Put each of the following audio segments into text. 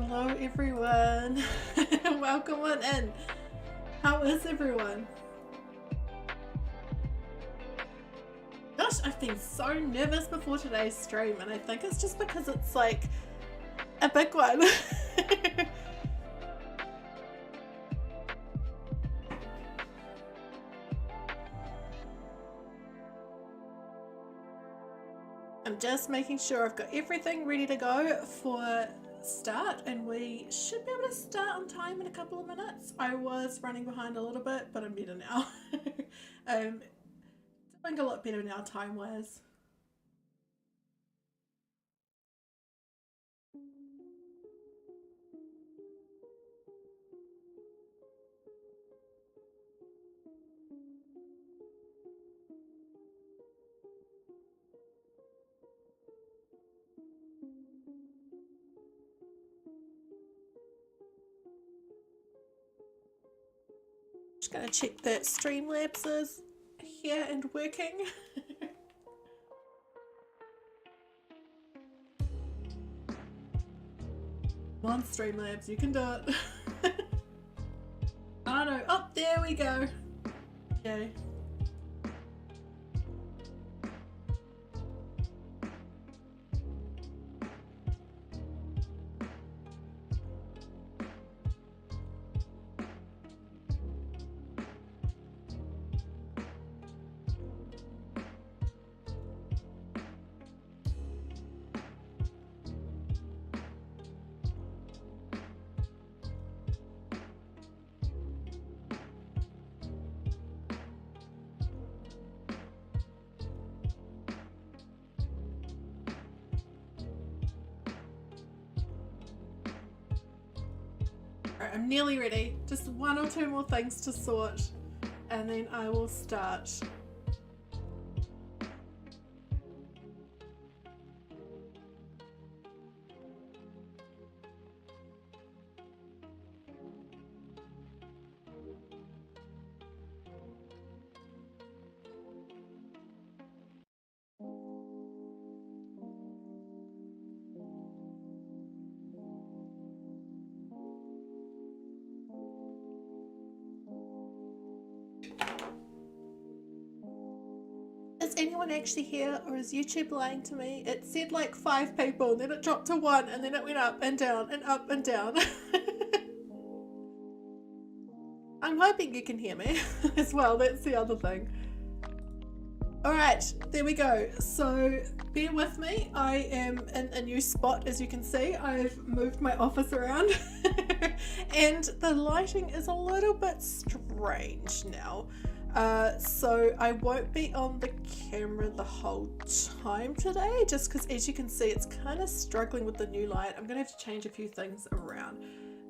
Hello everyone. Welcome on in. How is everyone? Gosh, I've been so nervous before today's stream, and I think it's just because it's like a big one. I'm just making sure I've got everything ready to go for start, and we should be able to start on time in a couple of minutes. I was running behind a little bit, but I'm better now. Doing a lot better now time-wise. Just gonna check that Streamlabs is here and working. Come on, Streamlabs, you can do it. Oh no, oh, there we go. Okay. I'm nearly ready. Just one or two more things to sort, and then I will start. Is anyone actually here, or is YouTube lying to me? It said like 5 people, and then it dropped to 1, and then it went up and down and up and down. I'm hoping you can hear me as well, that's the other thing. Alright, there we go. So bear with me, I am in a new spot, as you can see. I've moved my office around and the lighting is a little bit strange now. So I won't be on the camera the whole time today, just because as you can see it's kind of struggling with the new light. I'm gonna have to change a few things around,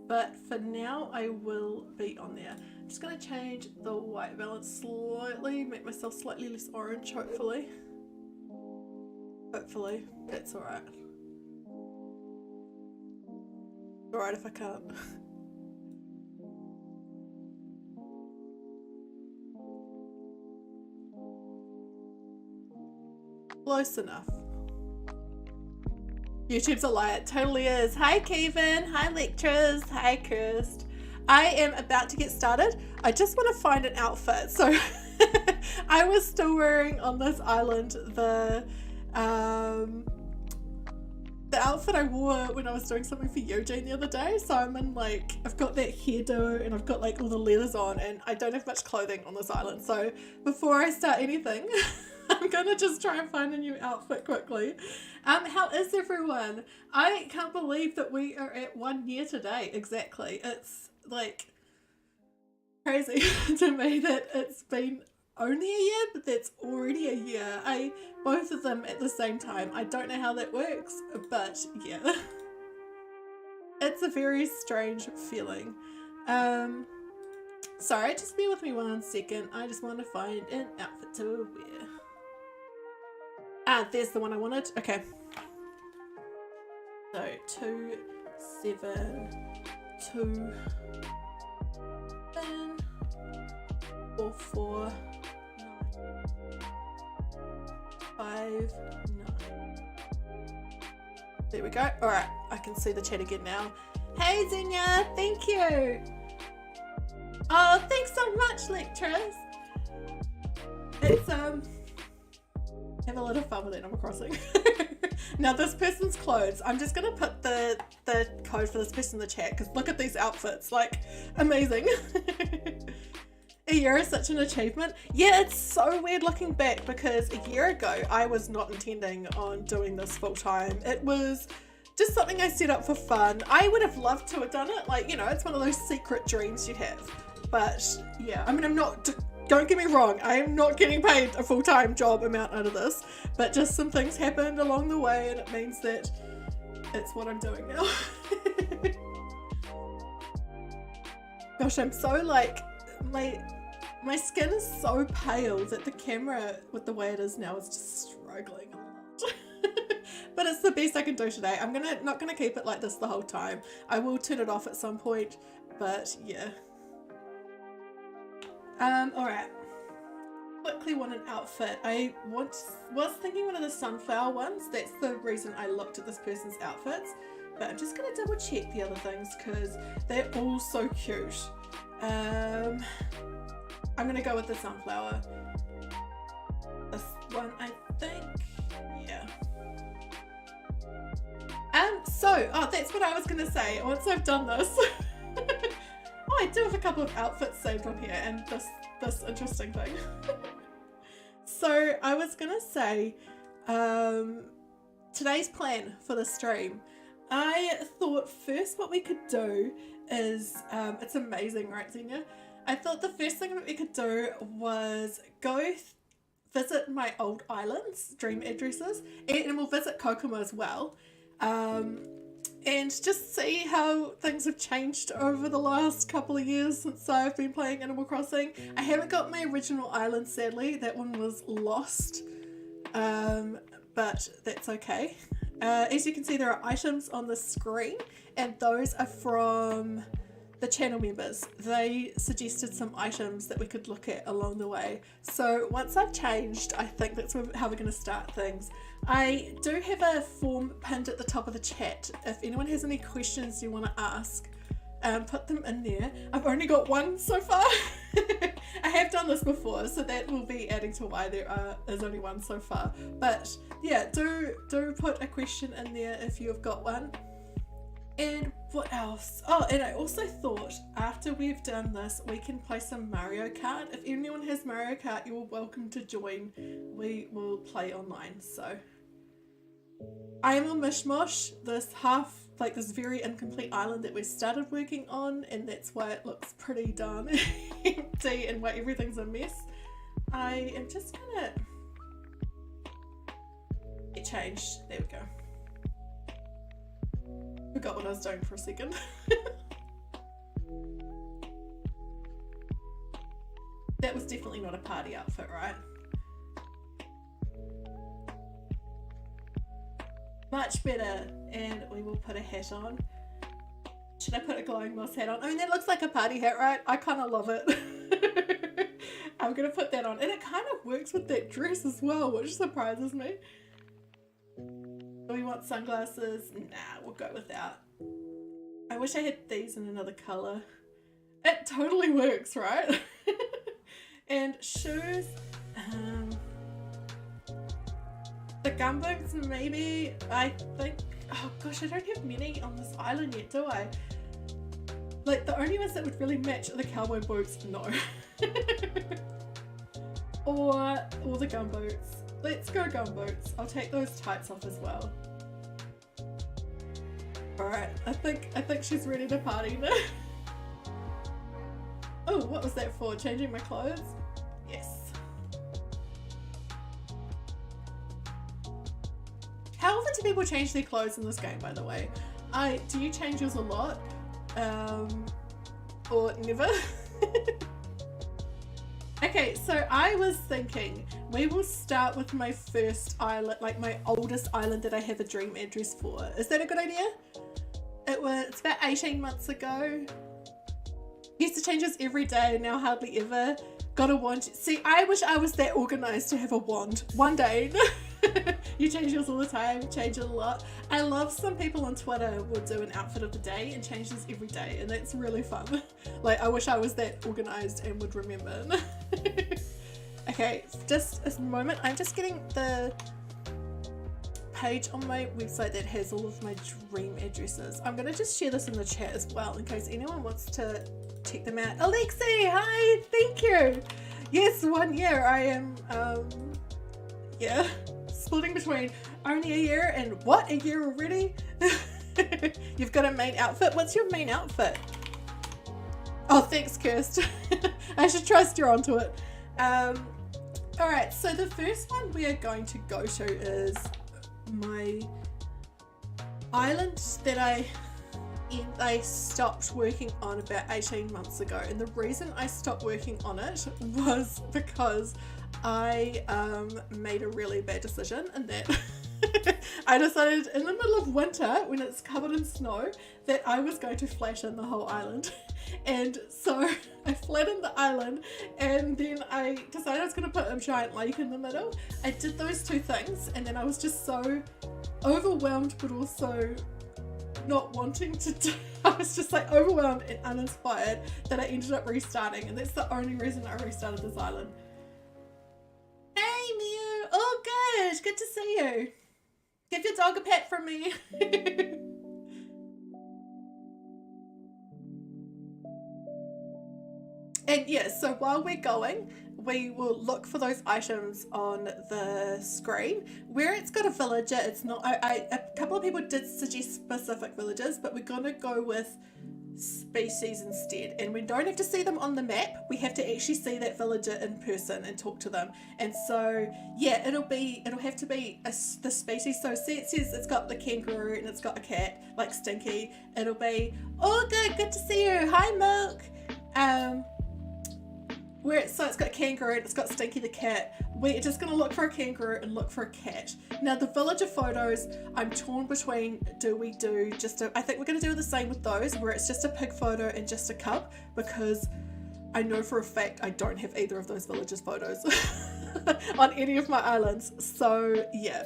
but for now I will be on there. I'm just gonna change the white balance slightly, make myself slightly less orange, hopefully that's alright. Alright if I can't. Close enough. YouTube's a lie, it totally is. Hi Kevin, hi lecturers, hi Kirst. I am about to get started. I just want to find an outfit. So I was still wearing on this island the outfit I wore when I was doing something for Eugene the other day. So I'm in like, I've got that hairdo and I've got like all the leathers on, and I don't have much clothing on this island. So before I start anything, I'm gonna just try and find a new outfit quickly. How is everyone? I can't believe that we are at 1 year today exactly. It's like crazy to me that it's been only a year, but that's already a year. Both of them at the same time. I don't know how that works, but yeah. It's a very strange feeling. Sorry, just bear with me 1 second. I just want to find an outfit to wear. Ah, there's the one I wanted. Okay. So 2, 7, 2, 7, 4, 4, 9, 5, 9. There we go. Alright, I can see the chat again now. Hey Zenya, thank you. Oh, thanks so much, lecturers. It's have a lot of fun with Animal Crossing. Now this person's clothes, I'm just gonna put the code for this person in the chat because look at these outfits, like amazing. A year is such an achievement. Yeah, it's so weird looking back because a year ago I was not intending on doing this full time. It was just something I set up for fun. I would have loved to have done it, like, you know, it's one of those secret dreams you have. But yeah, I mean, don't get me wrong, I am not getting paid a full-time job amount out of this, but just some things happened along the way and it means that it's what I'm doing now. Gosh, I'm so like, my skin is so pale that the camera with the way it is now is just struggling a lot. But it's the best I can do today. I'm not gonna keep it like this the whole time. I will turn it off at some point, but yeah. Alright. Quickly want an outfit. I was thinking one of the sunflower ones. That's the reason I looked at this person's outfits. But I'm just gonna double check the other things because they're all so cute. I'm gonna go with the sunflower. This one, I think. Yeah. That's what I was gonna say. Once I've done this. Oh, I do have a couple of outfits saved on here and this interesting thing. So I was gonna say, today's plan for the stream. I thought first what we could do is, it's amazing, right, Zenya? I thought the first thing that we could do was go visit my old islands, dream addresses, and we'll visit Kokomo as well. And just see how things have changed over the last couple of years since I've been playing Animal Crossing. I haven't got my original island, sadly. That one was lost, but that's okay. As you can see, there are items on the screen, and those are from the channel members. They suggested some items that we could look at along the way. So once I've changed, I think that's how we're going to start things. I do have a form pinned at the top of the chat. If anyone has any questions you want to ask, put them in there. I've only got one so far. I have done this before, so that will be adding to why there's only one so far. But yeah, do put a question in there if you've got one. And what else? Oh, and I also thought after we've done this, we can play some Mario Kart. If anyone has Mario Kart, you're welcome to join. We will play online. So I am on Mishmosh, this very incomplete island that we started working on, and that's why it looks pretty darn empty and why everything's a mess. I am just gonna get changed. There we go. Forgot what I was doing for a second. That was definitely not a party outfit, right? Much better. And we will put a hat on. Should I put a glowing moss hat on? I mean, that looks like a party hat, right? I kind of love it. I'm gonna put that on. And it kind of works with that dress as well, which surprises me. Do we want sunglasses? Nah, we'll go without. I wish I had these in another colour. It totally works, right? And shoes. The gumboots, maybe. I think. Oh gosh, I don't have many on this island yet, do I? Like, the only ones that would really match are the cowboy boots. No. or the gumboots. Let's go gumboots. I'll take those tights off as well. Alright, I think she's ready to party now. Oh, what was that for? Changing my clothes? Yes. How often do people change their clothes in this game, by the way? Do you change yours a lot? Or never? Okay, so I was thinking we will start with my first island, like my oldest island that I have a dream address for. Is that a good idea? It's about 18 months ago. Used to change this every day, now hardly ever. Got a wand. See, I wish I was that organised to have a wand. One day. You change yours all the time, change it a lot. I love some people on Twitter will do an outfit of the day and change this every day, and that's really fun. Like, I wish I was that organized and would remember. Okay, just a moment. I'm just getting the page on my website that has all of my dream addresses. I'm gonna just share this in the chat as well in case anyone wants to check them out. Alexi, hi, thank you. Yes, 1 year. I am, yeah, splitting between only a year and what, a year already? You've got a main outfit. What's your main outfit? Oh, thanks, Kirst. I should trust you're onto it. Alright, so the first one we are going to go to is my island that I stopped working on about 18 months ago, and the reason I stopped working on it was because I made a really bad decision, and that I decided in the middle of winter when it's covered in snow that I was going to flatten the whole island. And so I flattened the island, and then I decided I was going to put a giant lake in the middle. I did those two things, and then I was just so overwhelmed but also not wanting to do. I was just like overwhelmed and uninspired that I ended up restarting, and that's the only reason I restarted this island. Hey Miyu! Oh good to see you. Give your dog a pat from me. And yeah, so while we're going, we will look for those items on the screen. Where it's got a villager, it's not, a couple of people did suggest specific villagers, but we're gonna go with species instead. And we don't have to see them on the map, we have to actually see that villager in person and talk to them. And so yeah, it'll have to be the species. So see, it says it's got the kangaroo and it's got a cat, like Stinky. It'll be, oh good to see you, hi Milk. So it's got kangaroo and it's got Stinky the cat. We're just going to look for a kangaroo and look for a cat. Now the villager photos, I'm torn between, do we do just a, I think we're going to do the same with those, where it's just a pig photo and just a cub, because I know for a fact I don't have either of those villagers photos on any of my islands. So yeah.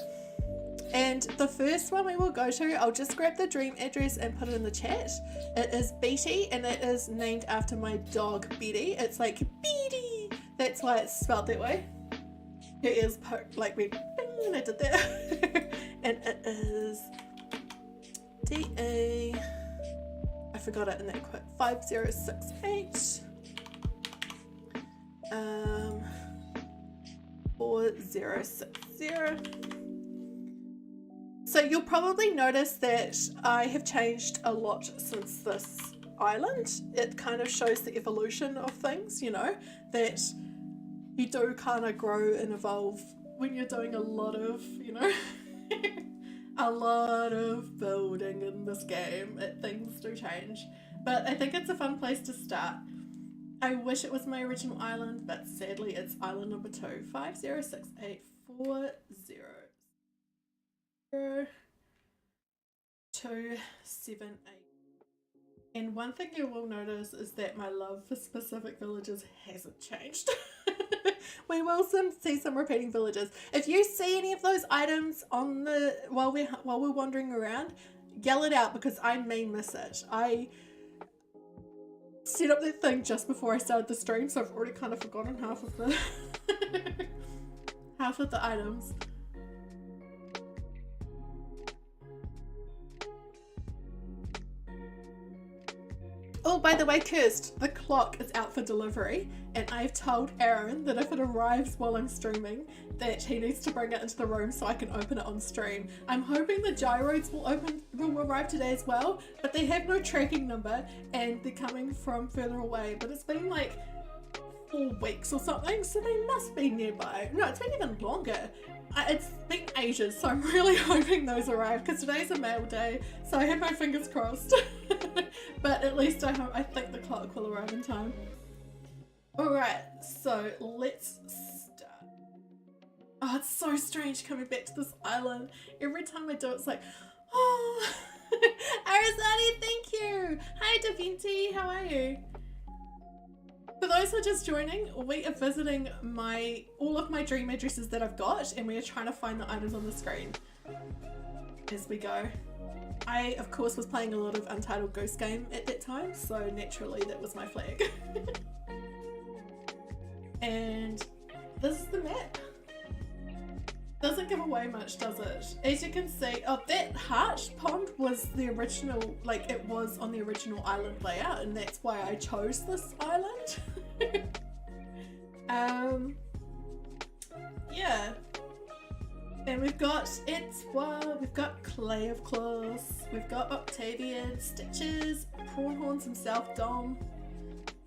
And the first one we will go to, I'll just grab the dream address and put it in the chat. It is BESTIE, and it is named after my dog Betty. It's like Betty, that's why it's spelled that way. Her ears poked like me, and I did that. And it is DA, I forgot it in that quick, 5068 4060. So you'll probably notice that I have changed a lot since this island. It kind of shows the evolution of things, you know, that you do kind of grow and evolve when you're doing a lot of, you know, a lot of building in this game. Things do change, but I think it's a fun place to start. I wish it was my original island, but sadly it's island number 2, 506840. 278. And one thing you will notice is that my love for specific villages hasn't changed. We will see some repeating villages. If you see any of those items on the while we're wandering around, yell it out, because I may miss it. I set up that thing just before I started the stream, so I've already kind of forgotten half of the half of the items. Oh, by the way, Kirst, the clock is out for delivery, and I've told Aaron that if it arrives while I'm streaming, that he needs to bring it into the room so I can open it on stream. I'm hoping the gyroids will arrive today as well, but they have no tracking number and they're coming from further away. But it's been like 4 weeks or something, so they must be nearby. No, it's been even longer. It's been ages, so I'm really hoping those arrive, because today's a mail day, so I have my fingers crossed. But at least I think the clock will arrive in time. Alright, so let's start. Oh, it's so strange coming back to this island. Every time I do, it's like, oh. Arasaadi, thank you. Hi, Da Vinci, how are you? For those those who are just joining, we are visiting all of my dream addresses that I've got, and we are trying to find the items on the screen as we go. I, of course, was playing a lot of Untitled Ghost Game at that time, so naturally that was my flag. And this is the map. Doesn't give away much, does it? As you can see, oh, that heart pond was the original, like it was on the original island layout, and that's why I chose this island. Yeah. And we've got we've got Clay of Claws, we've got Octavian, Stitches, Prawnhorns himself, Dom,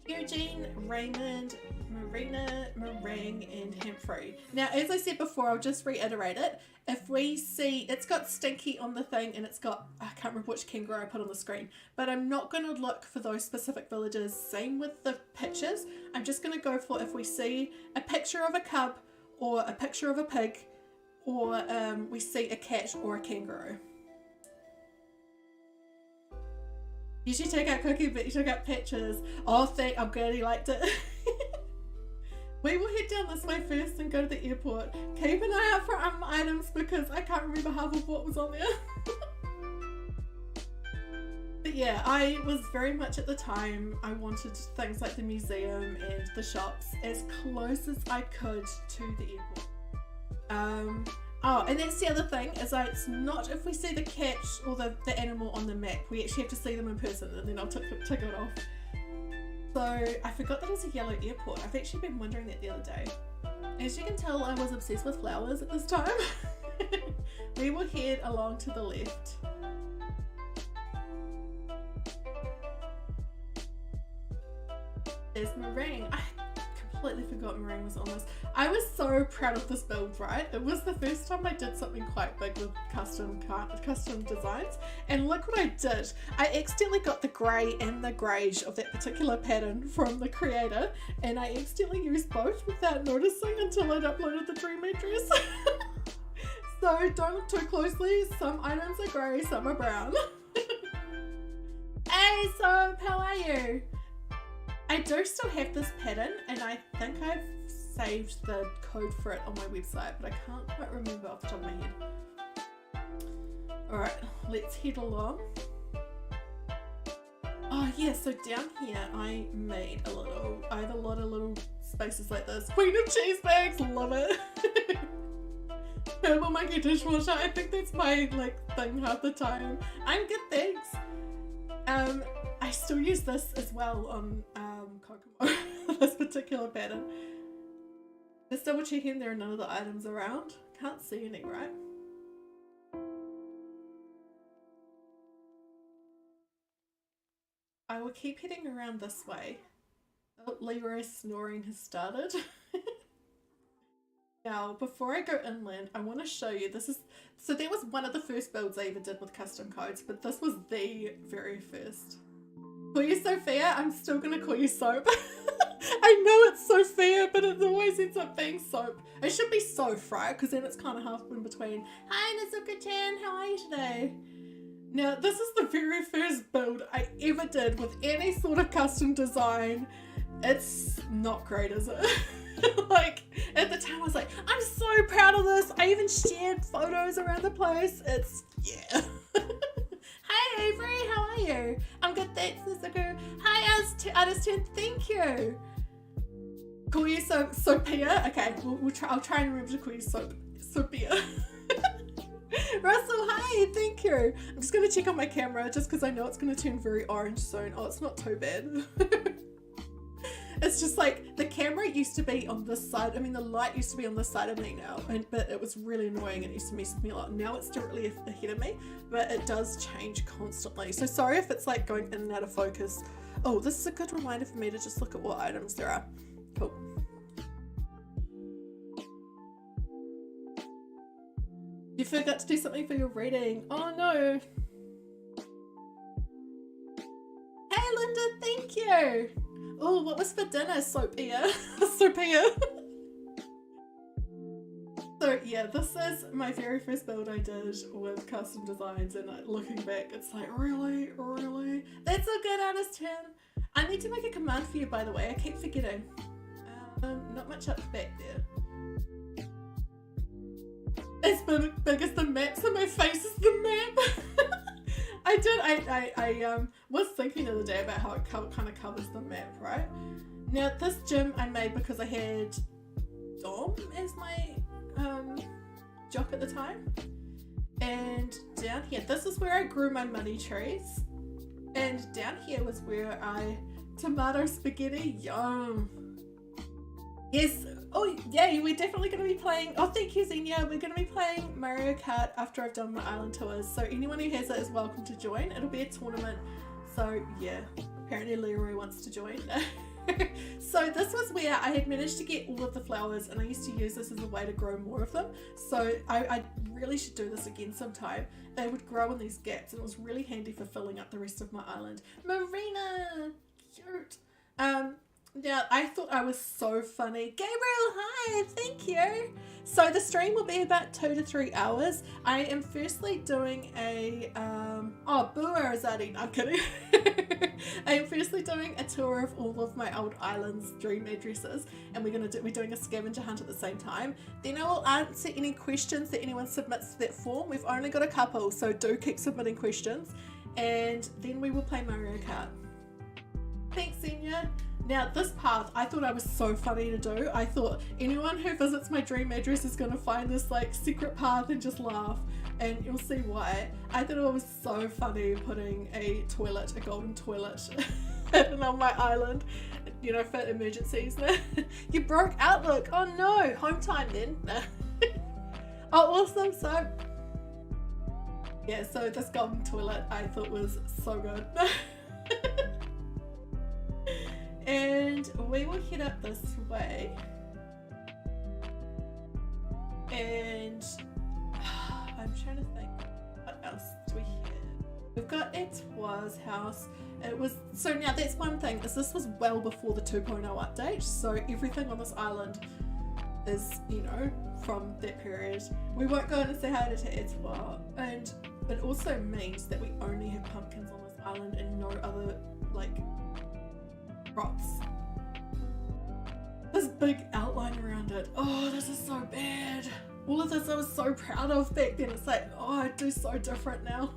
Eugene, Raymond, Marina, Meringue, and Humphrey. Now, as I said before, I'll just reiterate it. If we see, it's got Stinky on the thing, and it's got, I can't remember which kangaroo I put on the screen, but I'm not going to look for those specific villages. Same with the pictures. I'm just going to go for if we see a picture of a cub, or a picture of a pig, or we see a cat or a kangaroo. You should take out Cookie, but you took out pictures. Oh, I'm glad he liked it. We will head down this way first and go to the airport. Keep an eye out for items because I can't remember half of what was on there. But yeah, I was very much at the time, I wanted things like the museum and the shops as close as I could to the airport. Oh, and that's the other thing, is it's not if we see the cat or the animal on the map, we actually have to see them in person, and then I'll tick it off. So, I forgot that it's a yellow airport. I've actually been wondering that the other day. As you can tell, I was obsessed with flowers at this time. We will head along to the left. There's Meringue. I completely forgot Meringue was on this. I was so proud of this build, right? It was the first time I did something quite big with custom designs, and look what I did. I accidentally got the grey and the greige of that particular pattern from the creator, and I accidentally used both without noticing until I'd uploaded the dream address. So don't look too closely. Some items are grey, some are brown. Hey Soap, how are you? I do still have this pattern, and I think I've saved the code for it on my website, but I can't quite remember off the top of my head. Alright, let's head along. Oh yeah, so down here I have a lot of little spaces like this. Queen of cheese bags, love it. Purple monkey dishwasher, I think that's my thing half the time. I'm good, thanks. I still use this as well on Kokomo, this particular pattern. Just double checking there are none of the items around. Can't see any, right? I will keep heading around this way. Oh, Leroy's snoring has started. Now, before I go inland, I want to show you, so that was one of the first builds I ever did with custom codes, but this was the very first. Call you Sophia? I'm still going to call you Soap. I know it's Sophia, but it always ends up being Soap. It should be Soph, right? Because then it's kind of half in between. Hi Nazuka-chan, how are you today? Now, this is the very first build I ever did with any sort of custom design. It's not great, is it? At the time I was like, I'm so proud of this. I even shared photos around the place. Yeah. Hi Avery, how are you? I'm good, thanks, Nazuka. Hi Artist Turn, thank you. Call you Sophia? Okay, I'll try and remember to call you Sophia. Russell, hi, thank you. I'm just going to check on my camera just because I know it's going to turn very orange soon. Oh, it's not too bad. It's just the camera used to be on this side. I mean, the light used to be on this side of me now, but it was really annoying. It used to mess with me a lot. Now it's directly ahead of me, but it does change constantly. So sorry if it's going in and out of focus. Oh, this is a good reminder for me to just look at what items there are. Cool. You forgot to do something for your reading. Oh no. Hey Linda, thank you. Oh, what was for dinner, Sophia? Sophia. So yeah, this is my very first build I did with custom designs, and looking back, it's really? That's a good artist turn. I need to make a command for you, by the way. I keep forgetting. Not much up back there. It's big as the map, so my face is the map. I was thinking the other day about how it kind of covers the map, right? Now this gym I made because I had Dom as my jock at the time. And down here, this is where I grew my money trees. And down here was where tomato spaghetti, yum. Yes, oh yeah, we're definitely going to be playing, oh thank you Zenya, we're going to be playing Mario Kart after I've done my island tours. So anyone who has it is welcome to join. It'll be a tournament. So yeah, apparently Leroy wants to join. So this was where I had managed to get all of the flowers, and I used to use this as a way to grow more of them. So I really should do this again sometime. They would grow in these gaps, and it was really handy for filling up the rest of my island. Marina, cute. Now I thought I was so funny. Gabriel, hi, thank you. So the stream will be about 2 to 3 hours. I am firstly doing a boo Arasaadi, no, I'm kidding. I am firstly doing a tour of all of my old islands dream addresses, and we're doing a scavenger hunt at the same time. Then I will answer any questions that anyone submits to that form. We've only got a couple, so do keep submitting questions, and then we will play Mario Kart. Thanks, Zenya. Now this path, I thought I was so funny to do. I thought anyone who visits my dream address is going to find this like secret path and just laugh, and you'll see why. I thought it was so funny putting a golden toilet on my island, you know, for emergencies. You broke Outlook, oh no, home time then. Oh awesome. So yeah, so this golden toilet I thought was so good. And we will head up this way, and I'm trying to think, what else do we have? We've got Etoile's house. It was, so now that's one thing, is this was well before the 2.0 update, so everything on this island is, you know, from that period. We won't go in and say hi to Etoile, and it also means that we only have pumpkins on this island and no other, like, crops. This big outline around it. Oh, this is so bad. All of this I was so proud of back then. It's like, oh, I do so different now.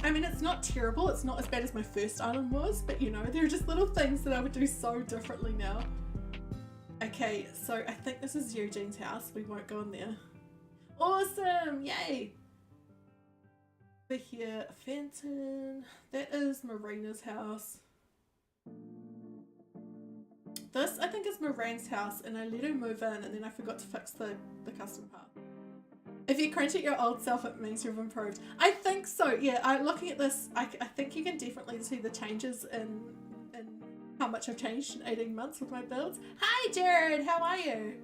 I mean, it's not terrible. It's not as bad as my first island was, but you know, there are just little things that I would do so differently now. Okay, so I think this is Eugene's house. We won't go in there. Awesome, yay. Over here, Fenton. That is Marina's house. This, I think, is Marine's house, and I let her move in, and then I forgot to fix the custom part. If you cringe at your old self, it means you've improved. I think so, yeah. Looking at this, I think you can definitely see the changes in how much I've changed in 18 months with my builds. Hi, Jared, how are you?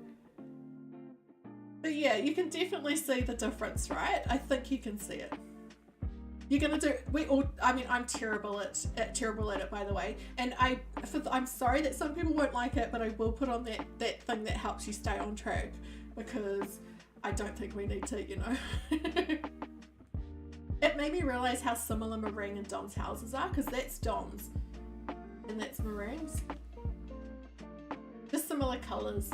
But yeah, you can definitely see the difference, right? I think you can see it. You're gonna do, I mean, I'm terrible at it, by the way, and I'm sorry that some people won't like it, but I will put on that thing that helps you stay on track, because I don't think we need to, you know. It made me realize how similar Marine and Dom's houses are, because that's Dom's and that's Marine's. Just similar colours.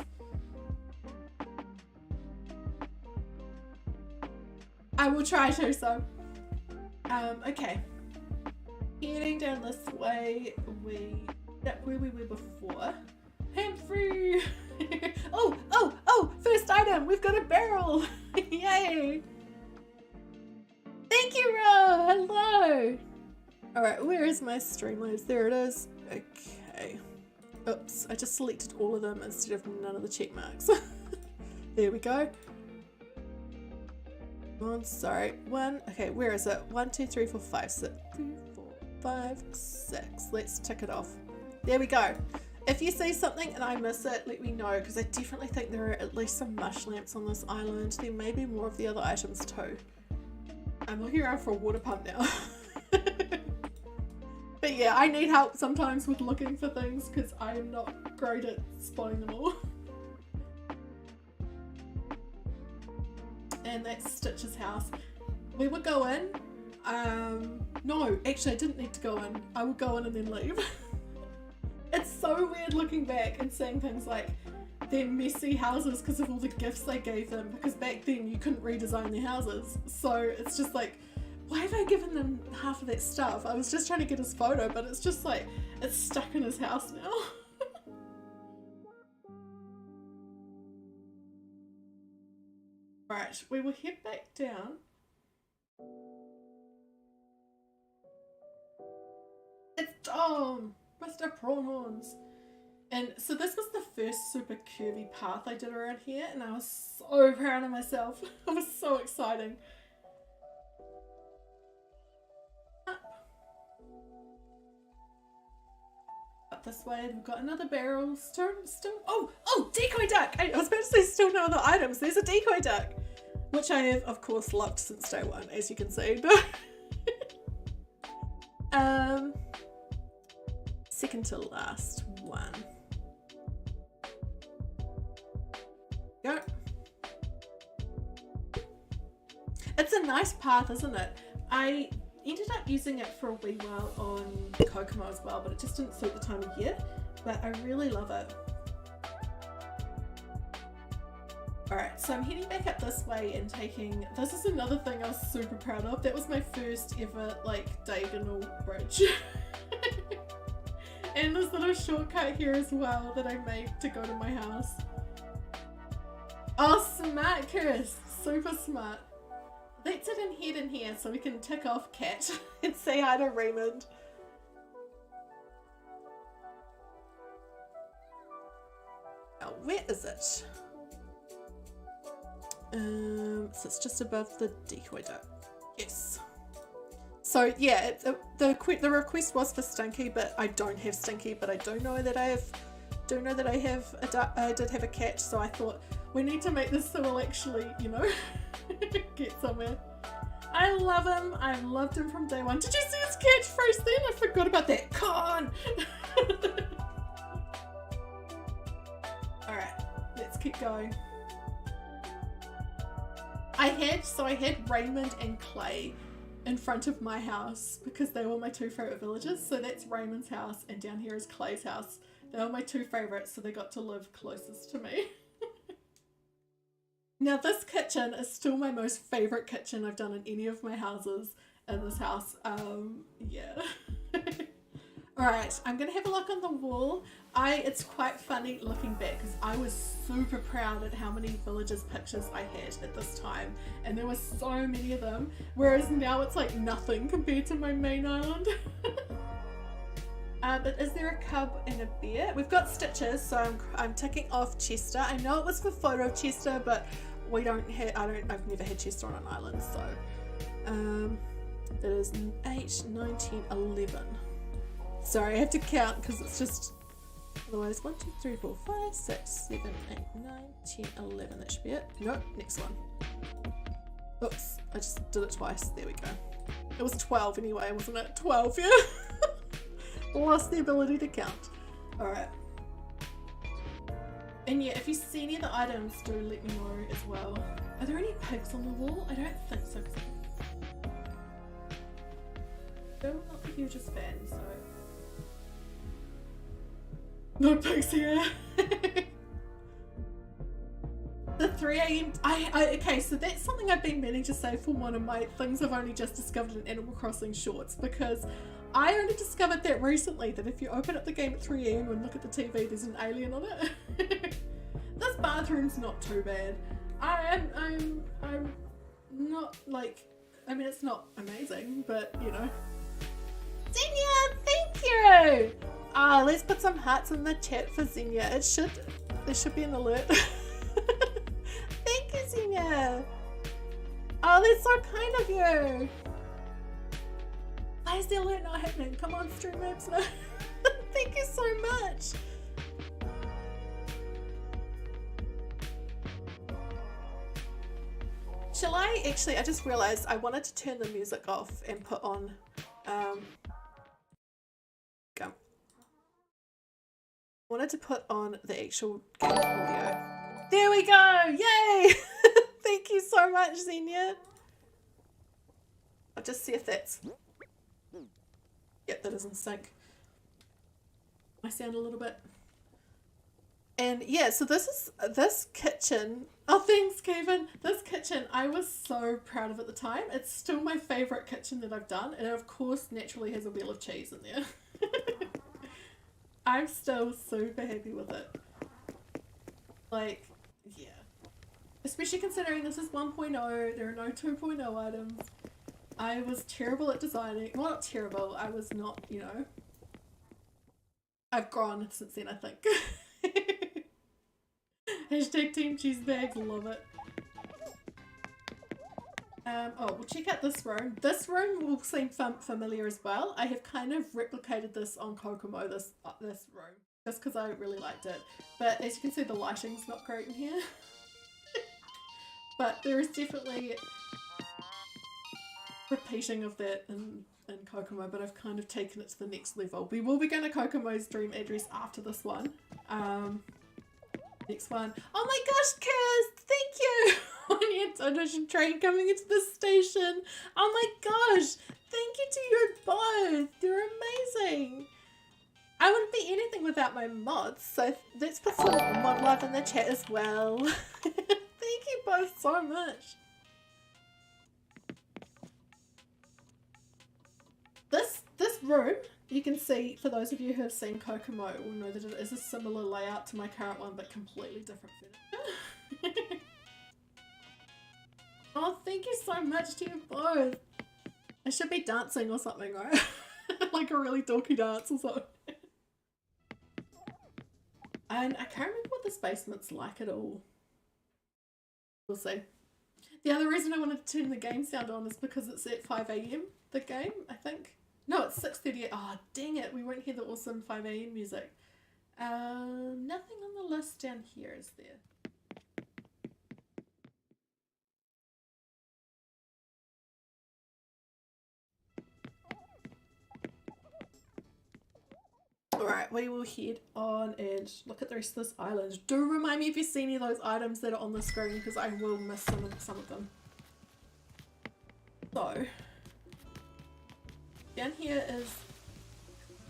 I will try to, so. Okay. Heading down this way, that's where we were before. Humphrey! oh, first item, we've got a barrel! Yay! Thank you, Ro! Hello! Alright, where is my Streamlabs? There it is. Okay. Oops, I just selected all of them instead of none of the check marks. There we go. Oh, sorry. Okay, where is it? 1, 2, 3, 4, 5, 6. 3, 4, 5, 6. Let's tick it off. There we go. If you see something and I miss it, let me know, because I definitely think there are at least some mush lamps on this island. There may be more of the other items too. I'm looking around for a water pump now. But yeah, I need help sometimes with looking for things because I am not great at spotting them all. And that's Stitch's house. We would go in. No, actually I didn't need to go in. I would go in and then leave. It's so weird looking back and seeing things like their messy houses because of all the gifts they gave them, because back then you couldn't redesign their houses. So it's just like, why have I given them half of that stuff? I was just trying to get his photo, but it's just like, it's stuck in his house now. Right, we will head back down. It's Tom, Mr. Pronghorns. And so this was the first super curvy path I did around here, and I was so proud of myself. It was so exciting. Up this way, we've got another barrel. Still, oh, decoy duck! I was about to say still no other items. There's a decoy duck, which I have, of course, loved since day one, as you can see. Second to last one. Go. It's a nice path, isn't it? I ended up using it for a wee while on Kokomo as well, but it just didn't suit the time of year. But I really love it. Alright, so I'm heading back up this way and taking, this is another thing I was super proud of. That was my first ever like diagonal bridge. And this little shortcut here as well that I made to go to my house. Oh, smart, Kirst. Super smart. Let's it in head in here so we can tick off Cat and say hi to Raymond. Now, where is it? So it's just above the decoy duck. Yes. So yeah, the request was for Stinky, but I don't have Stinky, but I do know that I did have a cat, so I thought we need to make this so we'll actually, you know, get somewhere. I love him. I've loved him from day one. Did you see his catchphrase then? I forgot about that. Con! Alright, let's keep going. I had Raymond and Clay in front of my house because they were my two favourite villages. So that's Raymond's house and down here is Clay's house. They were my two favourites, so they got to live closest to me. Now this kitchen is still my most favourite kitchen I've done in any of my houses in this house. Yeah. Alright, I'm going to have a look on the wall. It's quite funny looking back because I was super proud at how many villagers pictures I had at this time, and there were so many of them, whereas now it's like nothing compared to my main island. But is there a cub and a bear? We've got Stitches, so I'm ticking off Chester. I know it was for photo of Chester, but we don't have, I've never had Chester on an island, so it is 8, 19, 11. Sorry, I have to count because it's just, otherwise 1, 2, 3, 4, 5, 6, 7, 8, 9, 10, 11. That should be it. Nope, next one. Oops, I just did it twice. There we go. It was 12 anyway, wasn't it? 12, yeah. Lost the ability to count. Alright. And yeah, if you see any of the items, do let me know as well. Are there any pigs on the wall? I don't think so. I'm not the hugest fan, so. No pigs here. The 3 AM. Okay, so that's something I've been meaning to say for one of my things I've only just discovered in Animal Crossing shorts, because I only discovered that recently, that if you open up the game at 3 AM and look at the TV, there's an alien on it. This bathroom's not too bad. I'm not like, I mean, it's not amazing, but you know. Zenya, thank you! Let's put some hearts in the chat for Zenya. There should be an alert. Thank you, Zenya. Oh, that's so kind of you. Why is the alert not happening? Come on, Streambeats. No. Thank you so much. Shall I actually, I just realized I wanted to turn the music off and put on, go. I wanted to put on the actual game audio. There we go! Yay! Thank you so much, Zenya. I'll just see if that's... Yep, that is in sync. I sound a little bit... And yeah, so this kitchen, oh thanks Kevin, this kitchen I was so proud of at the time. It's still my favourite kitchen that I've done, and it of course naturally has a wheel of cheese in there. I'm still super happy with it. Like, yeah. Especially considering this is 1.0, there are no 2.0 items. I was terrible at designing, well not terrible, I was not, you know. I've grown since then I think. Hashtag Team Cheese Bags, love it. Oh, we'll check out this room. This room will seem familiar as well. I have kind of replicated this on Kokomo, this room, just because I really liked it. But as you can see, the lighting's not great in here. But there is definitely repeating of that in Kokomo, but I've kind of taken it to the next level. We will be going to Kokomo's dream address after this one. Next one. Oh my gosh, Kirst! Thank you! On your audition train coming into the station. Oh my gosh! Thank you to you both! You're amazing! I wouldn't be anything without my mods, so let's put some mod love in the chat as well. Thank you both so much. This room, you can see, for those of you who have seen Kokomo will know that it is a similar layout to my current one, but completely different furniture. Oh, thank you so much to you both. I should be dancing or something, right? Like a really dorky dance or something. And I can't remember what this basement's like at all. We'll see. The other reason I wanted to turn the game sound on is because it's at 5 AM, the game, I think. No, it's 6:38. Oh, dang it. We won't hear the awesome 5 AM music. Nothing on the list down here, is there? Alright, we will head on and look at the rest of this island. Do remind me if you see any of those items that are on the screen, because I will miss some of them. So, down here is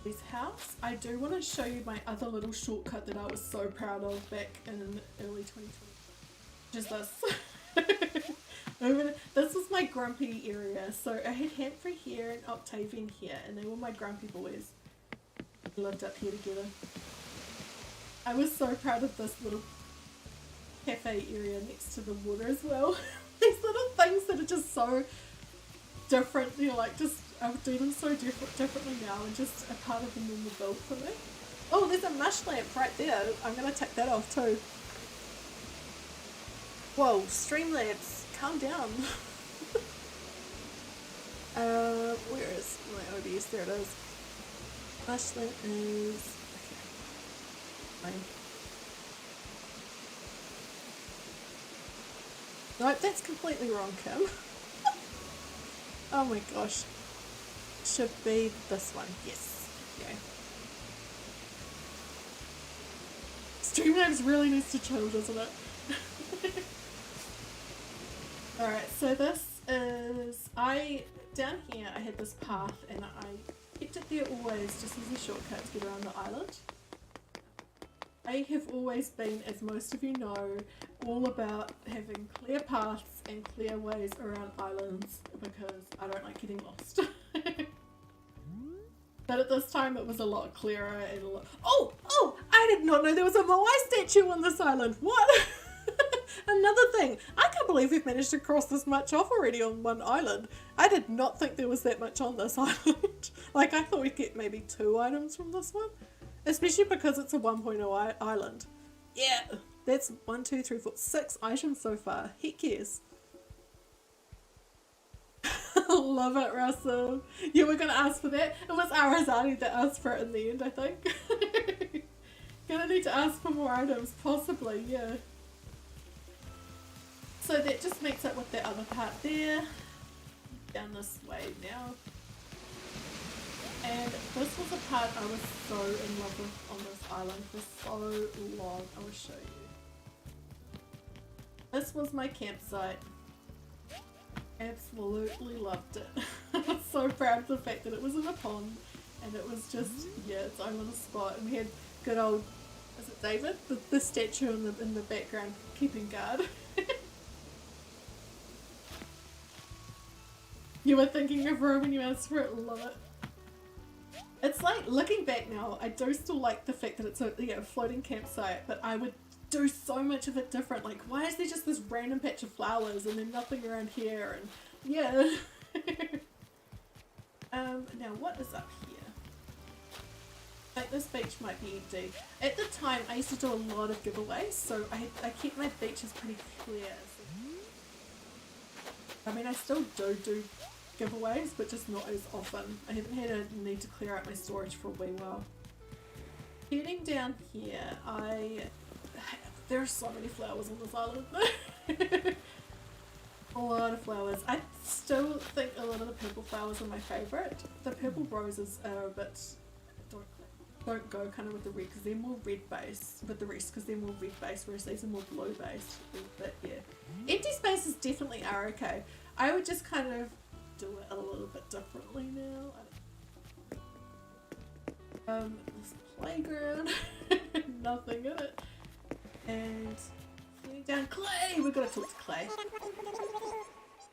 his house. I do want to show you my other little shortcut that I was so proud of back in early 2020. Which is this. This was my grumpy area. So I had Humphrey here and Octavian here, and they were my grumpy boys. We lived up here together. I was so proud of this little cafe area next to the water as well. These little things that are just so different, you know, like just I would do them so differently now and just a part of the normal build for me. Oh, there's a mush lamp right there. I'm going to take that off too. Whoa, Streamlabs, calm down. Where is my OBS? There it is. Mush lamp is... okay. Nope, that's completely wrong, Kim. Oh my gosh. Should be this one. Yes. Okay. Streamlabs really needs to chill, doesn't it? Alright, so this is... down here I had this path and I kept it there always just as a shortcut to get around the island. I have always been, as most of you know, all about having clear paths and clear ways around islands because I don't like getting lost. But at this time it was a lot clearer and a lot... Oh! I did not know there was a Moai statue on this island! What? Another thing, I can't believe we've managed to cross this much off already on one island. I did not think there was that much on this island. Like, I thought we'd get maybe 2 items from this one. Especially because it's a 1.0 island. Yeah, that's 1, 2, 3, 4, 6 items so far. Heck yes. Love it, Russell. Yeah, we're gonna ask for that. It was Arasaadi that asked for it in the end, I think. Gonna need to ask for more items, possibly, yeah. So that just makes up with the other part there. Down this way now. And this was a part I was so in love with on this island for so long. I will show you. This was my campsite. Absolutely loved it. was so proud of the fact that it was in a pond and it was just, yeah, its own little spot. And we had good old, is it David? The statue in the background keeping guard. You were thinking of her when you asked for it, love it. It's like, looking back now, I do still like the fact that it's a floating campsite, but I would do so much of it different. Like, why is there just this random patch of flowers and then nothing around here? And yeah. Now what is up here? I think this beach might be empty. At the time, I used to do a lot of giveaways, so I keep my beaches pretty clear. I mean, I still do giveaways, but just not as often. I haven't had a need to clear out my storage for a wee while. Heading down here, there are so many flowers on this island. A lot of flowers. I still think a lot of the purple flowers are my favourite. The purple roses are a bit, don't go kind of with the red, because they're more red based with the rest, because they're more red based, whereas these are more blue based. But yeah, empty spaces definitely are okay. I would just kind of do it a little bit differently now. This playground, nothing in it. And heading down Clay, we've got to talk to Clay.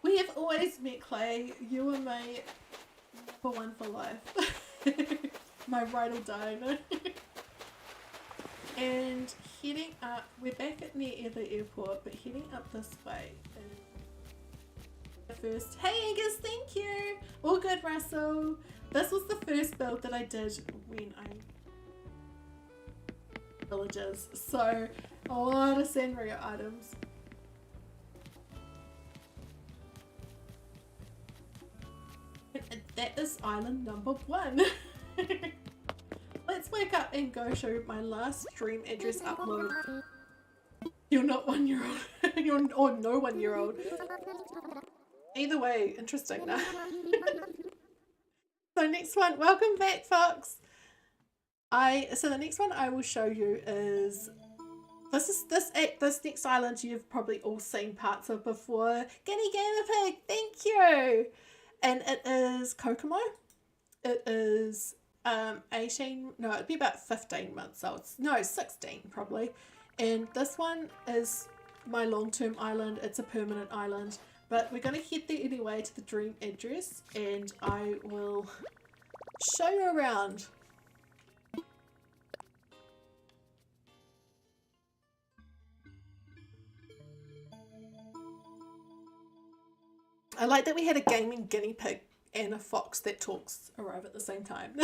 We have always met Clay. You are my number one for life. My ride or die. And heading up, we're back at near the airport, but heading up this way. First, hey Angus, thank you. All good, Russell. This was the first build that I did when I villages, so a lot of zīsrnja items. And that is island number 1. Let's wake up and go show my last stream address upload. You're not 1 year old. You're no 1 year old. Either way, interesting now. So next one, welcome back, Fox. So the next one I will show you is this next island you've probably all seen parts of before. Guinea Gamer Pig, thank you. And it is Kokomo. It is 18, no, it'd be about 15 months old. No, 16 probably. And this one is my long-term island. It's a permanent island. But we're going to head there anyway to the dream address, and I will show you around. I like that we had a gaming guinea pig and a fox that talks arrive at the same time.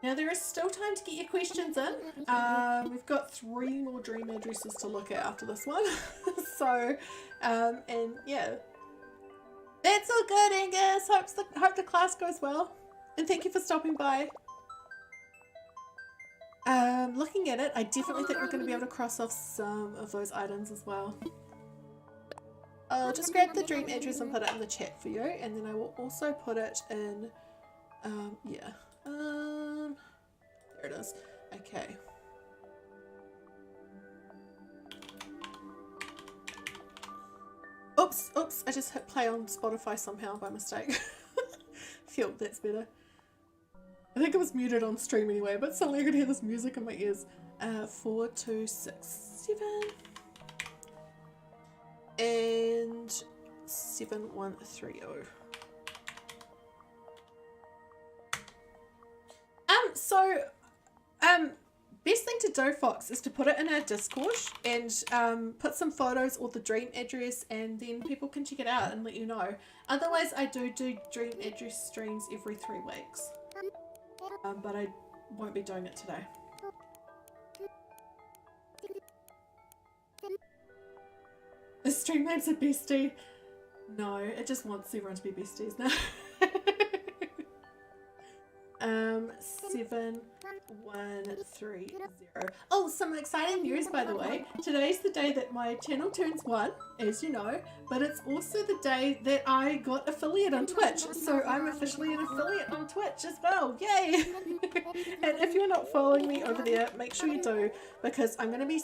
Now there is still time to get your questions in. We've got 3 more dream addresses to look at after this one. So, and yeah. That's all good, Angus. Hope the class goes well. And thank you for stopping by. Looking at it, I definitely think we're going to be able to cross off some of those items as well. I'll just grab the dream address and put it in the chat for you, and then I will also put it in, yeah. There it is. Okay. Oops, I just hit play on Spotify somehow by mistake. Phew, that's better. I think it was muted on stream anyway, but suddenly I could hear this music in my ears. 4267 and 7130. Best thing to do, Fox, is to put it in our Discord and put some photos or the dream address, and then people can check it out and let you know. Otherwise, I do dream address streams every 3 weeks, but I won't be doing it today. The stream name's a bestie. No, it just wants everyone to be besties now. 7130. Oh, some exciting news by the way. Today's the day that my channel turns 1, as you know, but it's also the day that I got affiliate on Twitch. So I'm officially an affiliate on Twitch as well. Yay! And if you're not following me over there, make sure you do, because still gonna be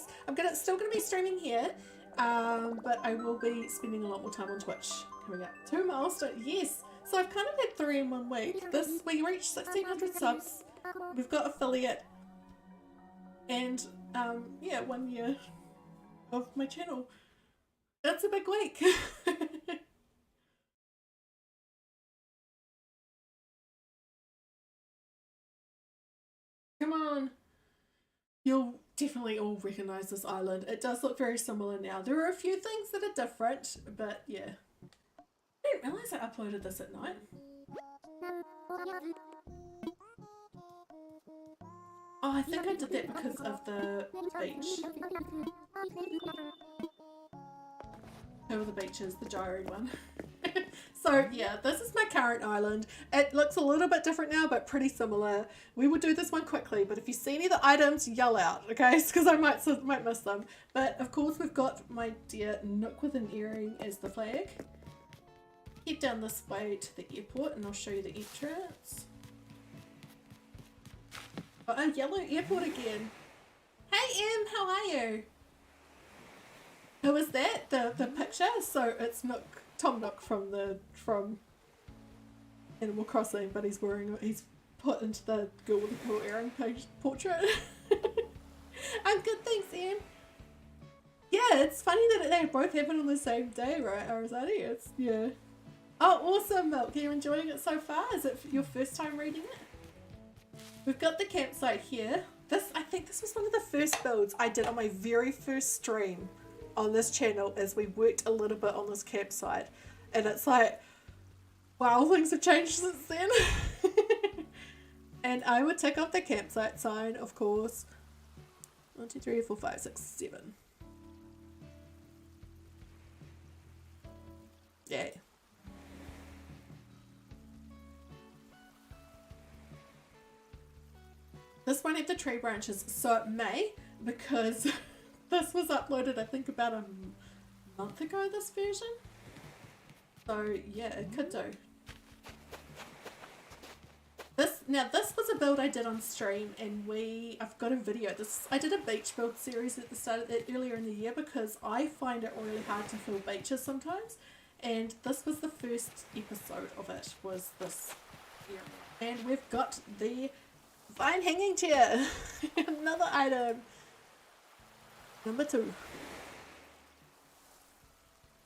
streaming here. But I will be spending a lot more time on Twitch coming up. 2 milestones, yes! So I've kind of had 3 in 1 week. We reached 1600 subs, we've got affiliate, and yeah, 1 year of my channel. That's a big week. Come on! You'll definitely all recognise this island. It does look very similar now. There are a few things that are different, but yeah. I didn't realise I uploaded this at night. Oh, I think I did that because of the beach. Over the beaches, the gyro one. So yeah, this is my current island. It looks a little bit different now, but pretty similar. We will do this one quickly, but if you see any of the items, yell out, okay? Because I might miss them. But of course we've got my dear Nook with an earring as the flag. Head down this way to the airport and I'll show you the entrance. Oh, a yellow airport again. Hey Em, how are you? Who is that? The picture? So it's Nook, Tom Nook from Animal Crossing, but he's put into the girl with the cool earring page portrait. I'm good, thanks Em. Yeah, it's funny that they both happen on the same day, right, Arasaadi? It's, yeah. Oh, awesome, Milk. Are you enjoying it so far? Is it your first time reading it? We've got the campsite here. I think this was one of the first builds I did on my very first stream on this channel, as we worked a little bit on this campsite. And it's like, wow, things have changed since then. And I would tick off the campsite sign, of course. 1, 2, 3, 4, 5, 6, 7. Yeah. This won't have the tree branches, so it may, because this was uploaded I think about a month ago, this version. So yeah, it could do. This was a build I did on stream, and I've got a video. I did a beach build series at the start of earlier in the year, because I find it really hard to fill beaches sometimes, and this was the first episode of it, was this area. And we've got the fine hanging chair. Another item. Number 2.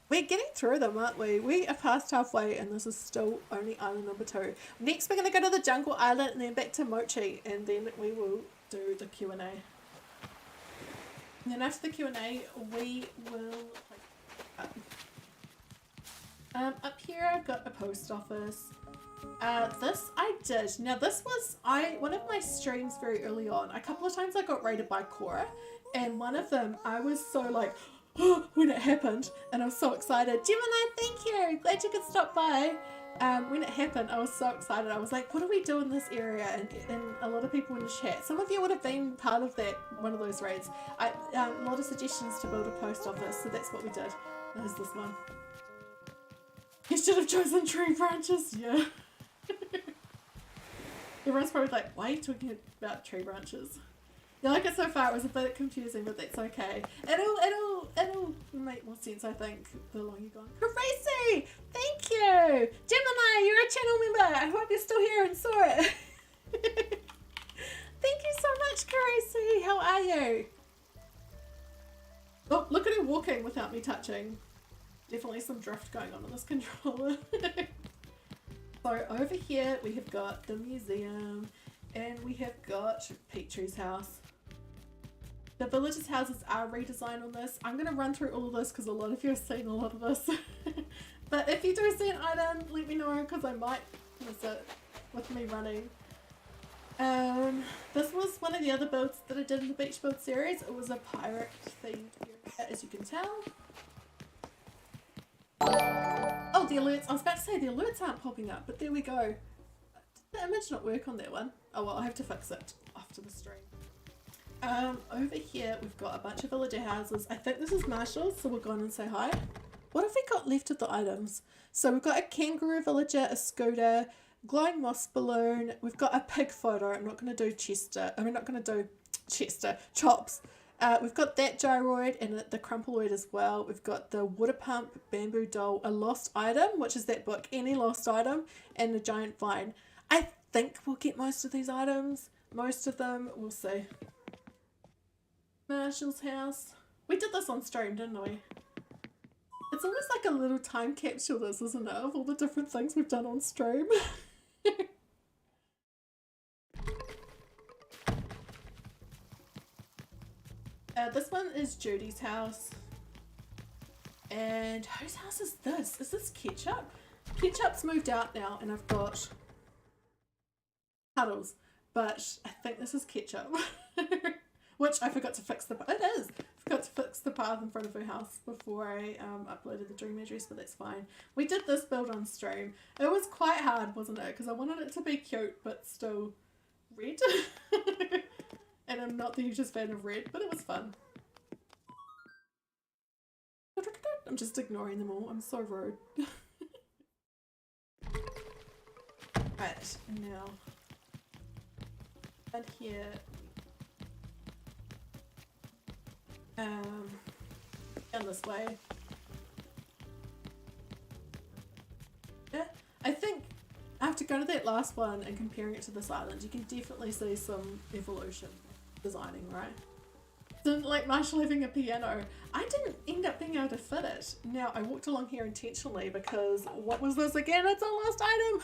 We're getting through them, aren't we? We are past halfway and this is still only island number 2. Next we're going to go to the jungle island and then back to Mochi, and then we will do the Q&A. And then after the Q&A we will up here I've got a post office. This I did. Now this was one of my streams very early on. A couple of times I got raided by Cora, and one of them I was so like, oh, when it happened, and I was so excited. Gemini, thank you! Glad you could stop by. When it happened, I was so excited. I was like, what do we do in this area? And a lot of people in the chat. Some of you would have been part of one of those raids. A lot of suggestions to build a post office, so that's what we did. There's this one. You should have chosen tree branches, yeah. Everyone's probably like, why are you talking about tree branches? You like it so far? It was a bit confusing, but that's okay. It'll make more sense, I think, the longer you go on. Caeryssi! Thank you! Gemini, you're a channel member! I hope you're still here and saw it. Thank you so much, Caeryssi! How are you? Oh, look at her walking without me touching. Definitely some drift going on this controller. So over here we have got the museum, and we have got Petrie's house. The villagers' houses are redesigned on this. I'm going to run through all of this because a lot of you have seen a lot of this. But if you do see an item, let me know, because I might miss it with me running. This was one of the other builds that I did in the beach build series. It was a pirate themed area, as you can tell. Oh, the alerts. I was about to say the alerts aren't popping up, but there we go. The image not work on that one? Oh well, I have to fix it after the stream. Over here we've got a bunch of villager houses. I think this is Marshall's, so we'll go on and say hi. What have we got left of the items? So we've got a kangaroo villager, a scooter, glowing moss balloon. We've got a pig photo. I'm not going to do Chester. I'm not going to do Chester. Chops. We've got that gyroid and the crumpleoid as well. We've got the water pump, bamboo doll, a lost item, which is that book, Any Lost Item, and a giant vine. I think we'll get most of these items. Most of them, we'll see. Marshall's house. We did this on stream, didn't we? It's almost like a little time capsule, this, isn't it? Of all the different things we've done on stream. This one is Judy's house. And whose house is this? Is this Ketchup? Ketchup's moved out now and I've got Puddles. But I think this is Ketchup. Which I forgot to fix the... It is! I forgot to fix the path in front of her house before I uploaded the dream address, but that's fine. We did this build on stream. It was quite hard, wasn't it? Because I wanted it to be cute, but still red. And I'm not the hugest fan of red, but it was fun. I'm just ignoring them all. I'm so rude. Right, now. And here. Down this way. Yeah, I think after going to that last one and comparing it to this island, you can definitely see some evolution designing, right? Didn't like Marshall having a piano. I didn't end up being able to fit it. Now, I walked along here intentionally because what was this again? It's a lost item!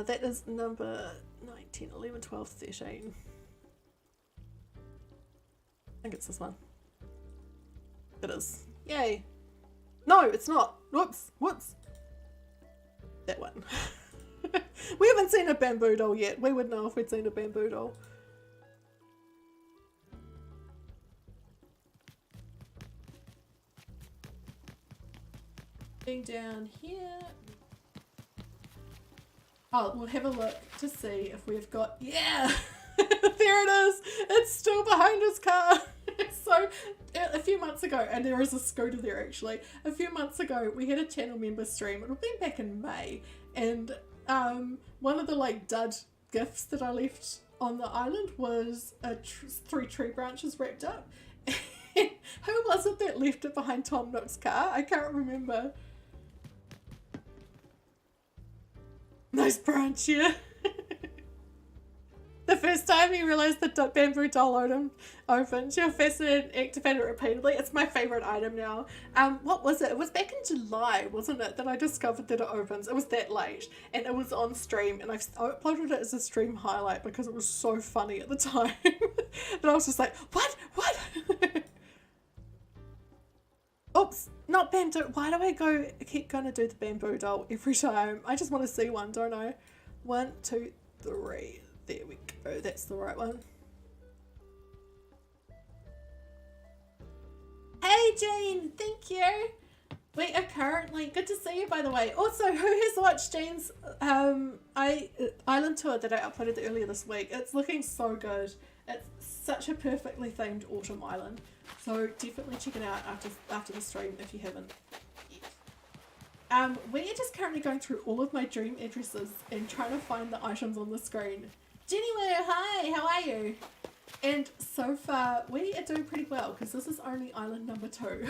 That is number 9, 10, 11, 12, 13. I think it's this one. It is. Yay. No, it's not. Whoops. Whoops. That one. We haven't seen a bamboo doll yet. We would know if we'd seen a bamboo doll. Being down here. Oh, we'll have a look to see if we've got... Yeah! There it is! It's still behind his car! So, a few months ago, and there is a scooter there actually, a few months ago we had a channel member stream, it would have been back in May, and one of the like dud gifts that I left on the island was 3 tree branches wrapped up. And who was it that left it behind Tom Nook's car? I can't remember. Nice branch, yeah. The first time you realised the bamboo doll opened, you're fascinated and activated it repeatedly. It's my favourite item now. What was it? It was back in July, wasn't it, that I discovered that it opens. It was that late, and it was on stream, and I uploaded it as a stream highlight because it was so funny at the time. And I was just like, what? What? Oops, not bamboo. Why do I keep going to do the bamboo doll every time? I just want to see one, don't I? 1, 2, 3. There we go. That's the right one. Hey Jean, thank you. We are currently, good to see you by the way. Also, who has watched Jean's island tour that I uploaded earlier this week? It's looking so good. It's such a perfectly themed autumn island. So definitely check it out after the stream if you haven't yet. We are just currently going through all of my dream addresses and trying to find the items on the screen. Jenny, hi, how are you? And so far we are doing pretty well because this is only island number 2.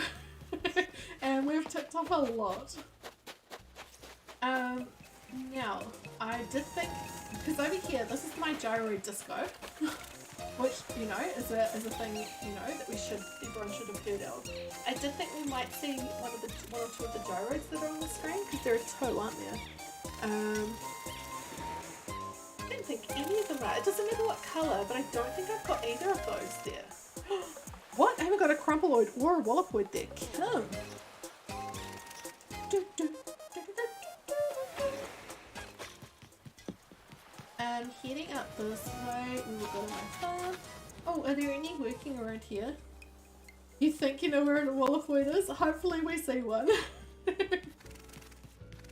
And we've ticked off a lot. Now, I did think, because over here, this is my gyroid disco, which, you know, is a thing, you know, that everyone should have heard of. I did think we might see one or two of the gyroids that are on the screen, because there are 2, aren't there? I don't think any of them are. It doesn't matter what colour, but I don't think I've got either of those there. What? I haven't got a crumpleoid or a wallopoid there. Kim. Heading up this way, we will go to my farm. Oh, are there any working around here? You think you know where a wallopoid is? Hopefully we see one.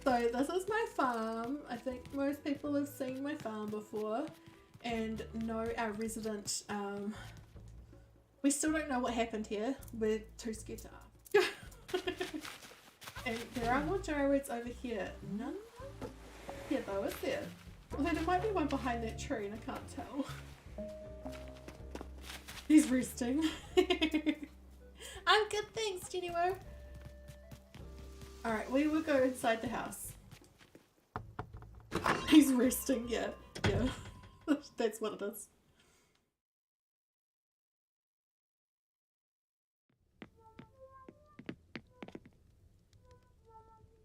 So this is my farm. I think most people have seen my farm before and know our resident. We still don't know what happened here. We're too scared to ask. And there are more gyroids over here. None here though, is there? Although there might be one behind that tree and I can't tell. He's resting. I'm good, thanks, Jenny Wo. Alright, we will go inside the house. He's resting, yeah. That's what it is.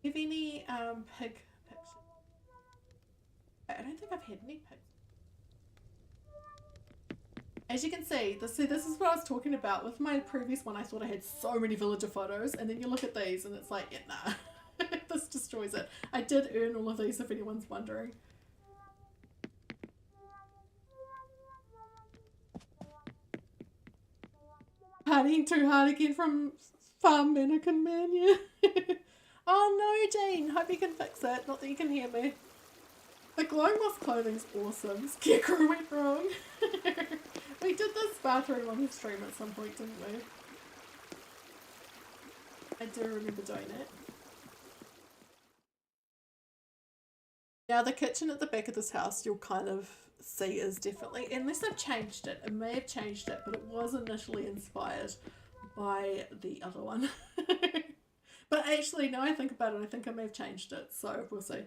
Have any pig pictures? I don't think I've had any pigs. As you can see, this is what I was talking about. With my previous one, I thought I had so many villager photos, and then you look at these and it's like, yeah, nah. This destroys it. I did earn all of these if anyone's wondering. Partying too hard again from Farm Mannequin Man, yeah. Oh no, Jane, hope you can fix it. Not that you can hear me. The glowing moss clothing's awesome. Scarecrow went wrong. We did this bathroom on the stream at some point, didn't we? I do remember doing it. Now the kitchen at the back of this house you'll kind of see is definitely, unless I've changed it, it may have changed it, but it was initially inspired by the other one. But actually, now I think about it, I think I may have changed it, so we'll see.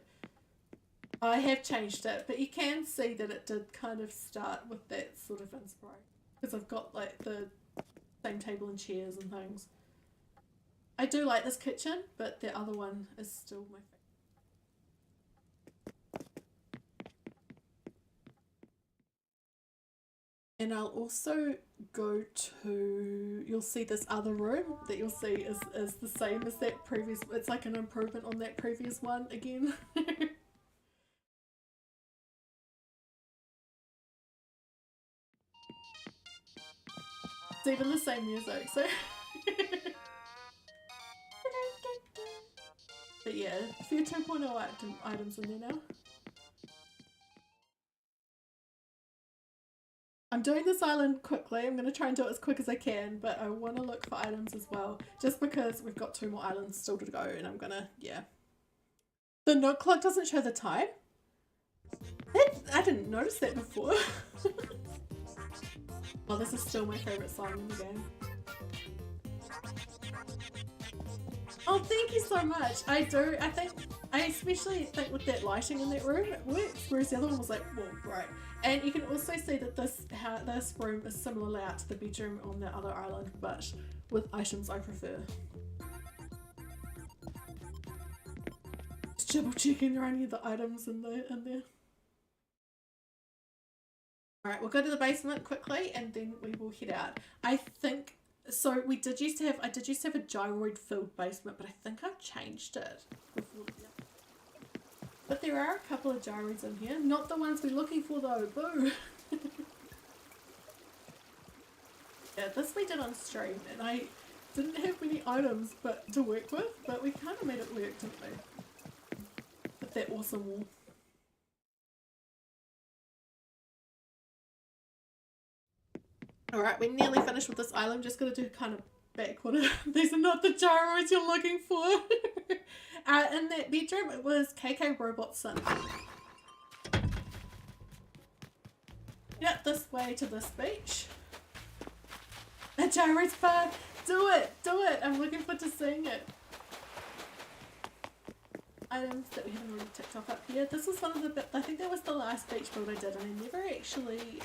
I have changed it, but you can see that it did kind of start with that sort of inspiration. Because I've got like the same table and chairs and things. I do like this kitchen, but the other one is still my favourite. And I'll also go to, you'll see this other room that you'll see is the same as that previous, it's like an improvement on that previous one again. It's even the same music, so. But yeah, a few 2.0 items in there now. I'm doing this island quickly. I'm going to try and do it as quick as I can, but I want to look for items as well, just because we've got 2 more islands still to go, and I'm going to, yeah. The note clock doesn't show the time? I didn't notice that before. Oh, this is still my favourite song in the game. Oh, thank you so much. I especially think with that lighting in that room, it works, whereas the other one was like, well, right. And you can also see that this room is similar layout to the bedroom on the other island, but with items I prefer. Just double checking there are any of the items in there. Alright, we'll go to the basement quickly and then we will head out. I think, so I did used to have a gyroid filled basement, but I think I've changed it. But there are a couple of gyroids in here. Not the ones we're looking for though, boo! Yeah, this we did on stream and I didn't have many items to work with, but we kind of made it work, didn't we? With that awesome wall. Alright, we're nearly finished with this island. Just gotta do kind of backward. These are not the gyroids you're looking for. In that bedroom, it was KK Robotson. Yep, this way to this beach. A gyroid's bar. Do it! Do it! I'm looking forward to seeing it. Items that we haven't already ticked off up here. This was one of the I think that was the last beach build I did, and I never actually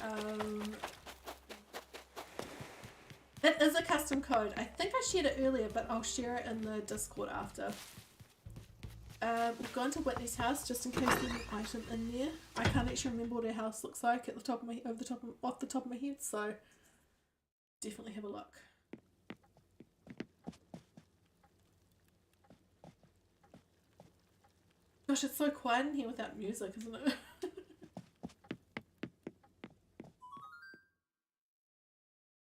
it is a custom code. I think I shared it earlier, but I'll share it in the Discord after. We've gone to Whitney's house just in case there's an item in there. I can't actually remember what her house looks like at the top of my off the top of my head, so definitely have a look. Gosh, it's so quiet in here without music, isn't it?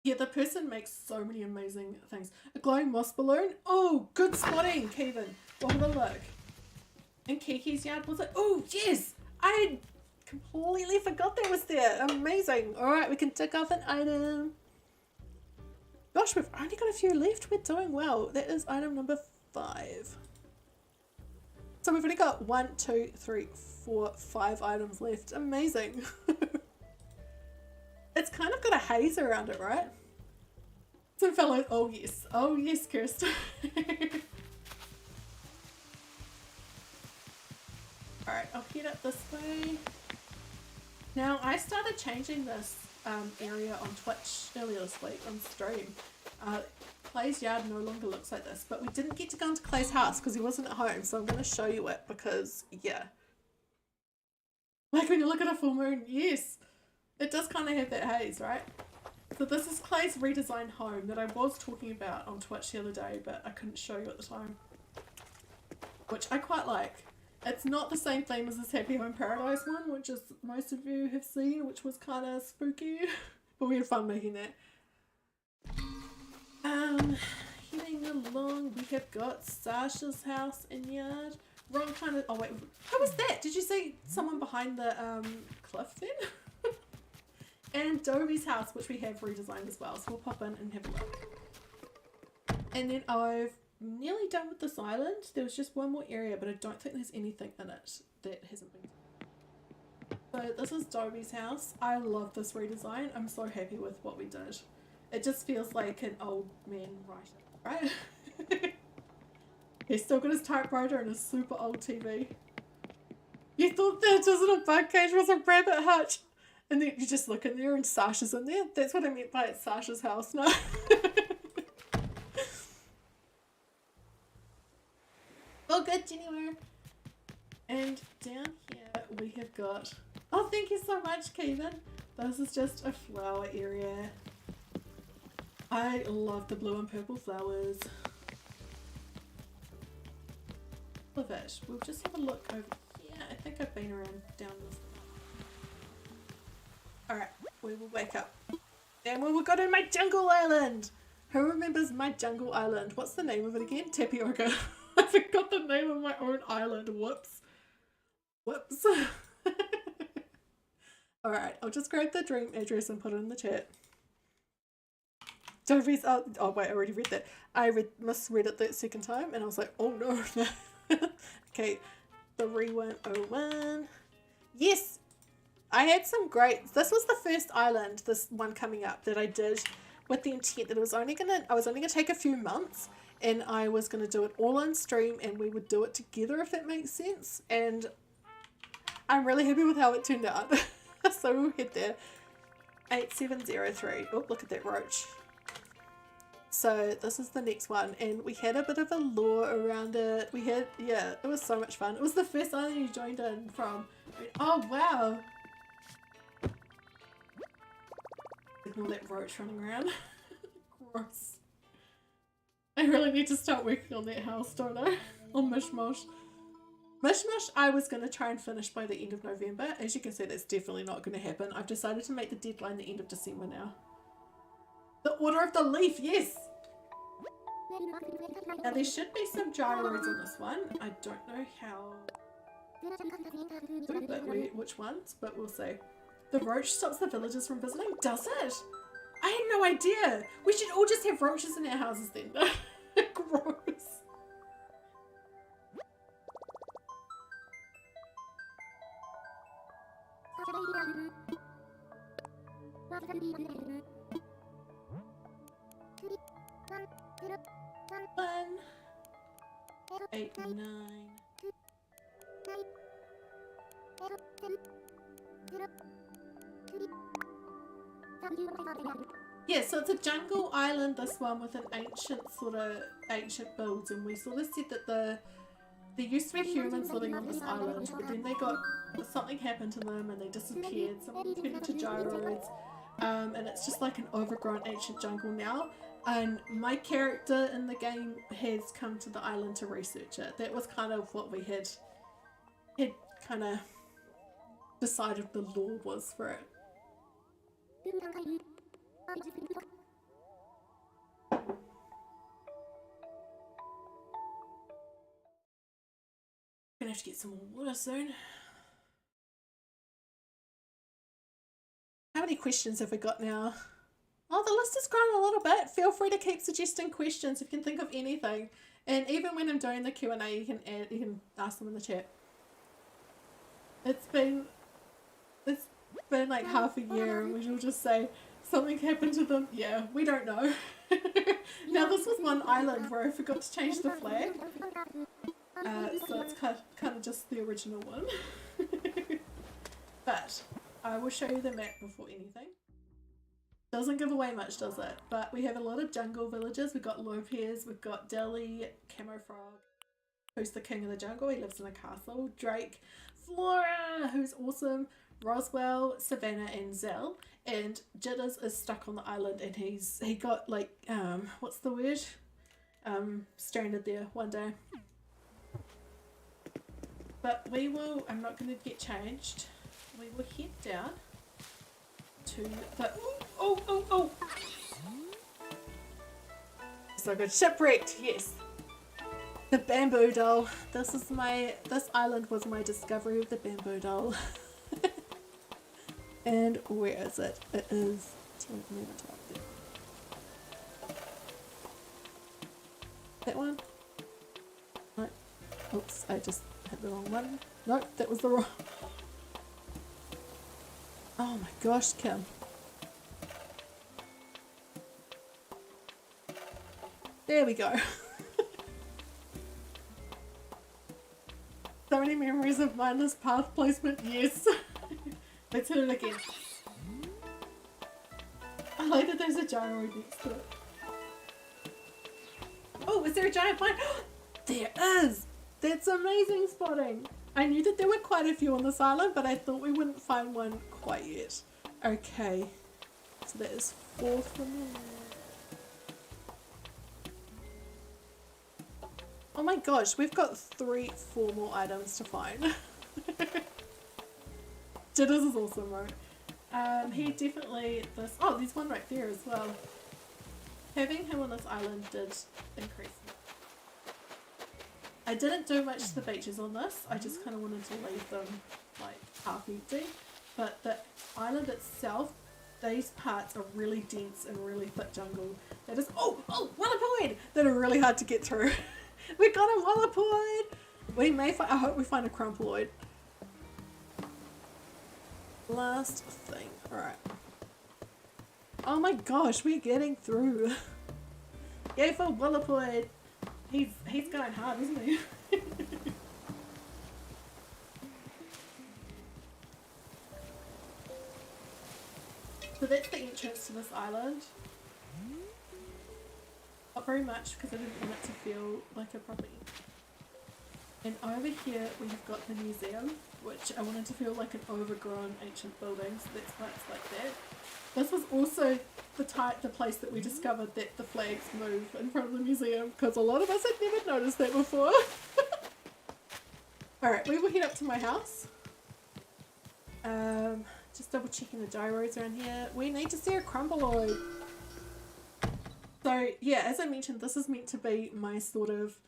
Yeah, the person makes so many amazing things. A glowing moss balloon. Oh, good spotting, Kevin. We'll have a look. And Kiki's yard was it? Oh yes! I completely forgot that was there. Amazing. Alright, we can tick off an item. Gosh, we've only got a few left. We're doing well. That is item number 5. So we've only got 1, 2, 3, 4, 5 items left. Amazing. It's kind of got a haze around it, right? Some fellows. Oh yes. Oh yes, Kirst. Alright, I'll head up this way. Now, I started changing this area on Twitch earlier this week on stream. Clay's yard no longer looks like this, but we didn't get to go into Clay's house because he wasn't at home, so I'm going to show you it because, yeah. Like when you look at a full moon, yes, it does kind of have that haze, right? So this is Clay's redesigned home that I was talking about on Twitch the other day, but I couldn't show you at the time. Which I quite like. It's not the same theme as this Happy Home Paradise one, which is most of you have seen, which was kind of spooky, but we had fun making that. Heading along, we have got Sasha's house and yard. Wrong kind of. Oh wait, who was that? Did you see someone behind the cliff then? And Dobie's house, which we have redesigned as well. So we'll pop in and have a look. And then I've nearly done with this island. There was just one more area, but I don't think there's anything in it that hasn't been. So this is Dobie's house. I love this redesign. I'm so happy with what we did. It just feels like an old man writer, right? He's still got his typewriter and his super old TV. You thought that just in a bug cage was a rabbit hutch, and then you just look in there and Sasha's in there. That's what I meant by it's Sasha's house now. Oh good, Jennifer. And down here we have got, oh thank you so much, Kevin. This is just a flower area. I love the blue and purple flowers. Love it. We'll just have a look over here. I think I've been around down this. Alright, we will wake up. And we will go to my jungle island. Who remembers my jungle island? What's the name of it again? Tapioca. I forgot the name of my own island. Whoops. Whoops. Alright, I'll just grab the dream address and put it in the chat. Dobie's, oh wait, I already read that. I misread it that second time and I was like, oh no. Okay, 3101. Yes, I had some great, this was the first island, this one coming up, that I did with the intent that I was only gonna take a few months and I was gonna do it all on stream and we would do it together, if that makes sense. And I'm really happy with how it turned out. So we'll head there. 8703. Oh, look at that roach. So this is the next one, and we had a bit of a lore around it. We had, yeah, it was so much fun. It was the first island you joined in from. Oh wow! Ignore that roach running around. Gross. I really need to start working on that house, don't I? On Mishmash. Mishmash I was going to try and finish by the end of November. As you can see, that's definitely not going to happen. I've decided to make the deadline the end of December now. The Order of the Leaf, yes! Now there should be some gyroids on this one. I don't know how... which ones, but we'll see. The roach stops the villagers from visiting? Does it? I had no idea! We should all just have roaches in our houses then. Gross. One, 8, 9. Yeah, so it's a jungle island, this one, with an ancient builds, and we sort of said that there used to be humans living on this island, but then something happened to them and they disappeared. Someone turned into gyroids, and it's just like an overgrown ancient jungle now. And my character in the game has come to the island to research it. That was kind of what we had kind of decided the lore was for it. I'm gonna have to get some more water soon. How many questions have we got now? Oh, the list has grown a little bit. Feel free to keep suggesting questions if you can think of anything. And even when I'm doing the Q&A, you can ask them in the chat. It's been like half a year and we'll just say something happened to them. Yeah, we don't know. Now this was one island where I forgot to change the flag. So it's kind of just the original one. But I will show you the map before anything. Doesn't give away much, does it? But we have a lot of jungle villages. We've got Lopez, we've got Dilly, Camo Frog, who's the king of the jungle. He lives in a castle. Drake, Flora, who's awesome. Roswell, Savannah, and Zell. And Jitters is stuck on the island, and he got like what's the word? Stranded there one day. But we will. I'm not going to get changed. We will head down to the oh. So good. Shipwrecked. Yes. The bamboo doll. This island was my discovery of the bamboo doll. And where is it? It is that one? No. Oops, I just hit the wrong one. Nope, that was the wrong. Oh my gosh, Kim. There we go. So many memories of mindless path placement, yes. Let's hit it again. I like that there's a gyroid next to it. Oh, is there a giant pine? There is! That's amazing spotting! I knew that there were quite a few on this island, but I thought we wouldn't find one quite yet. Okay. So that is 4 from there. Oh my gosh, we've got 4 more items to find. Jitters is awesome, right? He definitely, oh, there's one right there as well. Having him on this island did increase me. I didn't do much to the beaches on this, I just kind of wanted to leave them like half empty. But the island itself, these parts are really dense and really thick jungle. That is, oh, Wallapoid! That are really hard to get through. We got a Wallapoid! We may find, I hope we find a Crumploid. Last thing, alright. Oh my gosh, we're getting through. Yay for Wallapoid! He's going hard, isn't he? So that's the entrance to this island. Not very much because I didn't want it to feel like a proper entrance. And over here we have got the museum, which I wanted to feel like an overgrown ancient building, so that's why it's like that. This was also the place that we discovered that the flags move in front of the museum, because a lot of us had never noticed that before. Alright, we will head up to my house. Just double checking the gyros around here. We need to see a Crumbleoid. So yeah, as I mentioned, this is meant to be my sort of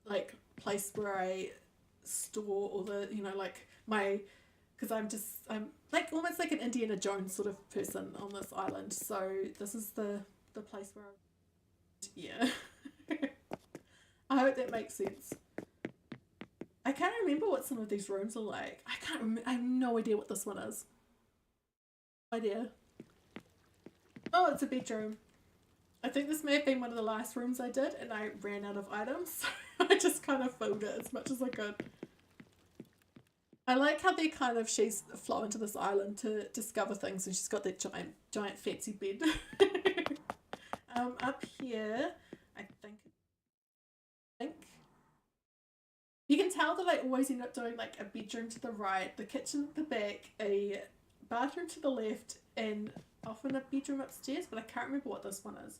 like place where I store all the, you know, like my, because I'm like almost like an Indiana Jones sort of person on this island, so this is the place where I'm, yeah. I hope that makes sense. I can't remember what some of these rooms are like. I have no idea what this one is. No idea. Oh, it's a bedroom. I think this may have been one of the last rooms I did and I ran out of items, so I just kind of filled it as much as I could. I like how they kind of, she's flown to this island to discover things and she's got that giant fancy bed. Up here, I think you can tell that I always end up doing like a bedroom to the right, the kitchen at the back, a bathroom to the left, and often a bedroom upstairs, but I can't remember what this one is.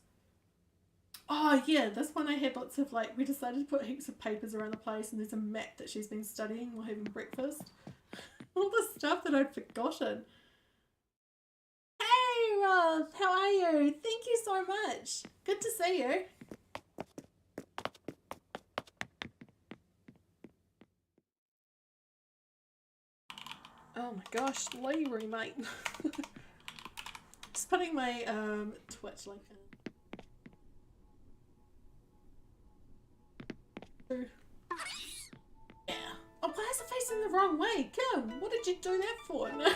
Oh yeah, this one I had lots of, like, we decided to put heaps of papers around the place, and there's a map that she's been studying while having breakfast. All the stuff that I'd forgotten. Hey Roth, how are you? Thank you so much. Good to see you. Oh my gosh, Leroy, mate. Just putting my Twitch link in. Yeah. Oh, why is it facing the wrong way? Kim, what did you do that for? No.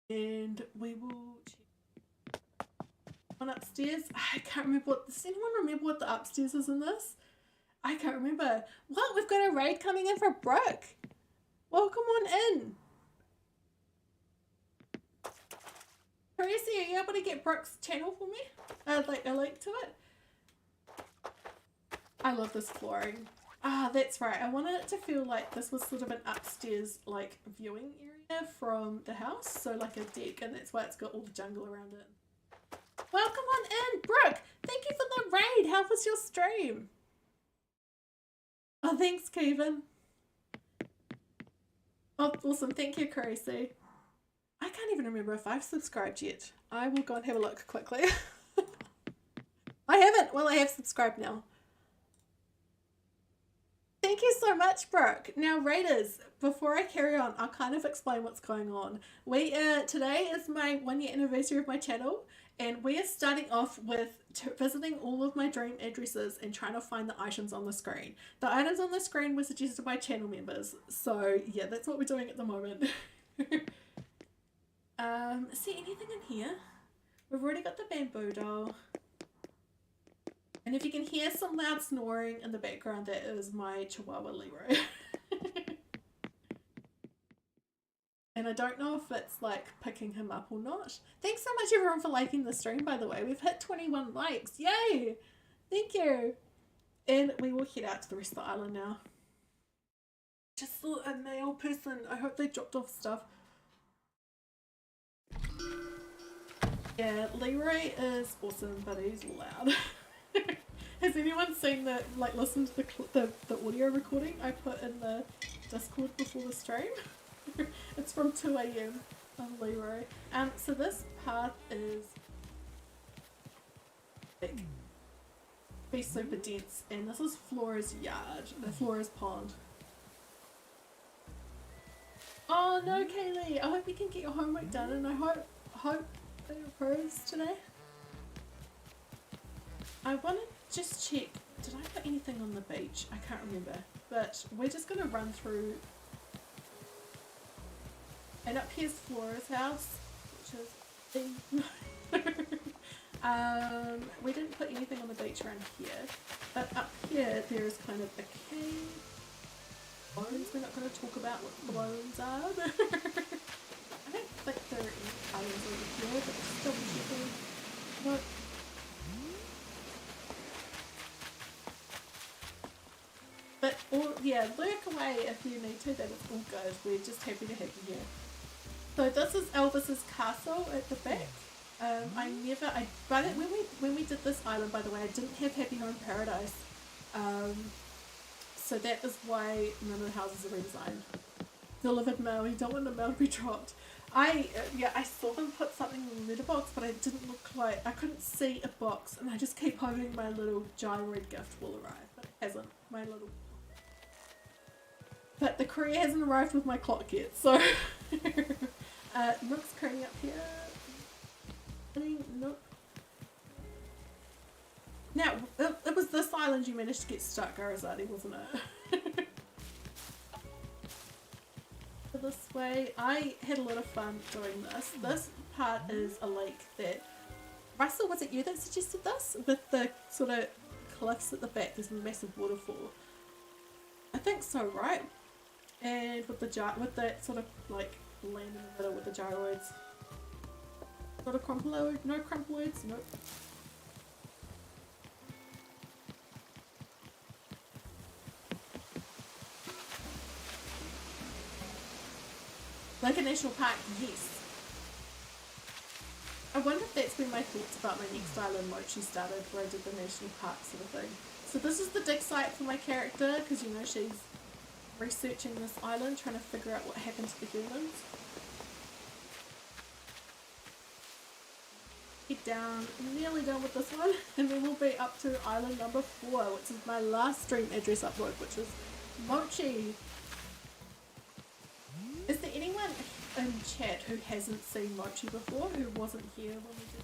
And we will check on upstairs. I can't remember what. Does anyone remember what the upstairs is in this? I can't remember. What? We've got a raid coming in for Brooke. Welcome on in. Caeryssi, are you able to get Brooke's channel for me? Like a link to it? I love this flooring. Ah, that's right. I wanted it to feel like this was sort of an upstairs like viewing area from the house. So like a deck, and that's why it's got all the jungle around it. Welcome on in, Brooke. Thank you for the raid. How was your stream? Oh, thanks, Kevin. Oh, awesome. Thank you, Caeryssi. I can't even remember if I've subscribed yet. I will go and have a look quickly. I haven't. Well, I have subscribed now. Thank you so much, Brooke. Now, Raiders, before I carry on, I'll kind of explain what's going on. Today is my 1-year anniversary of my channel, and we are starting off with visiting all of my dream addresses and trying to find the items on the screen. The items on the screen were suggested by channel members, so yeah, that's what we're doing at the moment. See anything in here? We've already got the bamboo doll. And if you can hear some loud snoring in the background, that is my Chihuahua Leroy. And I don't know if it's like picking him up or not. Thanks so much everyone for liking the stream, by the way. We've hit 21 likes. Yay! Thank you. And we will head out to the rest of the island now. Just saw a male person. I hope they dropped off stuff. Yeah, Leroy is awesome, but he's loud. Has anyone seen the, like, listened to the audio recording I put in the Discord before the stream? It's from 2 AM on Leroy. So this path is like be super dense, and this is Flora's yard, Flora's pond. Oh no, Kaylee! I hope you can get your homework done, and I hope that you're pros today. I want to just check, did I put anything on the beach? I can't remember, but we're just going to run through. And up here's Flora's house, which is we didn't put anything on the beach around here, but up here there is kind of a cave. Bones, we're not going to talk about what the bones are. I don't think there are any islands over here, but just double checking. Nope. But yeah, lurk away if you need to, that is all good. We're just happy to have you here. So this is Elvis's castle at the back. When we did this island, by the way, I didn't have Happy Home Paradise. So that is why none of the houses are redesigned. Delivered mail, you don't want the mail to be dropped. I saw them put something in the letterbox, but I couldn't see a box, and I just keep hoping my little gyroid gift will arrive, but it hasn't. But the courier hasn't arrived with my clock yet, so Nook's currently up here. Nook. Now, it was this island you managed to get stuck, Arasaadi, wasn't it? This way, I had a lot of fun doing this. This part is a lake that, Russell, was it you that suggested this? With the sort of cliffs at the back, there's a massive waterfall. I think so, right? And with that sort of like land in the middle with the gyroids. Got a crumploid? No crumploids? Nope. Like a national park, yes. I wonder if that's where my thoughts about my next island Mochi started, where I did the national park sort of thing. So this is the dig site for my character, because you know she's researching this island, trying to figure out what happened to the humans. head down, nearly done with this one, and then we'll be up to island number 4, which is my last stream address upload, which is Mochi. Is there anyone in chat who hasn't seen Mochi before, who wasn't here when we did?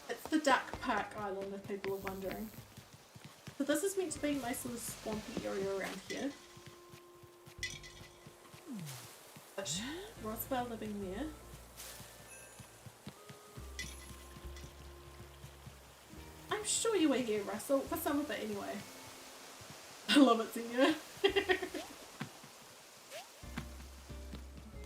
It's the Duck Park Island, if people are wondering. So this is meant to be my sort of swampy area around here. But Roswell living there. I'm sure you were here, Russell, for some of it anyway. I love it, Zenya.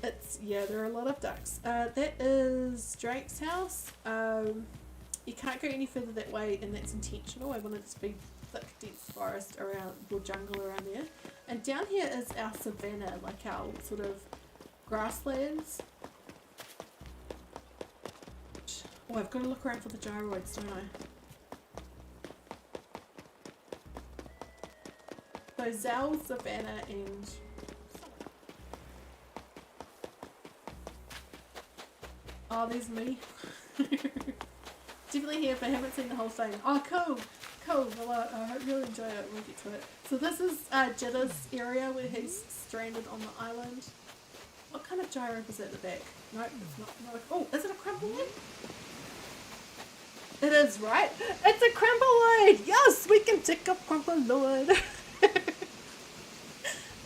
It's, yeah, there are a lot of ducks. That is Drake's house. You can't go any further that way, and that's intentional. I want it to be thick, dense forest around, or jungle around there. And down here is our savannah, like our sort of grasslands. Oh, I've got to look around for the gyroids, don't I? So Zell, savannah, and oh, there's me. Definitely here if I haven't seen the whole thing. Oh, cool. Cool. Well, I hope you'll enjoy it when we get to it. So this is Jitter's area where he's stranded on the island. What kind of gyro is at the back? No, it's not. Oh, is it a crumpleoid? It is, right? It's a crumpleoid! Yes, we can tick up crumpleoid.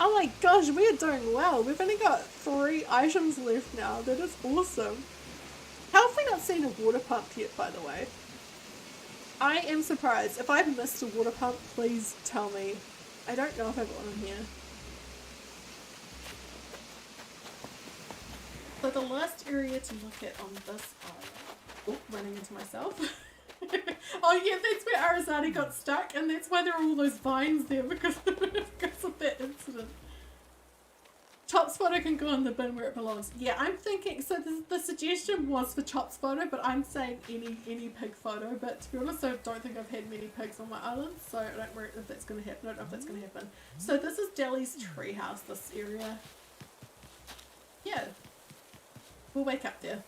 Oh my gosh, we are doing well. We've only got 3 items left now. That is awesome. How have we not seen a water pump yet, by the way? I am surprised. If I've missed a water pump, please tell me. I don't know if I've got one in here. So the last area to look at on this island... Oh, running into myself. Oh yeah, that's where Arasaadi got stuck, and that's why there are all those vines there, because of that incident. Chop's photo can go in the bin where it belongs. Yeah, I'm thinking, so the suggestion was for Chop's photo, but I'm saying any pig photo, but to be honest, I don't think I've had many pigs on my island, so I don't worry if that's going to happen. I don't know if that's going to happen. So this is Deli's treehouse, this area. Yeah. We'll wake up there.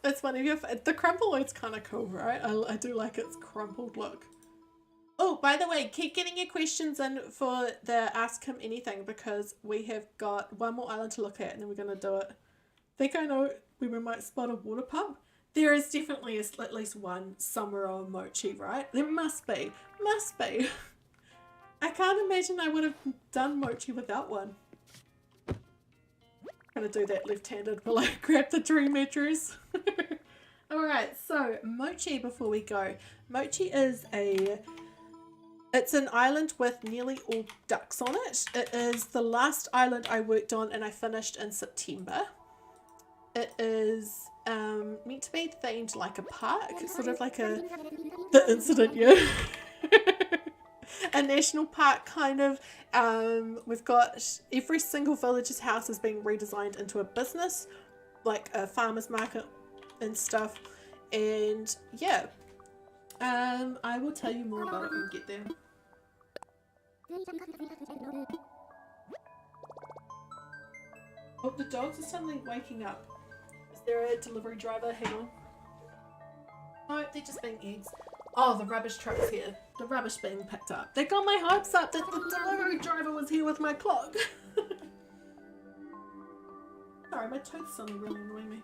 It's funny, the crumpleoid's kind of cool, right? I do like its crumpled look. Oh, by the way, keep getting your questions in for the Ask Him Anything, because we have got one more island to look at and then we're going to do it. I think I know where we might spot a water pump. There is definitely at least one somewhere on Mochi, right? There must be. Must be. I can't imagine I would have done Mochi without one. Gonna do that left-handed while I grab the dream address. Alright, so Mochi before we go. Mochi is it's an island with nearly all ducks on it. It is the last island I worked on and I finished in September. It is meant to be themed like a park, sort of like the incident, yeah. A national park kind of. We've got every single village's house is being redesigned into a business, like a farmer's market and stuff, and yeah, I will tell you more about it when we get there. Oh, the dogs are suddenly waking up. Is there a delivery driver? Hang on. No, they're just being eggs. Oh, the rubbish truck's here. The rubbish being picked up. They got my hopes up that the delivery driver was here with my clock. Sorry, my tooth's suddenly really annoying me.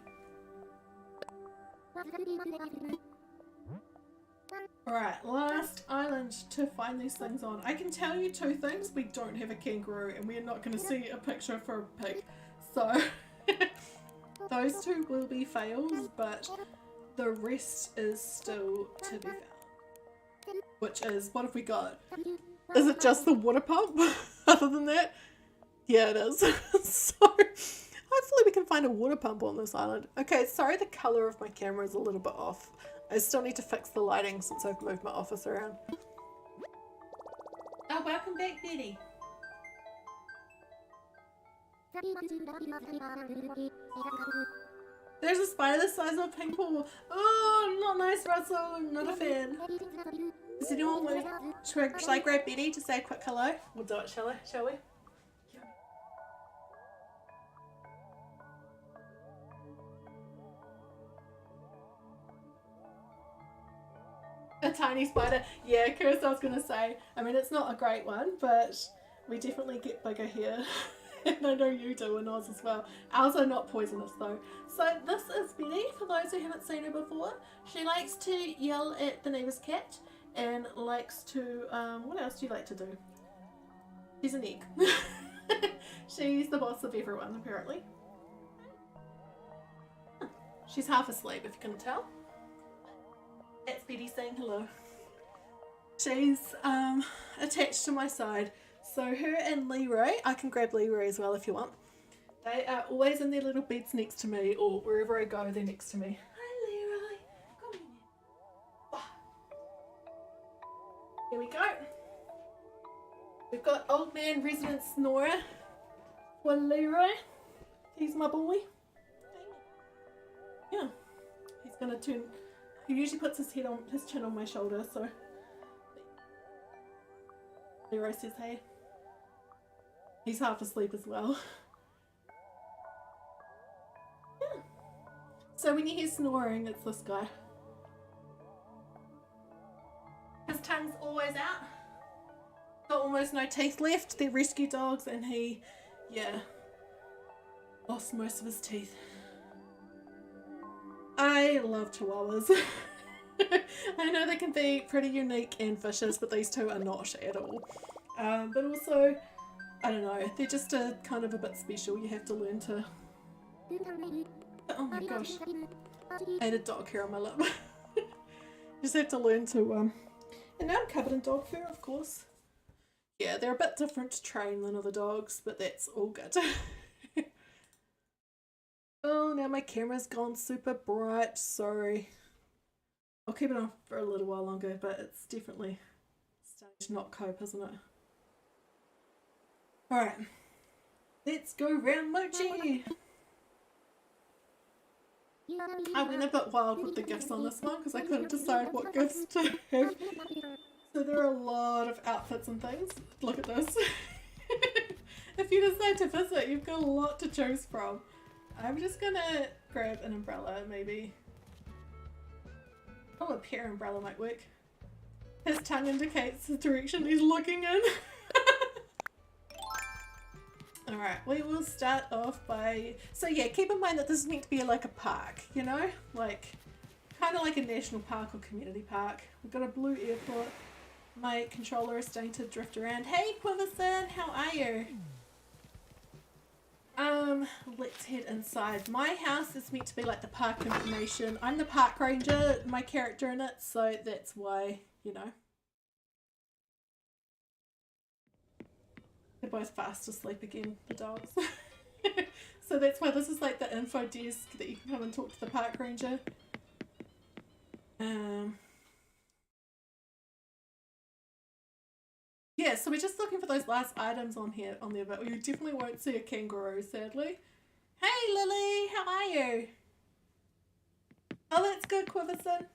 Alright, last island to find these things on. I can tell you 2 things. We don't have a kangaroo and we're not going to see a picture for a pig. So, those 2 will be fails, but the rest is still to be found. Which is, what have we got? Is it just the water pump? Other than that? Yeah, it is. So, hopefully we can find a water pump on this island. Okay, sorry the colour of my camera is a little bit off. I still need to fix the lighting since I've moved my office around. Oh, welcome back, Betty. There's a spider the size of a ping pong. Oh, not nice, Russell. I'm not a fan. Does anyone want to... Shall I grab Betty to say a quick hello? We'll do it, shall we? A tiny spider. Yeah, Kirst, I was going to say. I mean, it's not a great one, but we definitely get bigger here. And I know you do, and Oz as well. Ours are not poisonous though. So this is Betty, for those who haven't seen her before. She likes to yell at the neighbour's cat and likes to, what else do you like to do? She's an egg. She's the boss of everyone, apparently. She's half asleep, if you couldn't tell. That's Betty saying hello. She's attached to my side. So her and Leroy, I can grab Leroy as well if you want. They are always in their little beds next to me, or wherever I go, they're next to me. Hi Leroy, come in. Oh. Here we go. We've got old man resident snorer for Leroy. He's my boy. Yeah, he's gonna turn. He usually puts his chin on my shoulder, so Leroy says hey. He's half asleep as well. Yeah. So when you hear snoring, it's this guy. His tongue's always out. Got almost no teeth left. They're rescue dogs, and he, yeah, lost most of his teeth. I love Chihuahuas. I know they can be pretty unique and vicious, but these two are not at all. But also, I don't know, they're just a kind of a bit special. You have to learn to... Oh my gosh. I had a dog hair on my lip. You just have to learn to, and now I'm covered in dog fur, of course. Yeah, they're a bit different to train than other dogs, but that's all good. Oh, now my camera's gone super bright, sorry. I'll keep it on for a little while longer, but it's definitely starting to not cope, isn't it? Alright, let's go round Mochi! I went a bit wild with the gifts on this one because I couldn't decide what gifts to have. So there are a lot of outfits and things. Look at this. If you decide to visit, you've got a lot to choose from. I'm just gonna grab an umbrella, maybe. Oh, a pear umbrella might work. His tongue indicates the direction he's looking in. Alright, we will start off by... So yeah, keep in mind that this is meant to be like a park, you know? Like, kind of like a national park or community park. We've got a blue airport. My controller is starting to drift around. Hey Quiverson, how are you? Let's head inside. My house is meant to be like the park information. I'm the park ranger, my character in it, so that's why, you know. They're both fast asleep again, the dogs. So that's why this is like the info desk that you can come and talk to the park ranger. Yeah, so we're just looking for those last items on here, but you definitely won't see a kangaroo, sadly. Hey Lily, how are you? Oh, that's good, Quiverson.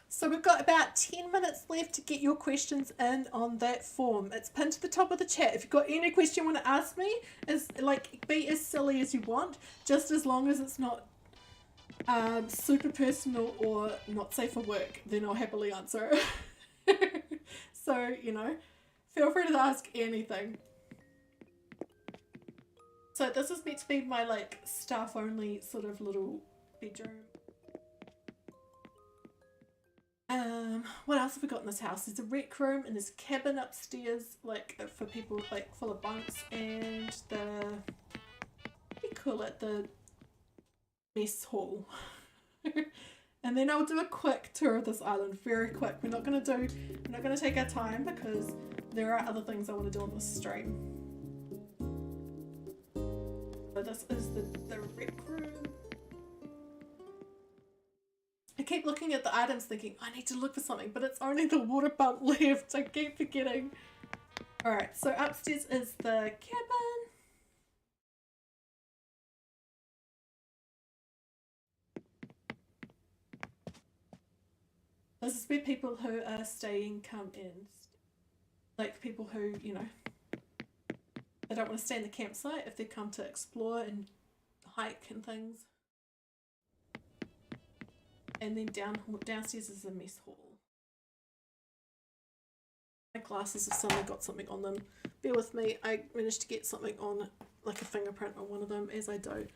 So we've got about 10 minutes left to get your questions in on that form. It's pinned to the top of the chat. If you've got any question you want to ask me, is like be as silly as you want, just as long as it's not super personal or not safe for work, then I'll happily answer it. So, you know, feel free to ask anything. So this is meant to be my like staff only sort of little bedroom. What else have we got in this house? There's a rec room and there's a cabin upstairs, like for people like full of bunks, and the, what do you call it, the mess hall. And then I'll do a quick tour of this island, very quick. We're not gonna take our time because there are other things I want to do on this stream. So this is the rec room. I keep looking at the items thinking, I need to look for something, but it's only the water pump left. I keep forgetting. Alright, so upstairs is the cabin. This is where people who are staying come in. Like people who, you know, they don't want to stay in the campsite if they come to explore and hike and things. And then downstairs is the mess hall. My glasses have suddenly got something on them. Bear with me, I managed to get something on, like a fingerprint on one of them, as I do.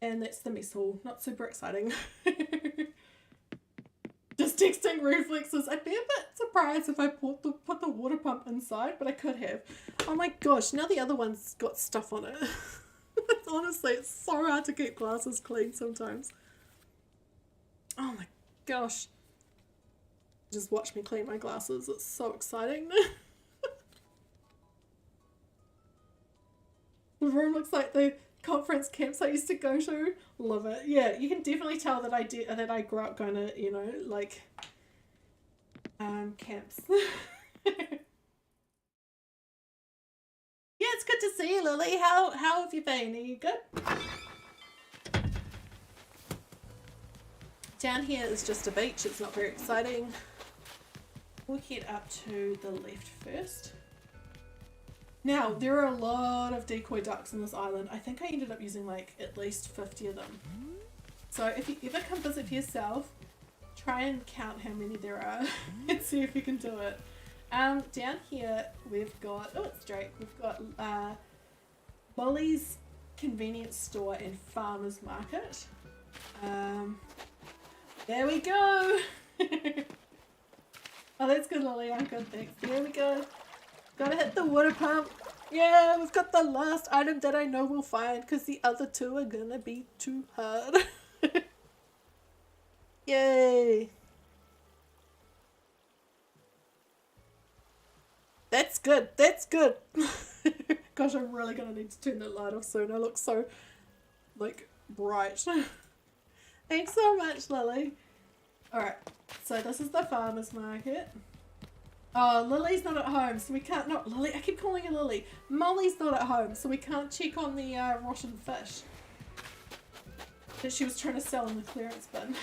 And that's the mess hall. Not super exciting. Just texting reflexes. I'd be a bit surprised if I put the water pump inside, but I could have. Oh my gosh, now the other one's got stuff on it. Honestly, it's so hard to keep glasses clean sometimes. Oh my gosh. Just watch me clean my glasses. It's so exciting. The room looks like the conference camps I used to go to. Love it. Yeah, you can definitely tell that I grew up going to, you know, like camps. Yeah, it's good to see you, Lily. How have you been? Are you good? Down here is just a beach. It's not very exciting. We'll head up to the left first. Now, there are a lot of decoy ducks on this island. I think I ended up using like at least 50 of them. So if you ever come visit for yourself, try and count how many there are and see if you can do it. Down here we've got, oh it's Drake, we've got Molly's convenience store and farmer's market. There we go. Oh, that's good, Lily. I'm good, thanks. There we go. Gotta hit the water pump. Yeah, we've got the last item that I know we'll find because the other two are gonna be too hard. Yay. That's good. That's good. Gosh, I'm really gonna need to turn that light off soon. I look so, like, bright. Thanks so much, Lily. Alright, so this is the farmer's market. Oh, Lily's not at home, so we can't, not Lily, I keep calling her Lily. Molly's not at home, so we can't check on the rotten fish that she was trying to sell in the clearance bin.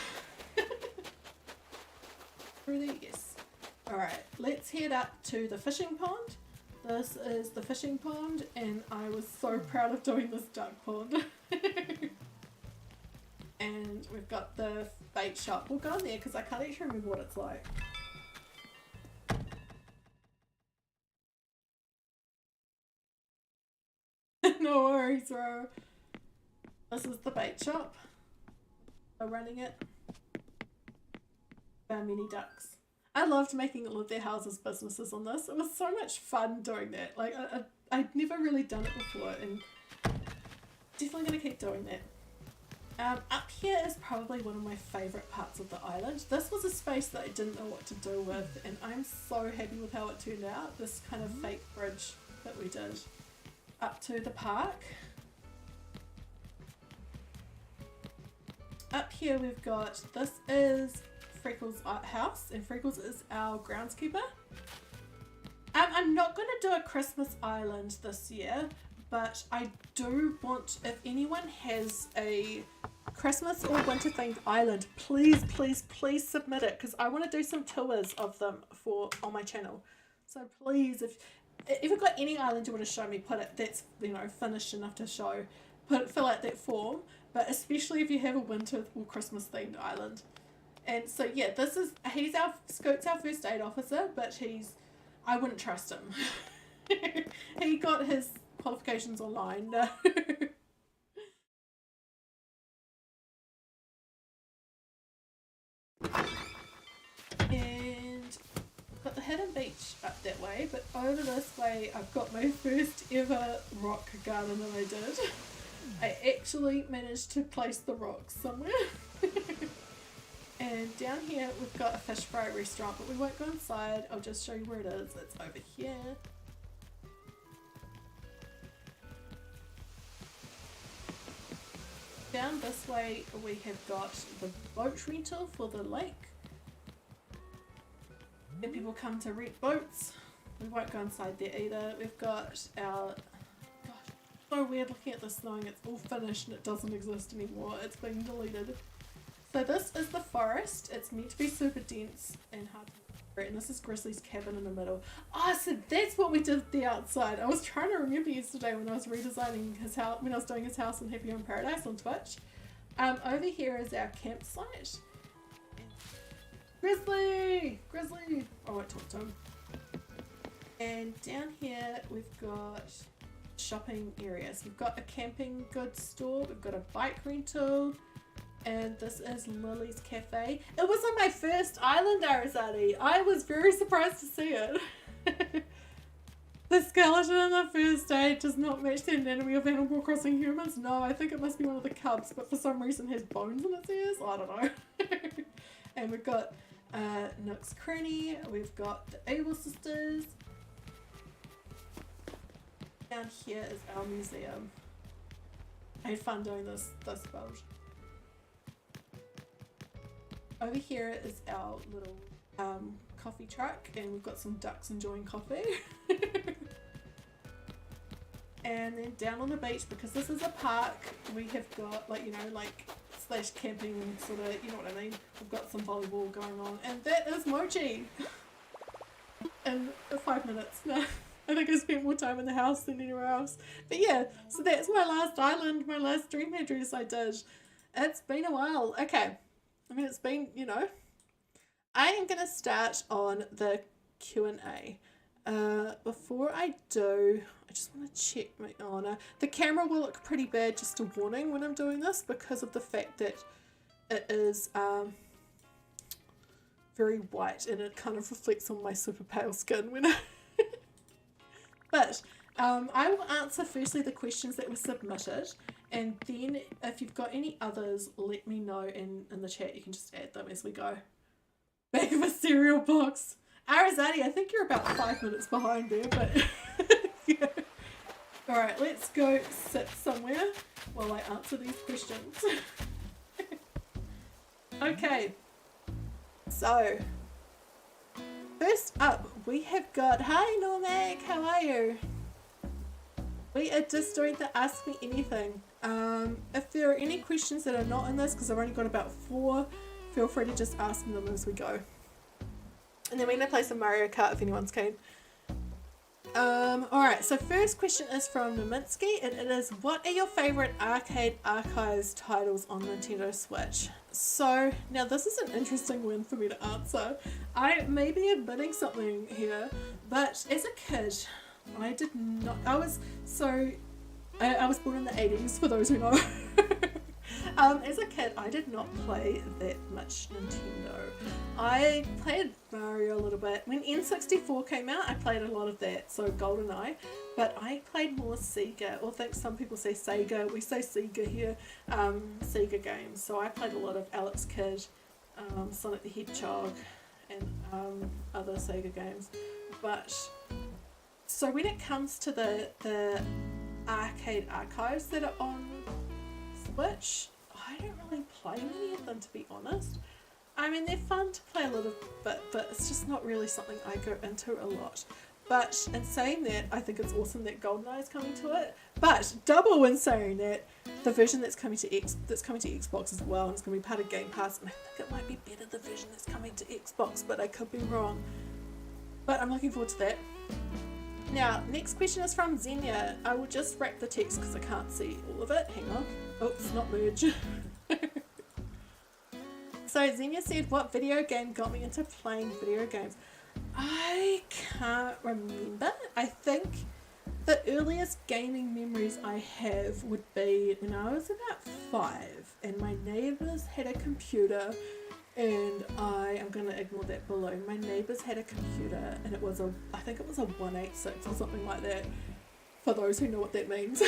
Through there, yes. Alright, let's head up to the fishing pond. This is the fishing pond, and I was so proud of doing this duck pond. And we've got the bait shop. We'll go in there because I can't actually remember what it's like. No worries, bro. This is the bait shop. We're running it. Our mini ducks. I loved making all of their houses businesses on this. It was so much fun doing that. Like, I'd never really done it before, and definitely going to keep doing that. Up here is probably one of my favourite parts of the island. This was a space that I didn't know what to do with, and I'm so happy with how it turned out. This kind of fake bridge that we did up to the park. Up here we've got, this is Freckles' house, and Freckles is our groundskeeper. I'm not going to do a Christmas island this year, but I do want, if anyone has a Christmas or winter themed island, please submit it, because I want to do some tours of them on my channel. So please, if you've got any island you want to show me, put it, that's, you know, finished enough to show, fill out that form. But especially if you have a winter or Christmas themed island. And so yeah, Scoot's our first aid officer, but I wouldn't trust him. He got his qualifications online. No. And I've got the hidden beach up that way, but over this way I've got my first ever rock garden that I did. I actually managed to place the rocks somewhere. And down here we've got a fish fry restaurant, but we won't go inside. I'll just show you where it is. It's over here. Down this way we have got the boat rental for the lake. When people come to rent boats, we won't go inside there either. We've got our, gosh, so weird looking at this knowing it's all finished and it doesn't exist anymore. It's been deleted. So this is the forest. It's meant to be super dense and hard to move. And this is Grizzly's cabin in the middle. Oh, so that's what we did at the outside. I was trying to remember yesterday when I was redesigning his house, when I was doing his house in Happy Home Paradise on Twitch. Over here is our campsite. Grizzly! Grizzly! Oh, I talked to him. And down here we've got shopping areas. We've got a camping goods store, we've got a bike rental, and this is Lily's Cafe. It was on my first island, Arasaadi. I was very surprised to see it. The skeleton on the first day does not match the anatomy of Animal Crossing humans. No, I think it must be one of the cubs, but for some reason has bones in its ears. I don't know. And we've got Nook's Cranny, we've got the Able Sisters. Down here is our museum. I had fun doing this build. Over here is our little coffee truck, and we've got some ducks enjoying coffee. And then down on the beach, because this is a park, we have got like, you know, like slash camping sort of, you know what I mean? We've got some volleyball going on, and that is Mochi. In 5 minutes. No, I think I spent more time in the house than anywhere else. But yeah, so that's my last island, my last dream address I did. It's been a while. Okay. I mean, it's been, you know. I am going to start on the Q&A. Before I do, I just want to check my honor. The camera will look pretty bad, just a warning, when I'm doing this, because of the fact that it is very white and it kind of reflects on my super pale skin when I but I will answer firstly the questions that were submitted, and then if you've got any others, let me know in the chat. You can just add them as we go. Back of a cereal box. Arasaadi, I think you're about 5 minutes behind there, but yeah. Alright, let's go sit somewhere while I answer these questions. Okay, so first up we have got, hi Normac, how are you? We are just doing the Ask Me Anything. If there are any questions that are not in this, because I've only got about 4, feel free to just ask me them as we go. And then we're going to play some Mario Kart if anyone's keen. Alright, so first question is from Naminsky, and it is, what are your favourite arcade archives titles on Nintendo Switch? So, now this is an interesting one for me to answer. I may be admitting something here, but as a kid, I did not, I was born in the 80s, for those who know. As a kid, I did not play that much Nintendo. I played Mario a little bit. When N64 came out, I played a lot of that, so GoldenEye, but I played more Sega, or I think some people say Sega, we say Sega here, Sega games. So I played a lot of Alex Kidd, Sonic the Hedgehog, and other Sega games. But, so when it comes to the arcade archives that are on Switch, I don't really play many of them, to be honest. I mean, they're fun to play a little bit, but it's just not really something I go into a lot. But in saying that, I think it's awesome that GoldenEye is coming to it. But double in saying that, the version that's coming to Xbox as well, and it's going to be part of Game Pass, and I think it might be better the version that's coming to Xbox, but I could be wrong. But I'm looking forward to that. Now, next question is from Zenya. I will just wrap the text because I can't see all of it. Hang on. Oops, not merge. So Zenya said, what video game got me into playing video games? I can't remember. I think the earliest gaming memories I have would be when I was about 5 and my neighbours had a computer, and I am going to ignore that below. My neighbours had a computer, and it was I think it was a 186 or something like that, for those who know what that means.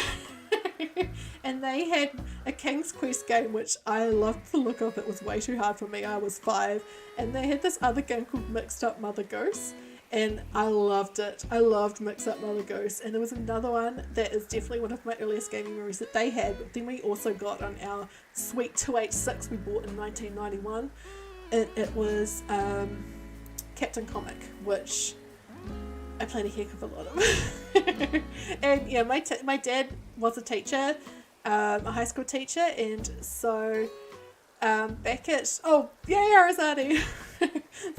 And they had a King's Quest game which I loved the look of. It was way too hard for me, I was 5, and they had this other game called Mixed Up Mother Goose, and I loved it. I loved Mixed Up Mother Goose. And there was another one that is definitely one of my earliest gaming memories that they had, but then we also got on our sweet 286 we bought in 1991. It was Captain Comic, which I played a heck of a lot of. And yeah, my dad was a teacher, a high school teacher, and so back at, oh yay Arasaadi!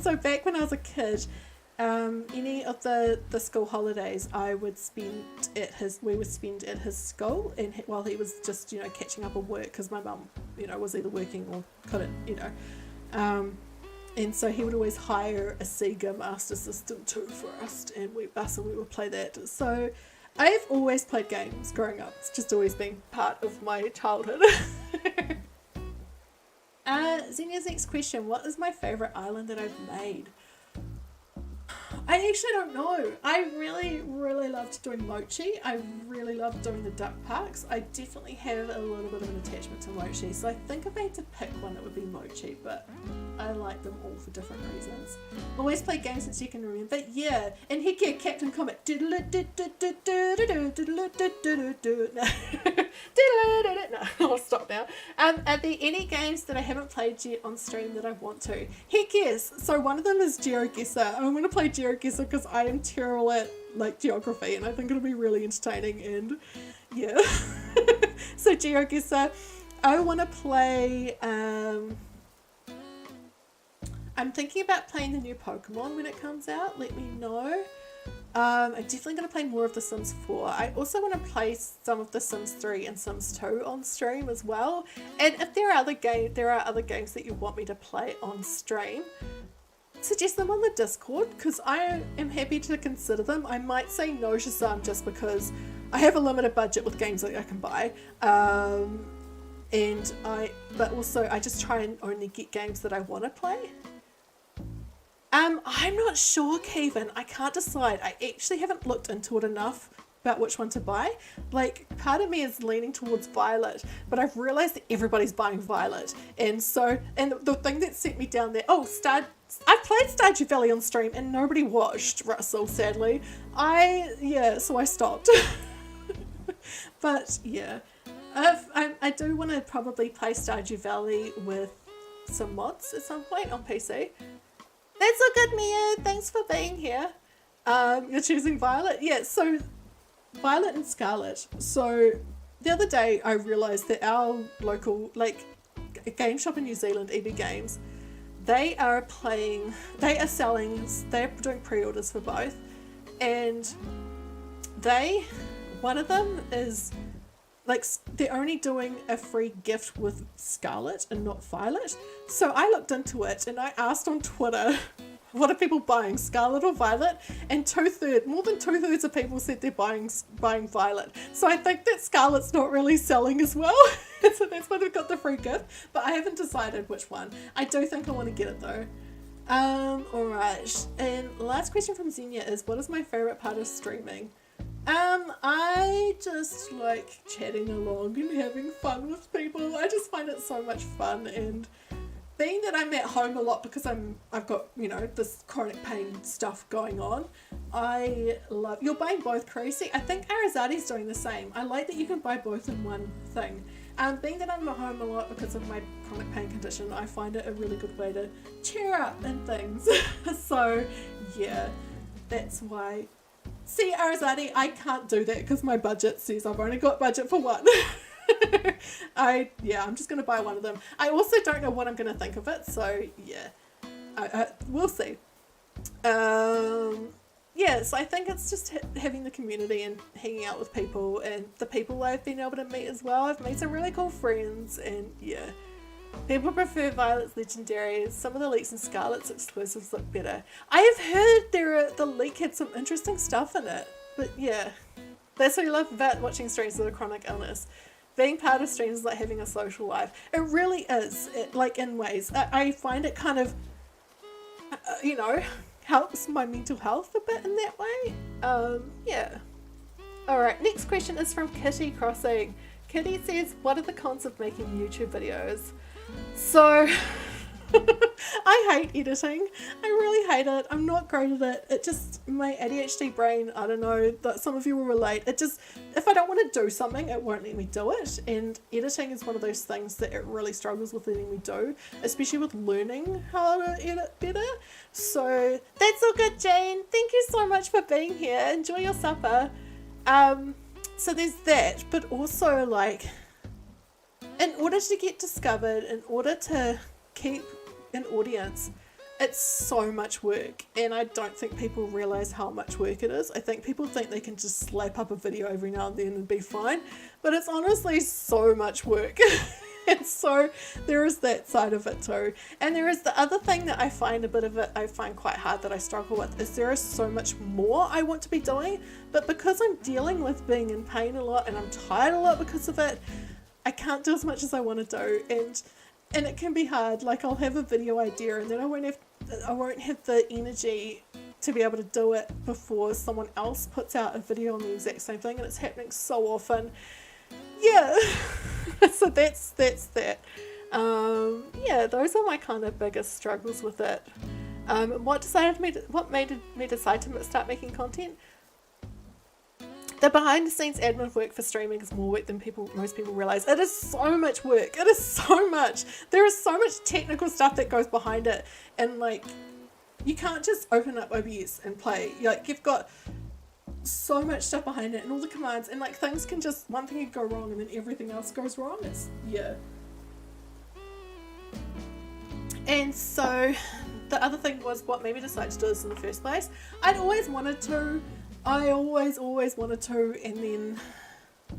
So back when I was a kid, any of the school holidays we would spend at his school, and while he was just, you know, catching up on work, because my mum, you know, was either working or couldn't, you know, and so he would always hire a Sega Master System 2 for us, and we would play that. So I've always played games growing up. It's just always been part of my childhood. Zenya's next question, what is my favourite island that I've made? I actually don't know. I really loved doing Mochi. I really loved doing the duck parks. I definitely have a little bit of an attachment to Mochi, so I think if I had to pick one, it would be Mochi, but I like them all for different reasons. Always play games since you can remember. Yeah, and heck yeah, Captain Comic. No, I'll stop now. Are there any games that I haven't played yet on stream that I want to? Heck yes. So one of them is GeoGuessr. I'm going to play GeoGuessr because I am terrible at like geography, and I think it'll be really entertaining, and yeah. So GeoGuessr. I want to play, I'm thinking about playing the new Pokemon when it comes out. Let me know. I'm definitely going to play more of The Sims 4. I also want to play some of The Sims 3 and Sims 2 on stream as well. And if there are other games that you want me to play on stream, suggest them on the Discord, because I am happy to consider them. I might say no to some just because I have a limited budget with games that I can buy. But also I just try and only get games that I want to play. I'm not sure, Kevin. I can't decide. I actually haven't looked into it enough about which one to buy. Like, part of me is leaning towards Violet, but I've realized that everybody's buying Violet, and the thing that sent me down there, I played Stardew Valley on stream and nobody watched, Russell, sadly. So I stopped. But yeah, I do want to probably play Stardew Valley with some mods at some point on PC. That's so good, Miyu. Thanks for being here. You're choosing Violet? Yeah, so Violet and Scarlet. So the other day I realised that our local game shop in New Zealand, EB Games, they're doing pre-orders for both, and one of them is they're only doing a free gift with Scarlet and not Violet. So I looked into it and I asked on Twitter, what are people buying, Scarlet or Violet? And more than two-thirds of people said they're buying Violet. So I think that Scarlet's not really selling as well. So that's why they've got the free gift. But I haven't decided which one. I do think I want to get it though. Alright. And last question from Zenya is, what is my favourite part of streaming? I just like chatting along and having fun with people. I just find it so much fun, and being that I'm at home a lot because I've got, you know, this chronic pain stuff going on. You're buying both, Caeryssi. I think Arasaadi's doing the same. I like that you can buy both in one thing. Being that I'm at home a lot because of my chronic pain condition, I find it a really good way to cheer up and things. So yeah, that's why. See, Arasaadi, I can't do that because my budget says I've only got budget for one. I'm just going to buy one of them. I also don't know what I'm going to think of it, so yeah, we'll see. So I think it's just having the community and hanging out with people, and the people I've been able to meet as well. I've made some really cool friends, and yeah. People prefer Violet's legendaries. Some of the Leaks and Scarlet's exclusives look better. I have heard the leak had some interesting stuff in it. But yeah, that's what I love about watching streams with a chronic illness. Being part of streams is like having a social life. It really is, in ways. I find it kind of, helps my mental health a bit in that way. Yeah. Alright, next question is from Kitty Crossin. Kitty says, what are the cons of making YouTube videos? So, I hate editing. I really hate it. I'm not great at it. It just, my ADHD brain, I don't know, that some of you will relate. It just, if I don't want to do something, it won't let me do it. And editing is one of those things that it really struggles with letting me do, especially with learning how to edit better. So that's all good, Jane. Thank you so much for being here. Enjoy your supper. So there's that, but also like, in order to get discovered, in order to keep an audience, it's so much work, and I don't think people realize how much work it is. I think people think they can just slap up a video every now and then and be fine, but it's honestly so much work. And so there is that side of it too. And there is the other thing that I find I find quite hard, that I struggle with, is there is so much more I want to be doing, but because I'm dealing with being in pain a lot and I'm tired a lot because of it, I can't do as much as I want to do, and it can be hard. Like, I'll have a video idea and then I won't have the energy to be able to do it before someone else puts out a video on the exact same thing, and it's happening so often. Yeah. So that's that. Yeah, those are my kind of biggest struggles with it. What made me decide to start making content? The behind the scenes admin work for streaming is more work than most people realize. It is so much work. It is so much. There is so much technical stuff that goes behind it, and like, you can't just open up OBS and play. Like, you've got so much stuff behind it and all the commands, and like, things can just, one thing can go wrong and then everything else goes wrong. It's, yeah. And so the other thing was what made me decide to do this in the first place. I'd always wanted to. I always wanted to, and then,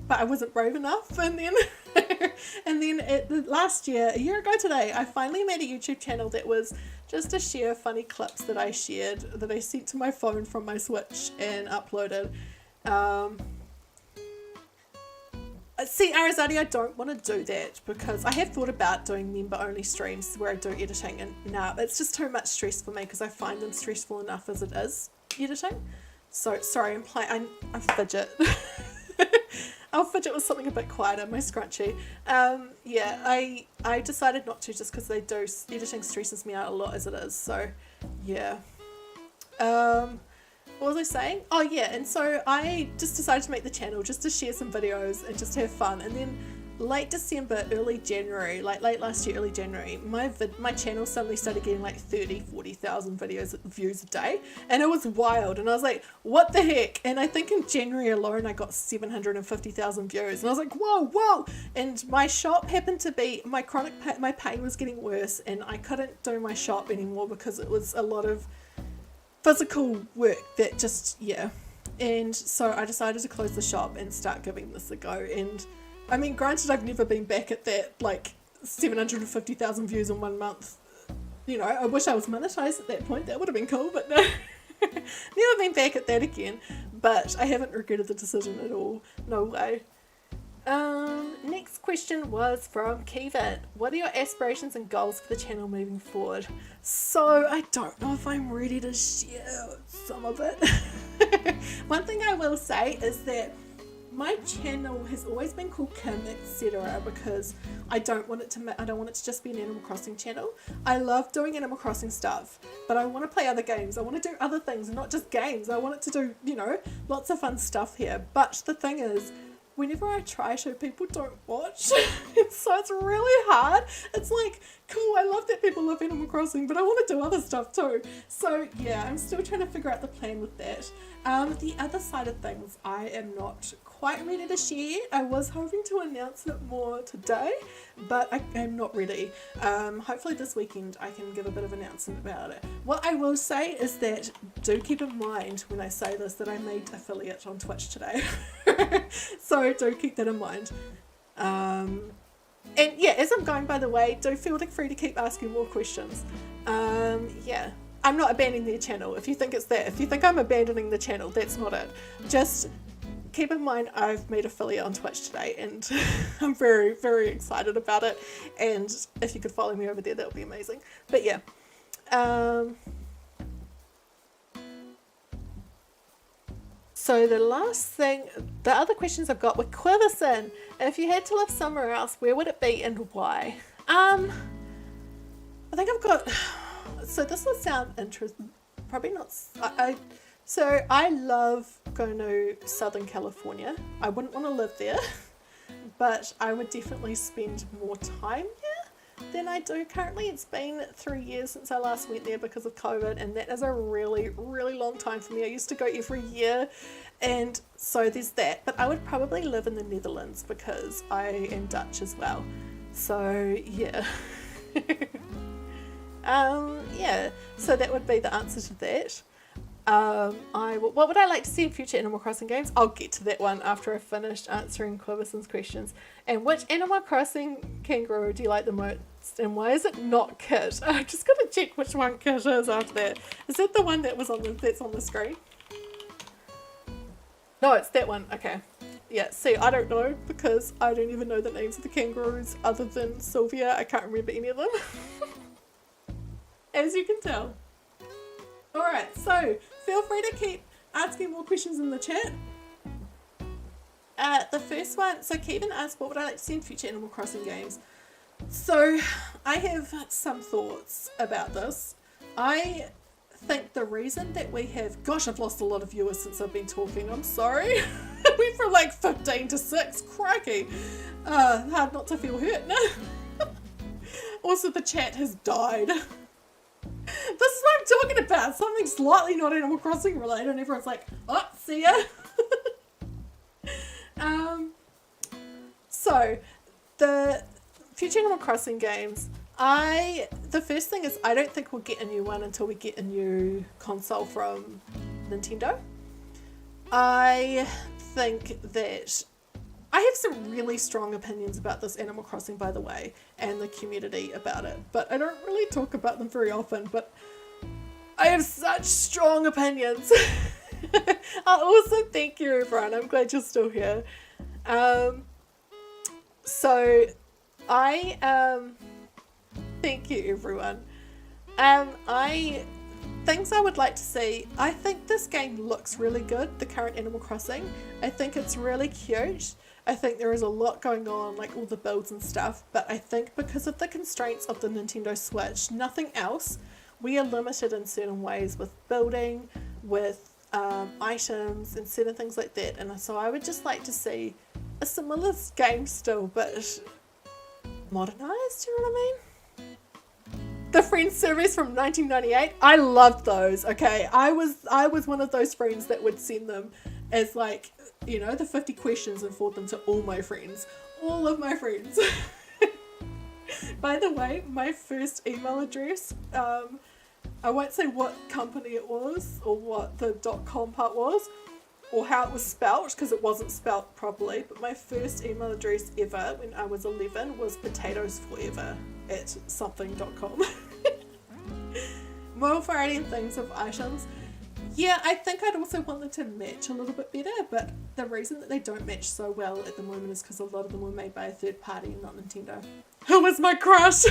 but I wasn't brave enough, and then and then last year, a year ago today, I finally made a YouTube channel that was just to share funny clips that I shared, that I sent to my phone from my Switch and uploaded. See, Arasaadi, I don't want to do that, because I have thought about doing member only streams where I do editing, and nah, it's just too much stress for me, because I find them stressful enough as it is, editing. So, sorry, I fidget. I'll fidget with something a bit quieter, my scrunchie. Yeah, I decided not to, just because editing stresses me out a lot as it is, so, yeah. What was I saying? Oh yeah, and so I just decided to make the channel just to share some videos and just to have fun, and then late December, early January, like late last year, early January, my channel suddenly started getting like 40,000 views a day, and it was wild, and I was like, what the heck? And I think in January alone I got 750,000 views, and I was like, whoa. And my shop happened to be, my pain was getting worse, and I couldn't do my shop anymore because it was a lot of physical work that just, yeah. And so I decided to close the shop and start giving this a go. And I mean, granted, I've never been back at that, like, 750,000 views in 1 month. You know, I wish I was monetized at that point. That would have been cool, but no. Never been back at that again. But I haven't regretted the decision at all. No way. Next question was from Kevin. What are your aspirations and goals for the channel moving forward? So, I don't know if I'm ready to share some of it. One thing I will say is that my channel has always been called Kim, etc. because I don't want it to just be an Animal Crossing channel. I love doing Animal Crossing stuff, but I want to play other games. I want to do other things, not just games. I want it to do, you know, lots of fun stuff here. But the thing is, whenever I try to, people don't watch. And so it's really hard. It's like, cool, I love that people love Animal Crossing, but I want to do other stuff too. So yeah, I'm still trying to figure out the plan with that. The other side of things, I am not quite ready to share. I was hoping to announce it more today, but I'm not ready. Hopefully this weekend I can give a bit of announcement about it. What I will say is that do keep in mind when I say this that I made affiliate on Twitch today. So do keep that in mind. And yeah, as I'm going, by the way, do feel free to keep asking more questions. Yeah, I'm not abandoning the channel. If you think it's that, if you think I'm abandoning the channel, that's not it. Just keep in mind I've made affiliate on Twitch today, and I'm very, very excited about it. And if you could follow me over there, that would be amazing. But yeah. So the other questions I've got were Quiverson. If you had to live somewhere else, where would it be and why? I think I've got, so this will sound interesting, probably not, so I love going to Southern California. I wouldn't want to live there, but I would definitely spend more time there than I do currently. It's been 3 years since I last went there because of COVID, and that is a really, really long time for me. I used to go every year, and so there's that. But I would probably live in the Netherlands because I am Dutch as well. So yeah. Yeah, so that would be the answer to that. What would I like to see in future Animal Crossing games? I'll get to that one after I've finished answering Quiverson's questions. And which Animal Crossing kangaroo do you like the most, and why is it not Kit? I just gotta check which one Kit is after that. Is that the one that was that's on the screen? No, it's that one. Okay. Yeah, see, I don't know because I don't even know the names of the kangaroos other than Sylvia. I can't remember any of them. As you can tell. Alright, so feel free to keep asking more questions in the chat. The first one, so Kevin asked, what would I like to see in future Animal Crossing games? So I have some thoughts about this. I think the reason that we have, gosh, I've lost a lot of viewers since I've been talking, I'm sorry. I went from like 15 to 6, crikey. Hard not to feel hurt. Also, the chat has died. This is what I'm talking about, something slightly not Animal Crossing related, and everyone's like, oh, see ya. So, the future Animal Crossing games, the first thing is I don't think we'll get a new one until we get a new console from Nintendo. I think that I have some really strong opinions about this Animal Crossing, by the way, and the community about it, but I don't really talk about them very often, but I have such strong opinions. Also, thank you everyone, I'm glad you're still here. So, thank you everyone. Things I would like to see, I think this game looks really good, the current Animal Crossing. I think it's really cute. I think there is a lot going on, like all the builds and stuff, but I think because of the constraints of the Nintendo Switch, nothing else, we are limited in certain ways with building, with items and certain things like that, and so I would just like to see a similar game still, but modernized, you know what I mean? The friends surveys from 1998, I loved those, okay? I was one of those friends that would send them as like, you know, the 50 questions and forward them to all my friends. All of my friends. By the way, my first email address, I won't say what company it was or what the .com part was or how it was spelt because it wasn't spelt properly, but my first email address ever when I was 11 was potatoesforever@something.com. More variety and things of items. Yeah, I think I'd also want them to match a little bit better, but the reason that they don't match so well at the moment is because a lot of them were made by a third party and not Nintendo. Who was my crush?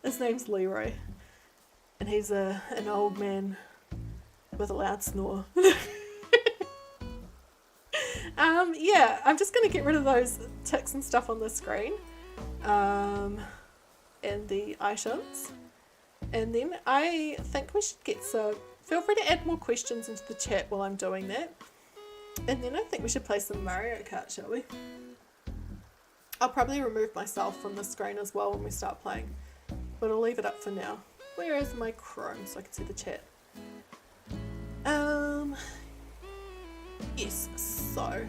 His name's Leroy, and he's an old man with a loud snore. Yeah, I'm just going to get rid of those ticks and stuff on the screen, and the items. And then I think we should get some, feel free to add more questions into the chat while I'm doing that. And then I think we should play some Mario Kart, shall we? I'll probably remove myself from the screen as well when we start playing, but I'll leave it up for now. Where is my Chrome so I can see the chat? Yes, so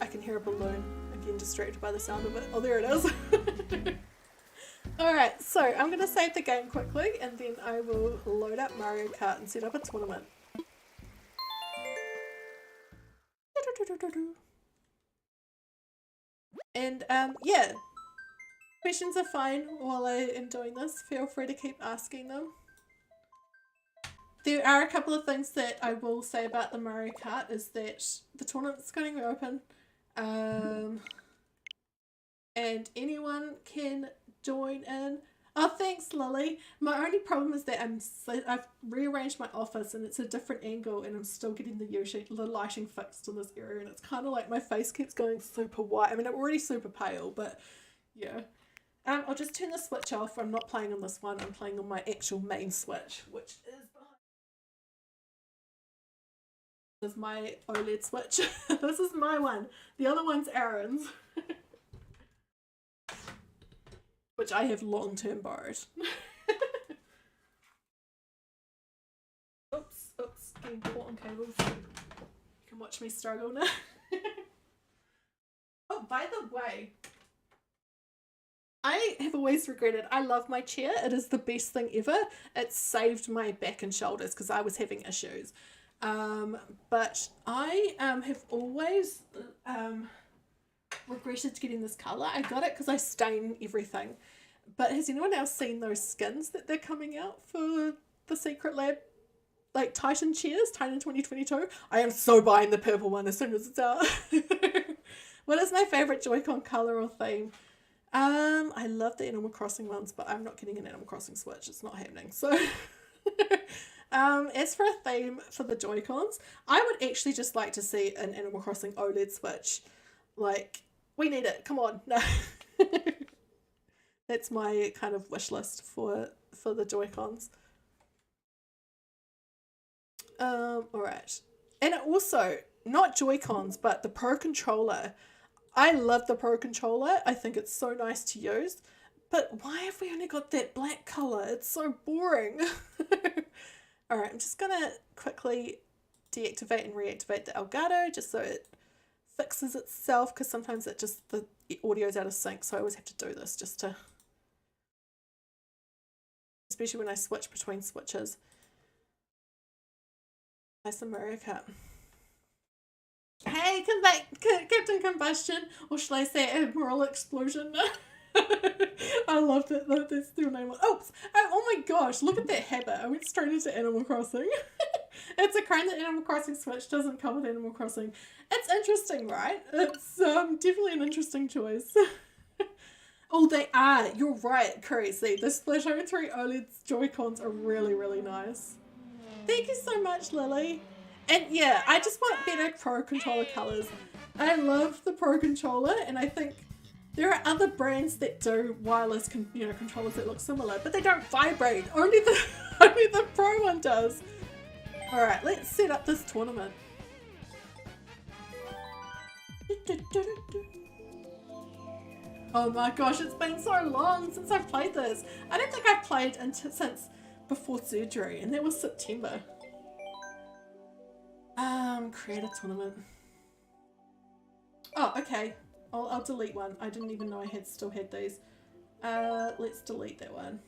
I can hear a balloon. I'm getting distracted by the sound of it. Oh, there it is. Alright, so I'm going to save the game quickly and then I will load up Mario Kart and set up a tournament. And yeah, questions are fine while I am doing this. Feel free to keep asking them. There are a couple of things that I will say about the Mario Kart is that the tournament's going to open and anyone can join in. Oh, thanks Lily. My only problem is that I've rearranged my office and it's a different angle and I'm still getting the lighting fixed in this area and it's kind of like my face keeps going super white. I mean, I'm already super pale, but yeah. I'll just turn the switch off. I'm not playing on this one. I'm playing on my actual main switch, which is behind. This is my OLED switch. This is my one. The other one's Aaron's, which I have long-term borrowed. Oops, getting caught on cables. You can watch me struggle now. Oh, by the way, I have always regretted, I love my chair. It is the best thing ever. It saved my back and shoulders because I was having issues. But I have always regretted getting this colour. I got it because I stain everything. But has anyone else seen those skins that they're coming out for the Secret Lab? Like Titan chairs, Titan 2022. I am so buying the purple one as soon as it's out. What is my favourite Joy-Con colour or theme? I love the Animal Crossing ones, but I'm not getting an Animal Crossing Switch. It's not happening. So, as for a theme for the Joy-Cons, I would actually just like to see an Animal Crossing OLED Switch. Like, we need it. Come on. No. That's my kind of wish list for the Joy-Cons. Alright. And also, not Joy-Cons, but the Pro Controller. I love the Pro Controller. I think it's so nice to use. But why have we only got that black colour? It's so boring. Alright, I'm just going to quickly deactivate and reactivate the Elgato just so it fixes itself, because sometimes it just, the audio's out of sync, so I always have to do this just to, especially when I switch between switches. Play some Mario Kart. Hey, come back, Captain Combustion, or should I say Admiral Explosion? I loved it. That's still name. Oops! Oh my gosh! Look at that habit. I went straight into Animal Crossing. It's a crime that Animal Crossing Switch doesn't come with Animal Crossing. It's interesting, right? It's definitely an interesting choice. Oh, they are. You're right, Caeryssi. The Splatoon 3 OLED Joy-Cons are really, really nice. Thank you so much, Lily. And yeah, I just want better Pro Controller colours. I love the Pro Controller, and I think there are other brands that do wireless controllers that look similar, but they don't vibrate. Only the Pro one does. Alright, let's set up this tournament. Oh my gosh, it's been so long since I've played this. I don't think I've played since before surgery, and that was September. Create a tournament. Oh, okay. I'll delete one. I didn't even know I still had these. Let's delete that one.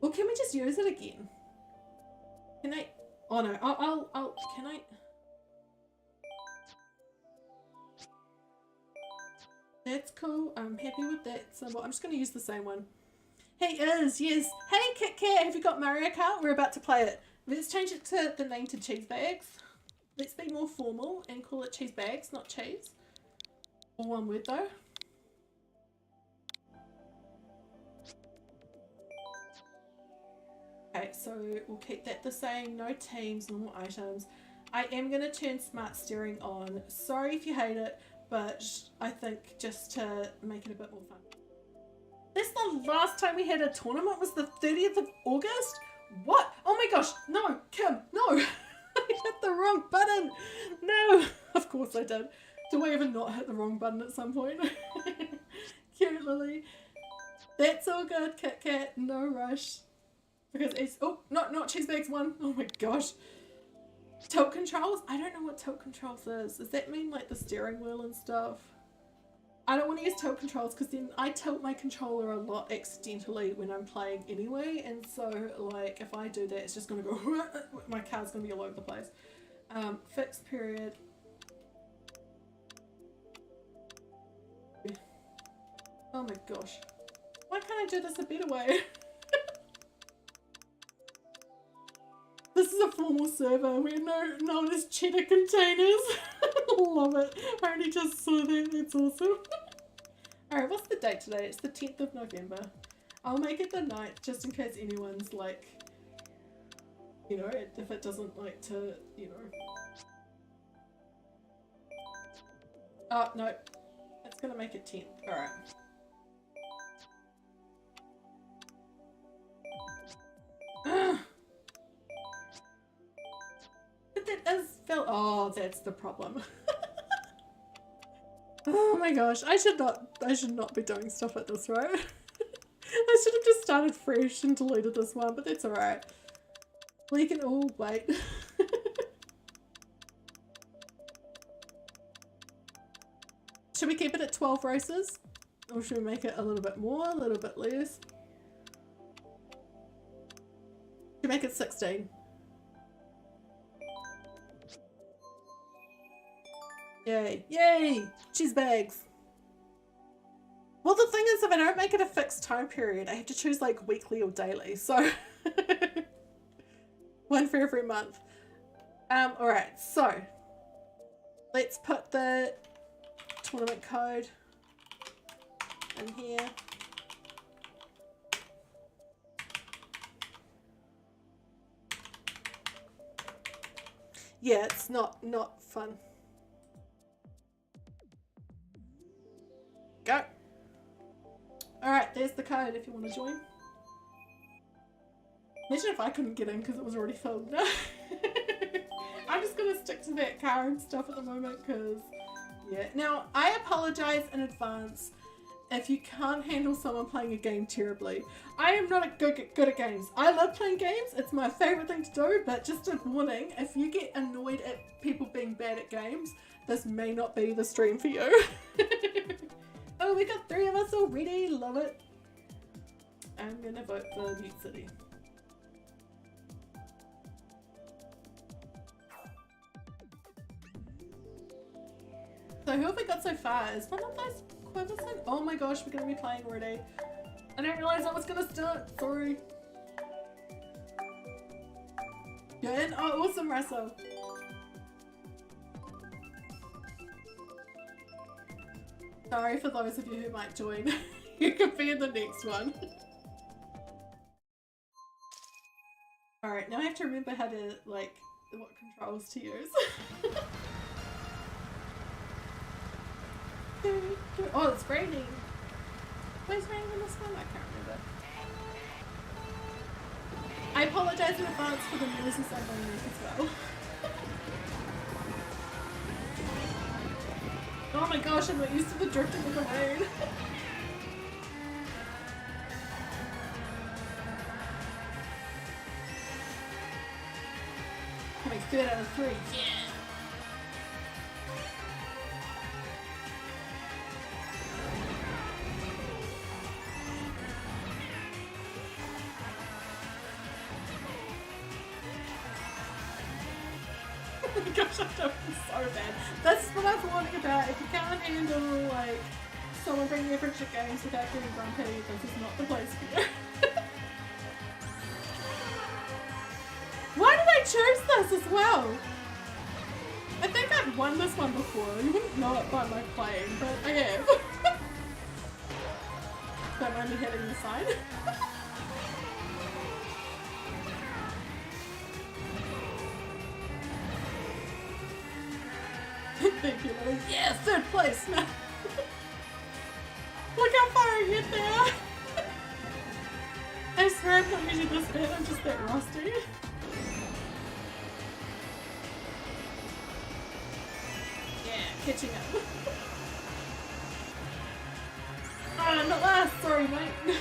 Or can we just use it again? Can I? Oh no. Can I? That's cool. I'm happy with that symbol. I'm just going to use the same one. He is, yes. Hey Kit Kat, have you got Mario Kart? We're about to play it. Let's change it to the name to Cheese Bags. Let's be more formal and call it Cheese Bags, not cheese. All one word though. Okay, so we'll keep that the same. No teams, normal items. I am going to turn smart steering on. Sorry if you hate it, but I think just to make it a bit more fun. That's the last time we had a tournament, was the 30th of August? What? Oh my gosh, no, Kim, no. I hit the wrong button. No, of course I did. Do I ever not hit the wrong button at some point? Cute Lily. That's all good, Kit Kat, no rush. Because it's, oh, not Cheese Bags 1. Oh my gosh. Tilt controls? I don't know what tilt controls is. Does that mean like the steering wheel and stuff? I don't want to use tilt controls because then I tilt my controller a lot accidentally when I'm playing anyway, and so like if I do that it's just going to go my car's going to be all over the place. Fixed period. Oh my gosh. Why can't I do this a better way? This is a formal server. We're known as cheddar containers. Love it. I only just saw that. That's awesome. Alright, what's the date today? It's the 10th of November. I'll make it the 9th just in case anyone's like, you know, if it doesn't like to, you know. Oh, no. It's gonna make it 10th. Alright. fill. Oh, that's the problem. Oh my gosh, I should not be doing stuff like this, right? I should have just started fresh and deleted this one, but that's alright. We can all wait. Should we keep it at 12 races? Or should we make it a little bit more, a little bit less? Should we make it 16? Yay, yay! Cheese bags! Well, the thing is, if I don't make it a fixed time period, I have to choose like weekly or daily, so one for every month. Alright, so let's put the tournament code in here. Yeah, it's not fun. Go. Alright, there's the code if you want to join. Imagine if I couldn't get in because it was already filled. No. I'm just going to stick to that car and stuff at the moment because, yeah. Now, I apologise in advance if you can't handle someone playing a game terribly. I am not good at games. I love playing games. It's my favourite thing to do, but just a warning, if you get annoyed at people being bad at games, this may not be the stream for you. Oh, we got 3 of us already. Love it. I'm gonna vote for Mute City. So who have we got so far? Is one of those Quiverson? Oh my gosh, we're gonna be playing already. I didn't realise I was gonna start. Sorry. You're in? Oh, awesome, Russell. Sorry for those of you who might join. You could be in the next one. Alright, now I have to remember how to, like, what controls to use. Oh, it's raining. Where's raining in this one? I can't remember. I apologise in advance for the noises I'm going to make as well. Oh my gosh, I'm not used to the drifting of the rain. Coming 3 out of 3, yeah! Oh my gosh, I'm doing so bad. That's what I was warning about. If you can't handle, like, someone bringing your friendship games without getting grumpy, this is not the place for you. Why did I choose this as well? I think I've won this one before. You wouldn't know it by my playing, but I have. Don't mind me hitting the side. Thank you, Lily. Yeah, 3rd place now. Look how far I get there. I swear I'm not usually this bad, I'm just that rusty. Yeah, catching up. Oh, not last, sorry mate.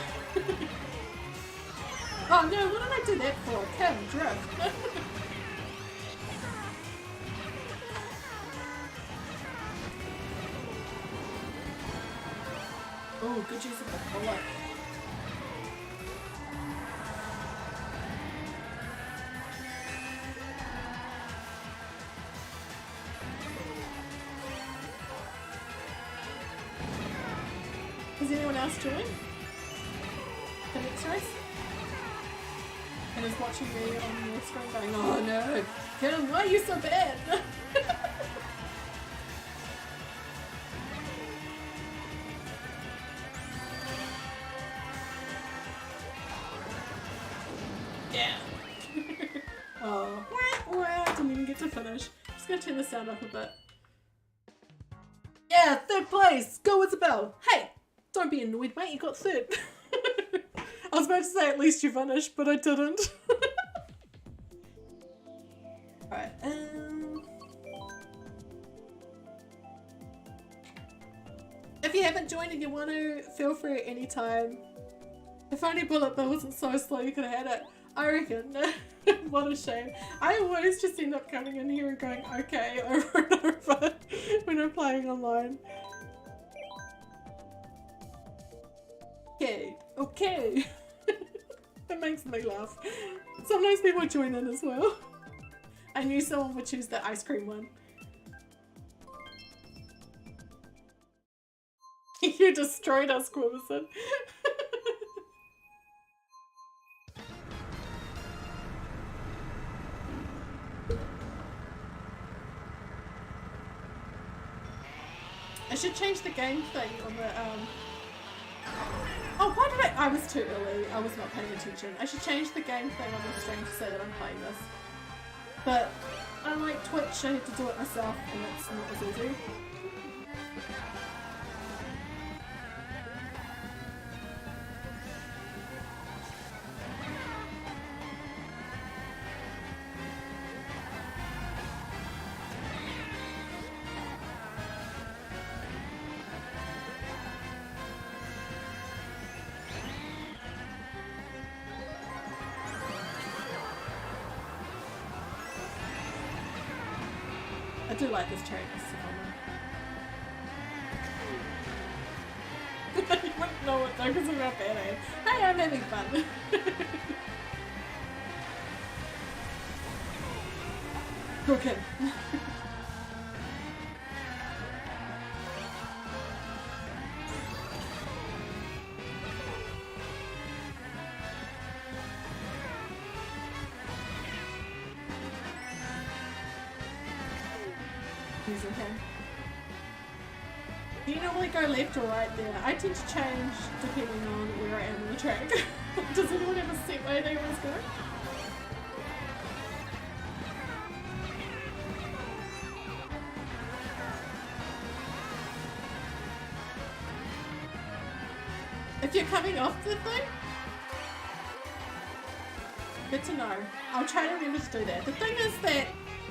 Oh no, what did I do that for? Kim, drift. Oh, good use of the bullet. Has anyone else joined the next race? And is watching me on your screen going, oh no, Kim, why are you so bad? Yeah. Oh, I didn't even get to finish. Just gonna turn the sound up a bit. Yeah, 3rd place! Go Isabel! Hey! Don't be annoyed, mate, you got 3rd. I was about to say at least you finished, but I didn't. Alright, can't join and you want to, feel free at any time. If only Bullet Bill wasn't so slow, you could have had it. I reckon. What a shame. I always just end up coming in here and going okay over and over when I'm playing online. Okay, okay. It makes me laugh. Sometimes people join in as well. I knew someone would choose the ice cream one. You destroyed us, Quimmerson. I should change the game thing on the Oh, why did I was too early. I was not paying attention. I should change the game thing on the stream to say that I'm playing this. But unlike Twitch, I have to do it myself and it's not as easy. I do like this cherry. You wouldn't know what though because I'm not bad at it. Hey, I'm having fun. Okay. Using him. Do you normally go left or right there? I tend to change depending on where I am on the track. Does anyone have a set way they always go? If you're coming off the thing? Good to know. I'll try to remember to do that. The thing is that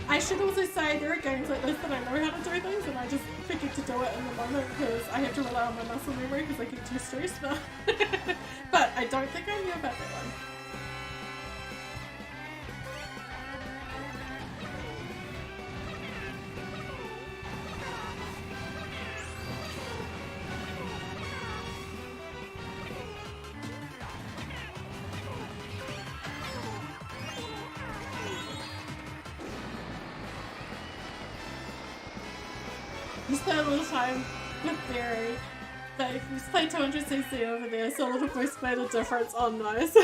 I should also say there are games like this that I know how to do things and I just forget to do it in the moment because I have to rely on my muscle memory because I get too stressed now. But I don't think I knew about that one. You spent a little time with Barry, but if you play 200cc over there, so a little boost made a difference. Oh, nice.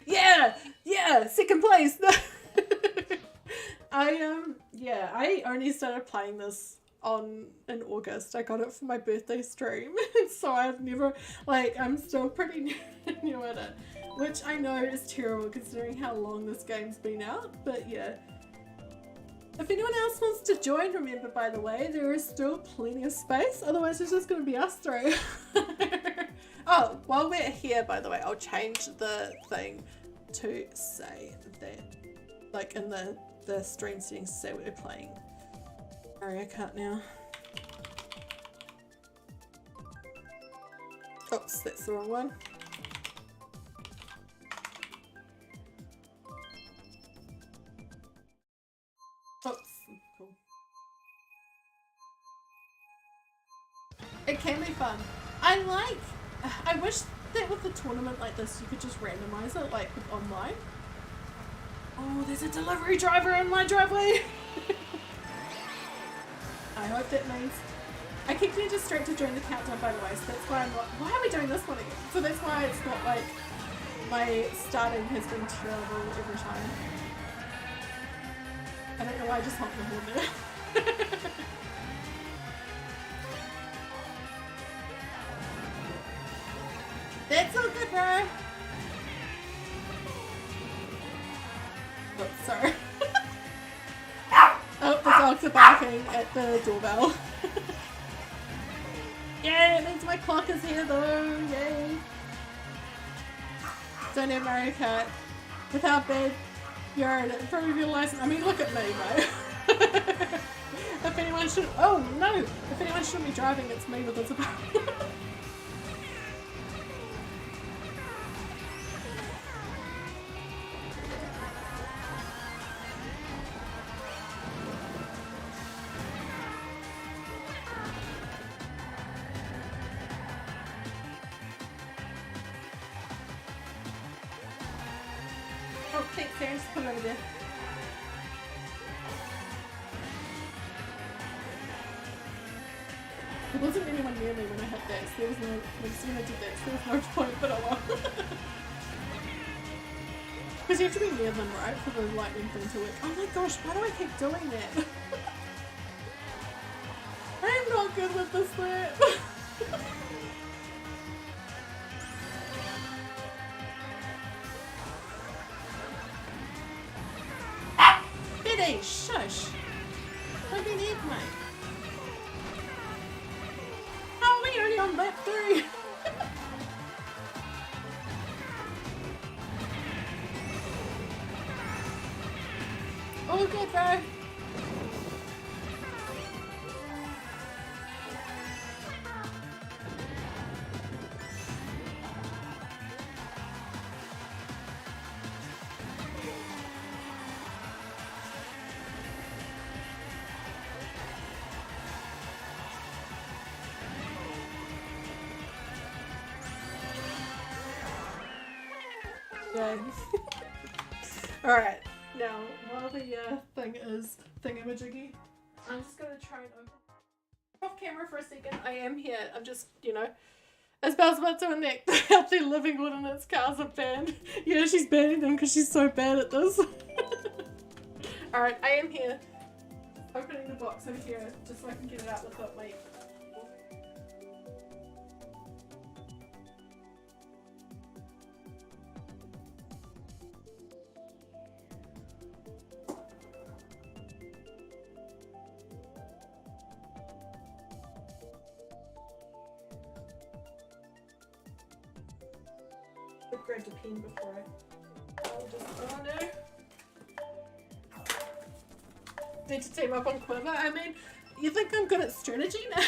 Yeah, second place. I only started playing this in August. I got it for my birthday stream, so I've never, I'm still pretty new at it, which I know is terrible considering how long this game's been out, but yeah. If anyone else wants to join, remember, by the way, there is still plenty of space. Otherwise, it's just going to be us three. Oh, while we're here, by the way, I'll change the thing to say that, in the stream settings, to say we're playing Mario Kart now. Oops, that's the wrong one. Oops, cool. It can be fun. I wish that with a tournament like this you could just randomize it with online. Oh, there's a delivery driver in my driveway! I hope that means... I keep getting distracted during the countdown, by the way, so that's why I'm not... Why are we doing this one again? So that's why it's not my starting has been terrible every time. I don't know why I just honked the horn there. That's all good, bro. Oops, sorry. Oh, the dogs are barking at the doorbell. Yeah, it means my clock is here though. Yay. Don't have Mario Kart. Without bed. You're an improve your license. I mean, look at me, bro. If anyone should, oh no! If anyone should be driving, it's me with Isabel. Oh, thanks, Sarah. Just put it over there. There wasn't anyone near me when I hit that, so there was no, when I did that, so there was no point, but oh well. Because you have to be near them, right, for the lightning thing to work. Oh my gosh, why do I keep doing that? I am not good with this threat. Betty, shush! Don't be near me. Oh, we're only on lap 3. All good, bro. Alright, now while the thing is thingamajiggy, I'm just gonna try and open off camera for a second. I am here. I'm just, you know, Isabel's about to enact the healthy living ordinance. Cars are banned. Yeah, she's banning them because she's so bad at this. Alright, I am here. Opening the box over here just so I can get it out without my I grabbed a pen before I'll just, oh no. Need to team up on Quiver. I mean, you think I'm good at strategy now?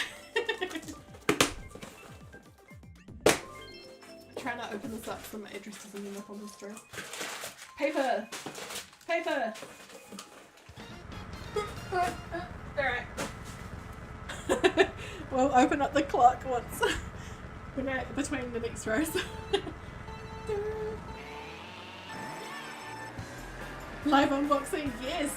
Try not to open this up so my address doesn't end up on the screen. Paper! Paper! Alright. We'll open up the clock once. Between the next rows. Live unboxing, yes!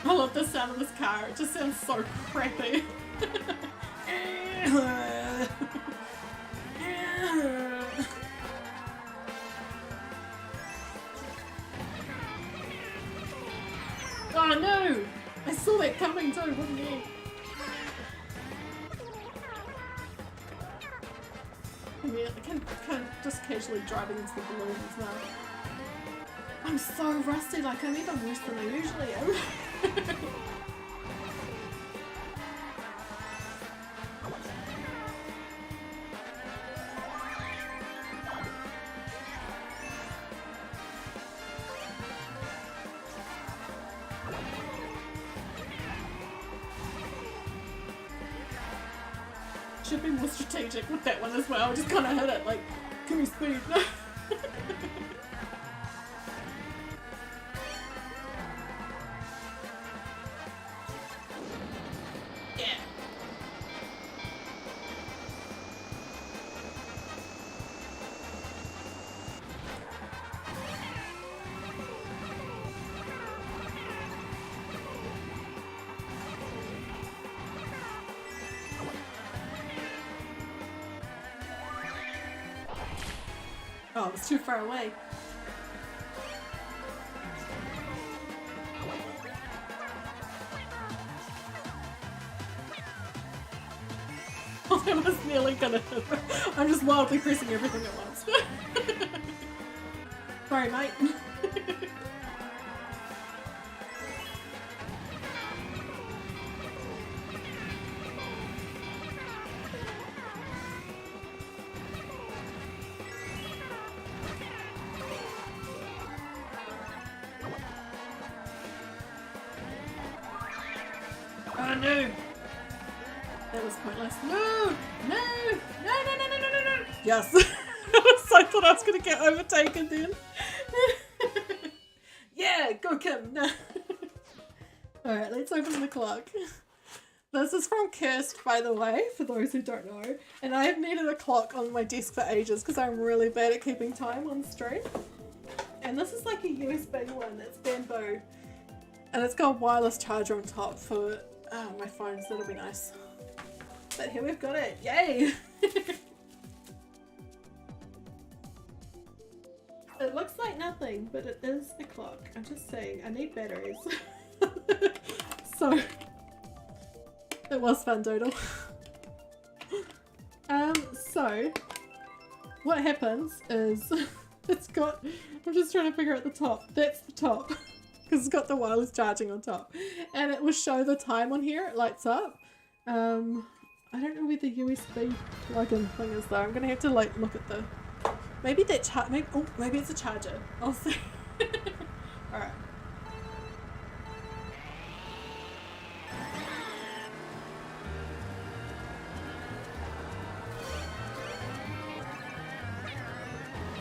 I love the sound of this car, it just sounds so crappy. Oh no! I saw that coming too, wouldn't you? I mean, I can just casually driving into the balloons now. I'm so rusty, like I'm even worse than I usually am. Should be more strategic with that one as well. Just kind of hit it like, give me speed. Yeah. Oh, it's too far away. Oh, I was nearly gonna hit her. I'm just wildly pressing everything at once. Sorry, mate. no! That was pointless. No! No! No, no, no, no, no, no, no! Yes! I thought I was gonna get overtaken then. Yeah, go Kim! No. Alright, let's open the clock. This is from Kirst, by the way, for those who don't know. And I have needed a clock on my desk for ages because I'm really bad at keeping time on stream. And this is like a USB one, it's bamboo. And it's got a wireless charger on top for my phone, so that'll be nice. But here we've got it, yay! It looks like nothing, but it is a clock. I'm just saying, I need batteries. So, it was fun, Doodle. So, what happens is, it's got, I'm just trying to figure out the top. That's the top. Because it's got the wireless charging on top. And it will show the time on here, it lights up. I don't know where the USB plug-in thing is though. I'm gonna have to like look at the, maybe that maybe it's a charger. I'll see. Alright.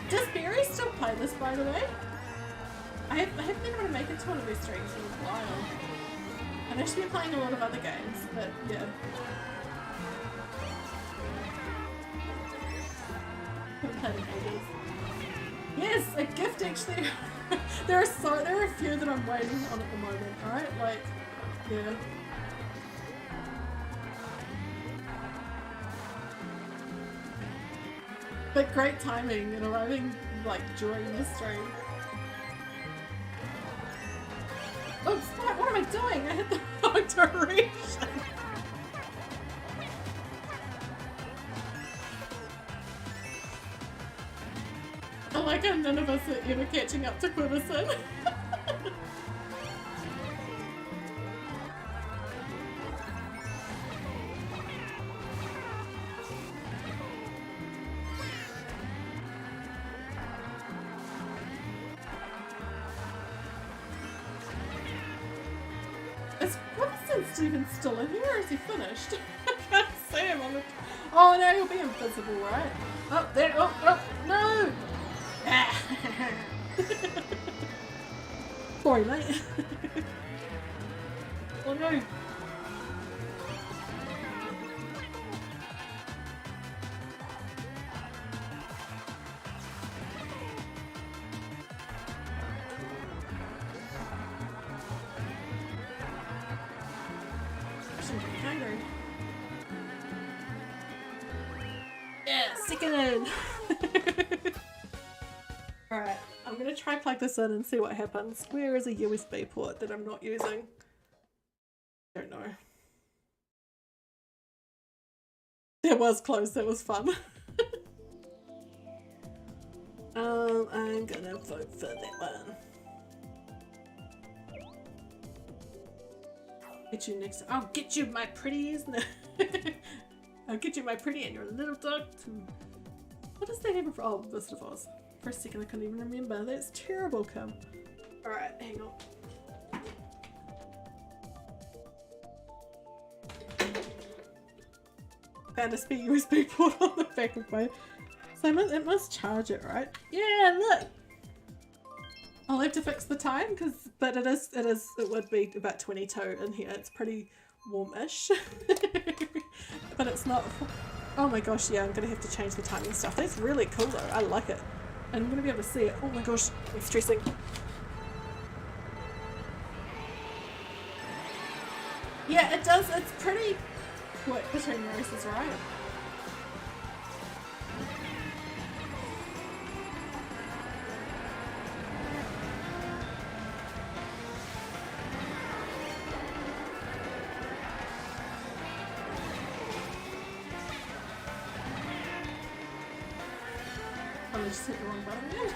Does Barry still play this, by the way? I haven't been able to make it to one of his streams in a while. I've actually been playing a lot of other games, but yeah. Haven't played in ages. Yes, a gift actually. there are a few that I'm waiting on at the moment, alright? Like, yeah. But great timing and arriving like during the stream. Oops, what am I doing? I hit the wrong direction. I like how none of us are ever catching up to Quiverson. Even still in here, or is he finished? I can't see him on the... Oh no, he'll be invisible, right? Oh, there, oh, no! Sorry, mate. Oh no. Yeah, stick it in! Alright, I'm gonna try plug this in and see what happens. Where is a USB port that I'm not using? I don't know. That was close, that was fun. I'm gonna vote for that one. Get you next. I'll get you my pretties. I'll get you my pretty and your little dog too. What is that even for? Oh, Wizard of Oz. For a second I couldn't even remember. That's terrible, Kim. Alright, hang on. Found a spare USB port on the back of my... So it must charge it, right? Yeah, look! I'll have to fix the time, but it would be about 22 in here. It's pretty warmish. But it's not... Oh my gosh, yeah, I'm gonna have to change the timing stuff. That's really cool though, I like it. And I'm gonna be able to see it. Oh my gosh, I'm stressing. Yeah, it does, it's pretty quick between races, right? I just hit the wrong button again.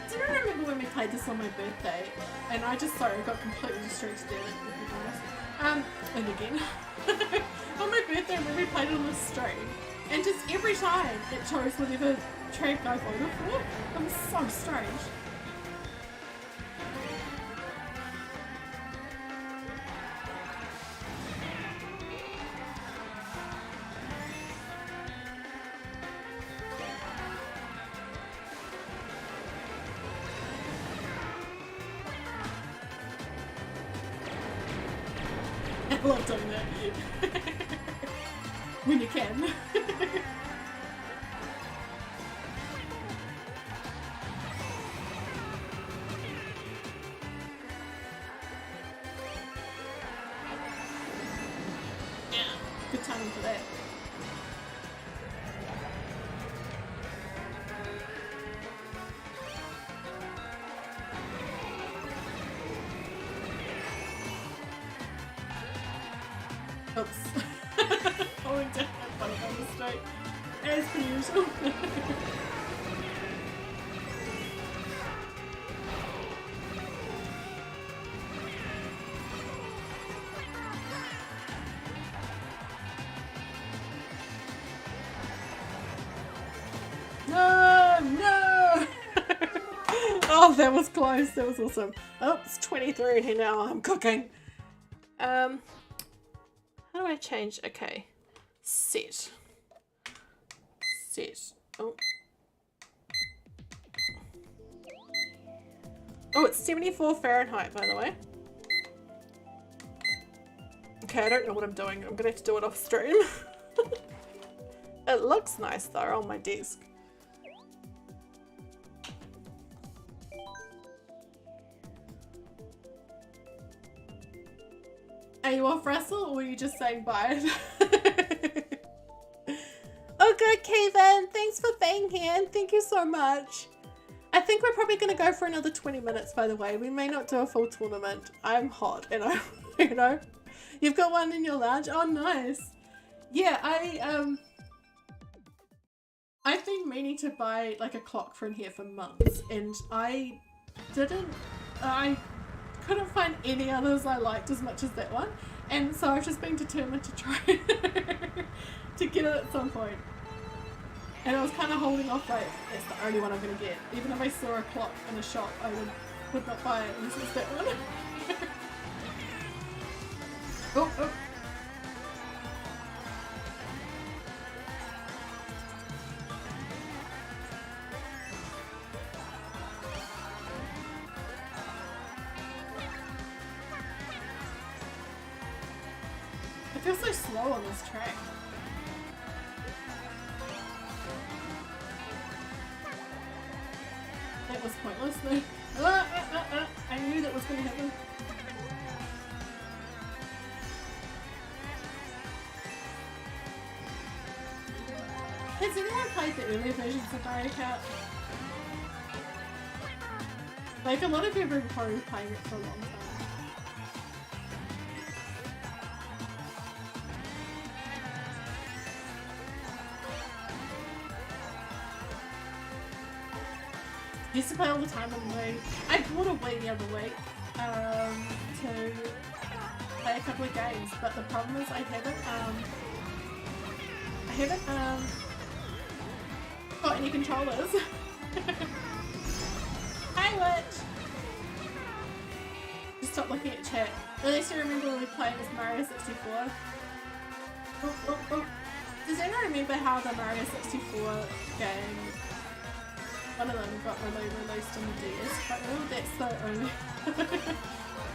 Do you remember when we played this on my birthday, and I got completely distracted in it, to be honest. And again, on my birthday when we played it on the stream, and just every time it chose whatever track I voted for. It was so strange. I love doing that. When you can. Yeah, good timing for that. Oops. Falling down my bike on the street. As per usual. No! No! Oh, that was close. That was awesome. Oh, it's 23 here now. I'm cooking. How do I change? Okay. Set. Oh. Oh, it's 74 Fahrenheit, by the way. Okay, I don't know what I'm doing. I'm gonna have to do it off stream. It looks nice though on my desk. Are you off, Russell, or were you just saying bye? Oh, good, Kevin. Thanks for being here, and thank you so much. I think we're probably going to go for another 20 minutes, by the way. We may not do a full tournament. I'm hot, and you know, you've got one in your lounge. Oh, nice. Yeah, I've been meaning to buy like a clock from here for months, and I couldn't find any others I liked as much as that one, and so I've just been determined to try to get it at some point. And I was kind of holding off, like, it's the only one I'm going to get. Even if I saw a clock in a shop, I would not buy it unless it's that one. Oh, oh. I feel so slow on this track. That was pointless though. I knew that was going to happen. Has anyone played the earlier versions of Mario Kart? Like, a lot of you have been probably playing it for a long time. I used to play all the time on the Wii. I bought a Wii the other week to play a couple of games, but the problem is I haven't got any controllers. Hi, Witch! Just stop looking at chat. At least you remember when we played as Mario 64. Oh, oh, oh. Does anyone remember how the Mario 64 game, one of them got released on the DS, but that's the only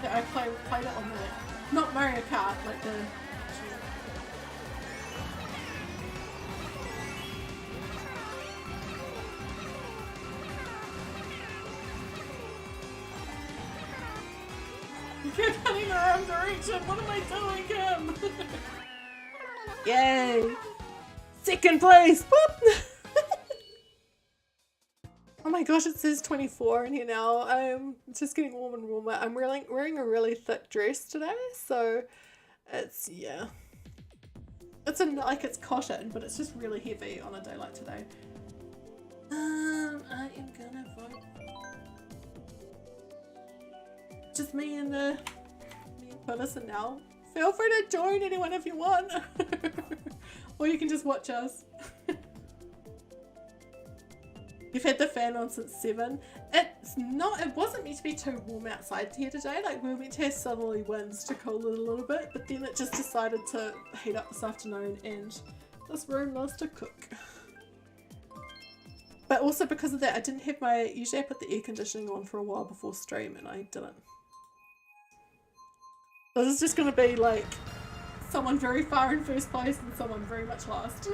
that I played it on the, not Mario Kart, like the You keep running the wrong direction, what am I doing, Kim? Yay! Second place! Whoop! Oh my gosh, it says 24 in here now. It's just getting warmer and warmer. I'm wearing a really thick dress today, so it's, yeah. It's like it's cotton, but it's just really heavy on a day like today. I am gonna vote. just me and Puddle now. Feel free to join anyone if you want. Or you can just watch us. You've had the fan on since 7. It wasn't meant to be too warm outside here today. Like we were meant to have southerly winds to cool it a little bit, but then it just decided to heat up this afternoon and this room loves to cook. But also because of that, I didn't have usually I put the air conditioning on for a while before stream and I didn't. This is just going to be like someone very far in first place and someone very much last.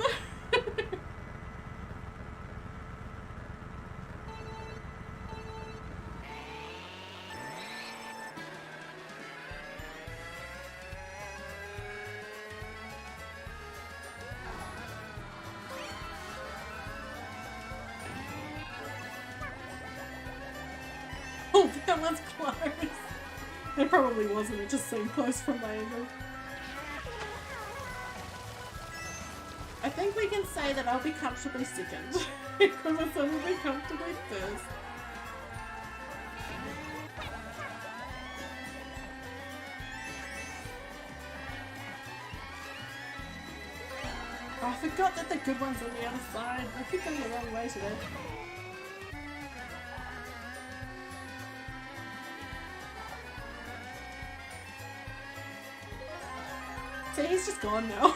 Oh, that was close. It probably wasn't, it just seemed close from my angle. I think we can say that I'll be comfortably second. Because I will be comfortably first. Oh, I forgot that the good one's on the other side. I keep going the wrong way today. So he's just gone now.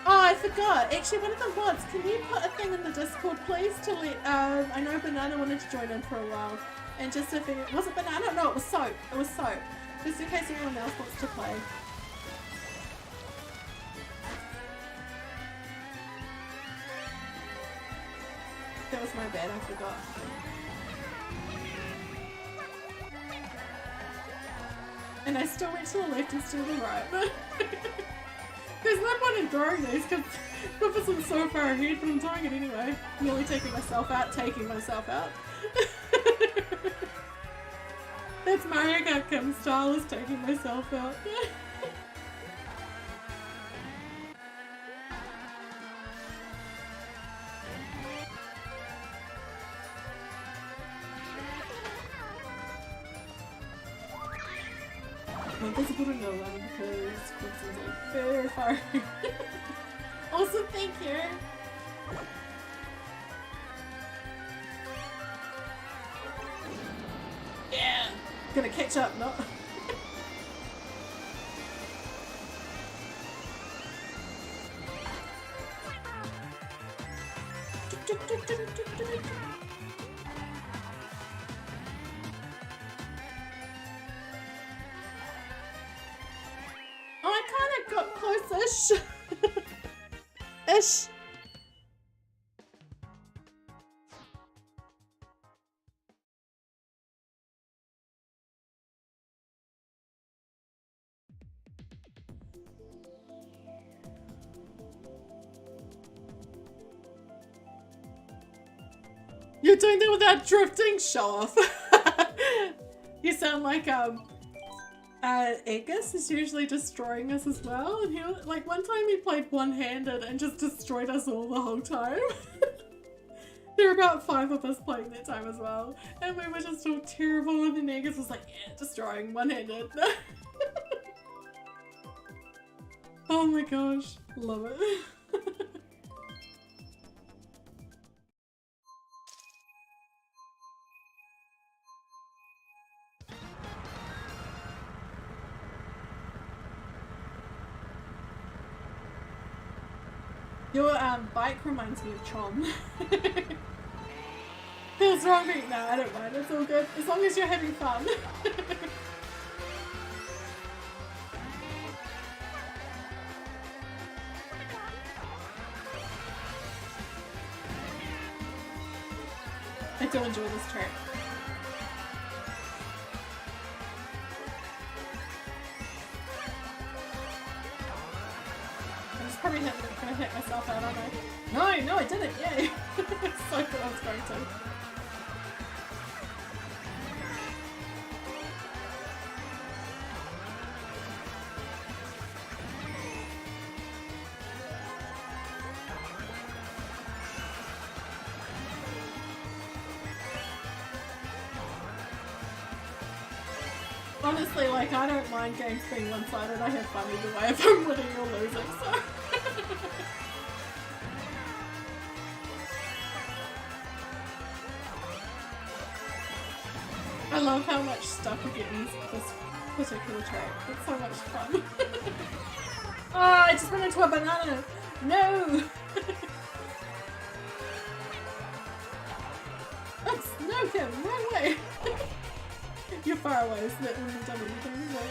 Oh, I forgot. Actually, one of the mods, can you put a thing in the Discord, please, to let, I know Banana wanted to join in for a while. And just if it, was it Banana? No, it was Soap. It was Soap. Just in case anyone else wants to play. That was my bad, I forgot. And I still went to the left instead of the right. There's no point in throwing these because I'm so far ahead, but I'm throwing it anyway. Nearly taking myself out. That's Mario Kart Kim style, is taking myself out. I'm visible to no one because Crossins are very far. Also, thank you. Yeah, gonna catch up, not. Oh, I kind of got close-ish. Ish. You're doing that without drifting? Show off. You sound like Angus is usually destroying us as well, and he like one time he played one-handed and just destroyed us all the whole time. There were about 5 of us playing that time as well, and we were just all terrible, and then Angus was like, yeah, destroying one-handed. Oh my gosh, love it. Your bike reminds me of Chom. Feels wrong right now, I don't mind, it's all good. As long as you're having fun. I do enjoy this track. Probably gonna hit myself out, aren't I? No, I didn't, yay! So I thought I was going to. Honestly, like, I don't mind games being one-sided. I have fun either way if I'm winning or losing, so. I love how much stuff we get in this particular track. It's so much fun. Oh, I just went into a banana! No! Oops, no, Kim, wrong way! You're far away, so that wouldn't have done anything, but...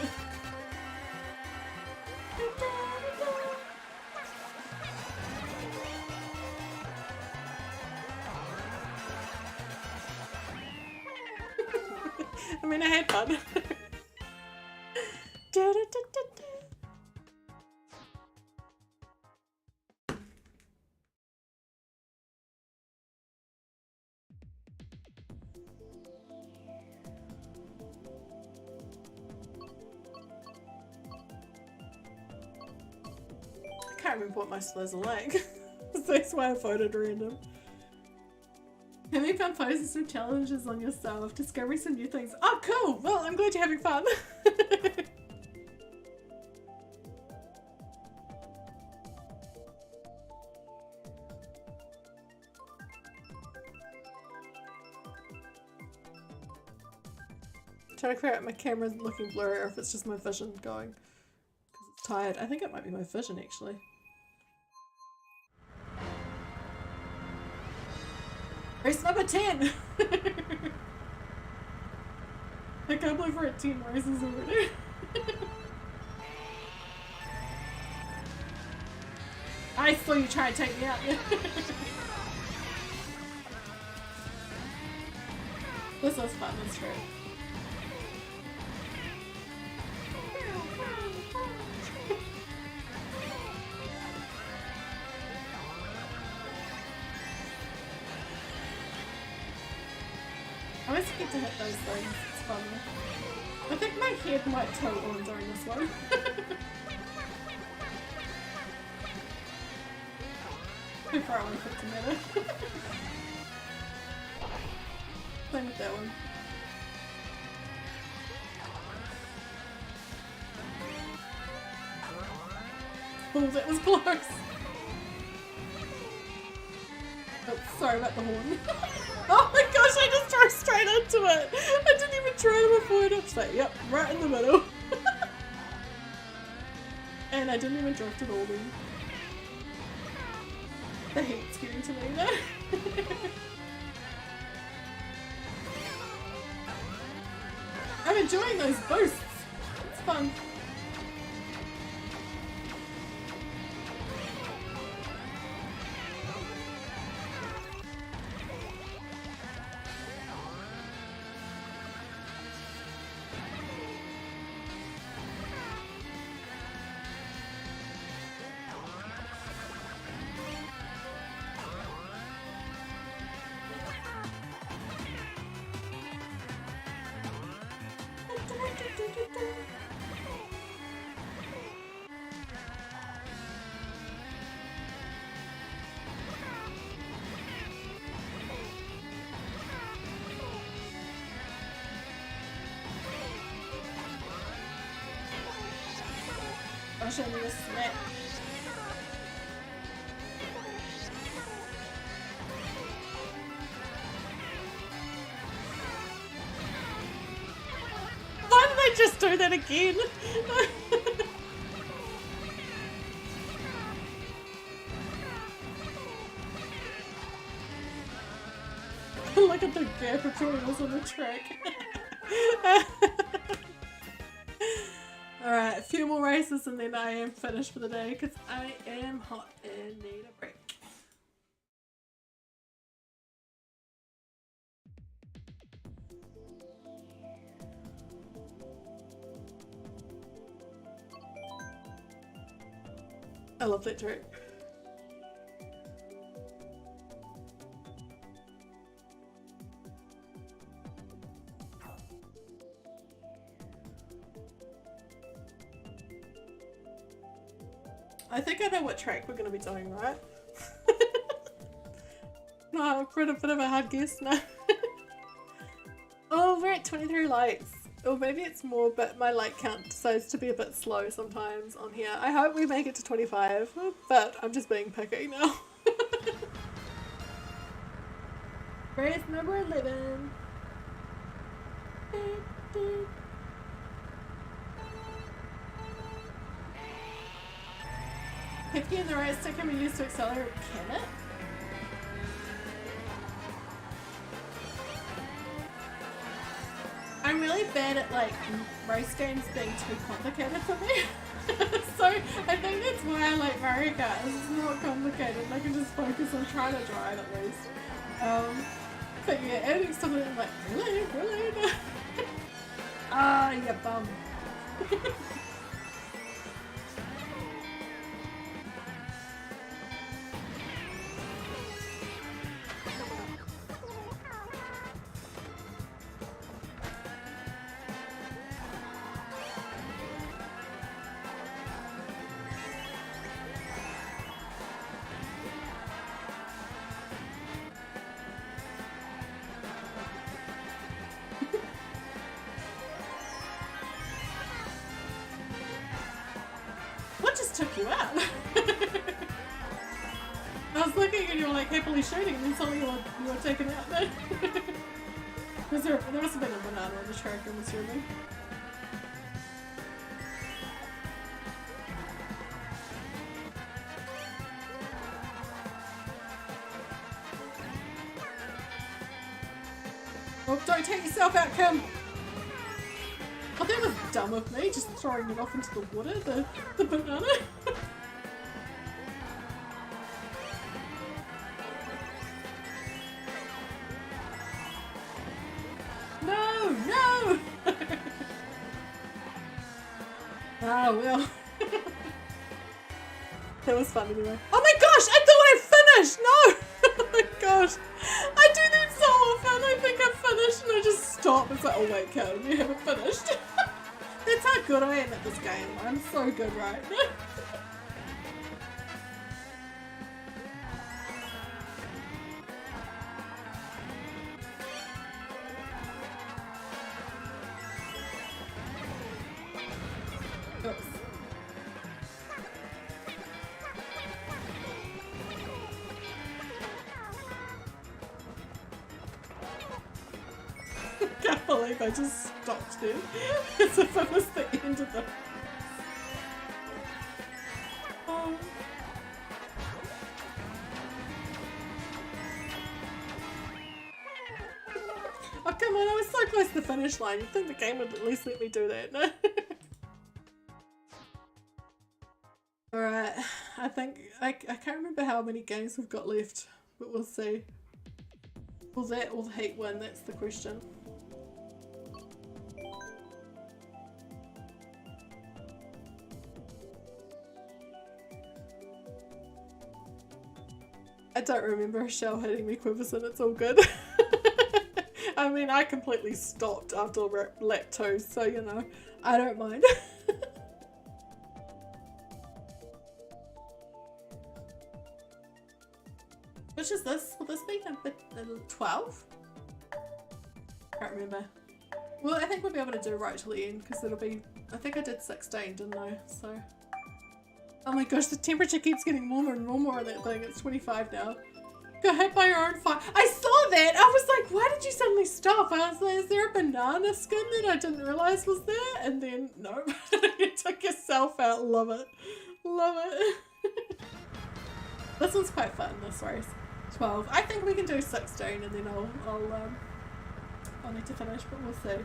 I mean, I had fun. I can't remember what most of those are like. That's why I voted random. Have you found poses some challenges on yourself? Discovering some new things. Oh, cool! Well, I'm glad you're having fun. Trying to clear out my camera looking blurry, or if it's just my vision going. Because it's tired. I think it might be my vision, actually. Race number 10! I can't believe we're at 10 races already. I saw you try to take me out. This was fun, that's true. I always get to hit those things, it's fun. I think my head might tilt on during this one. Too far away for it to matter. Same with that one. Oh, that was close! Oh, sorry about the horn. Oh my gosh, I just drove straight into it! I didn't even try to avoid it. Just like, yep, right in the middle. And I didn't even drift at all then. The heat's getting to me now. I'm enjoying those boosts. It's fun. I'll show you a snap. Why did I just do that again? Look at the gap between us on the track. Alright, a few more races and then I am finished for the day because I am hot and need a break. I love that track. I think I know what track we're going to be doing, right? No, for a bit of a hard guess now. Oh, we're at 23 likes. Or maybe it's more, but my like count decides to be a bit slow sometimes on here. I hope we make it to 25, but I'm just being picky now. Where's number 11? 50 in the right stick can be used to accelerate. Can it? I'm really bad at like race games being too complicated for me. So I think that's why I like Mario Kart. It's not complicated. I can just focus on trying to drive at least. But yeah, adding something I'm like, really? Ah, you bum. Took you out. I was looking and you were like happily shooting and then suddenly you were taken out there. There must have been a banana on the track, I'm assuming. Oh, don't take yourself out, Kim! Oh, that was dumb of me, just throwing it off into the water, the banana. No! Ah, well. That was fun anyway. Oh my gosh, I thought I finished! No! Oh my gosh. I do that so often. I think I've finished and I just stop. It's like, oh wait, Calvin, you haven't finished. That's how good I am at this game. I'm so good, right? Oops. I can't believe I just stopped him as if it was the end of the... Oh. Oh come on, I was so close to the finish line. You'd think the game would at least let me do that, no? Alright, I think... I can't remember how many games we've got left, but we'll see. Will that or the heat win? That's the question. I don't remember a shell hitting me, Quiverson, it's all good. I mean, I completely stopped after lap 2, so you know, I don't mind. Which is this? Will this be number 12? Can't remember. Well, I think we'll be able to do it right till the end because it'll be... I think I did 16, didn't I? So... Oh my gosh, the temperature keeps getting warmer and warmer on that thing. It's 25 now. Got hit by your own fire. I saw that! I was like, why did you suddenly stop? I was like, is there a banana skin that I didn't realise was there? And then, nope. You took yourself out. Love it. Love it. This one's quite fun, this race. 12. I think we can do 16 and then I'll need to finish, but we'll see.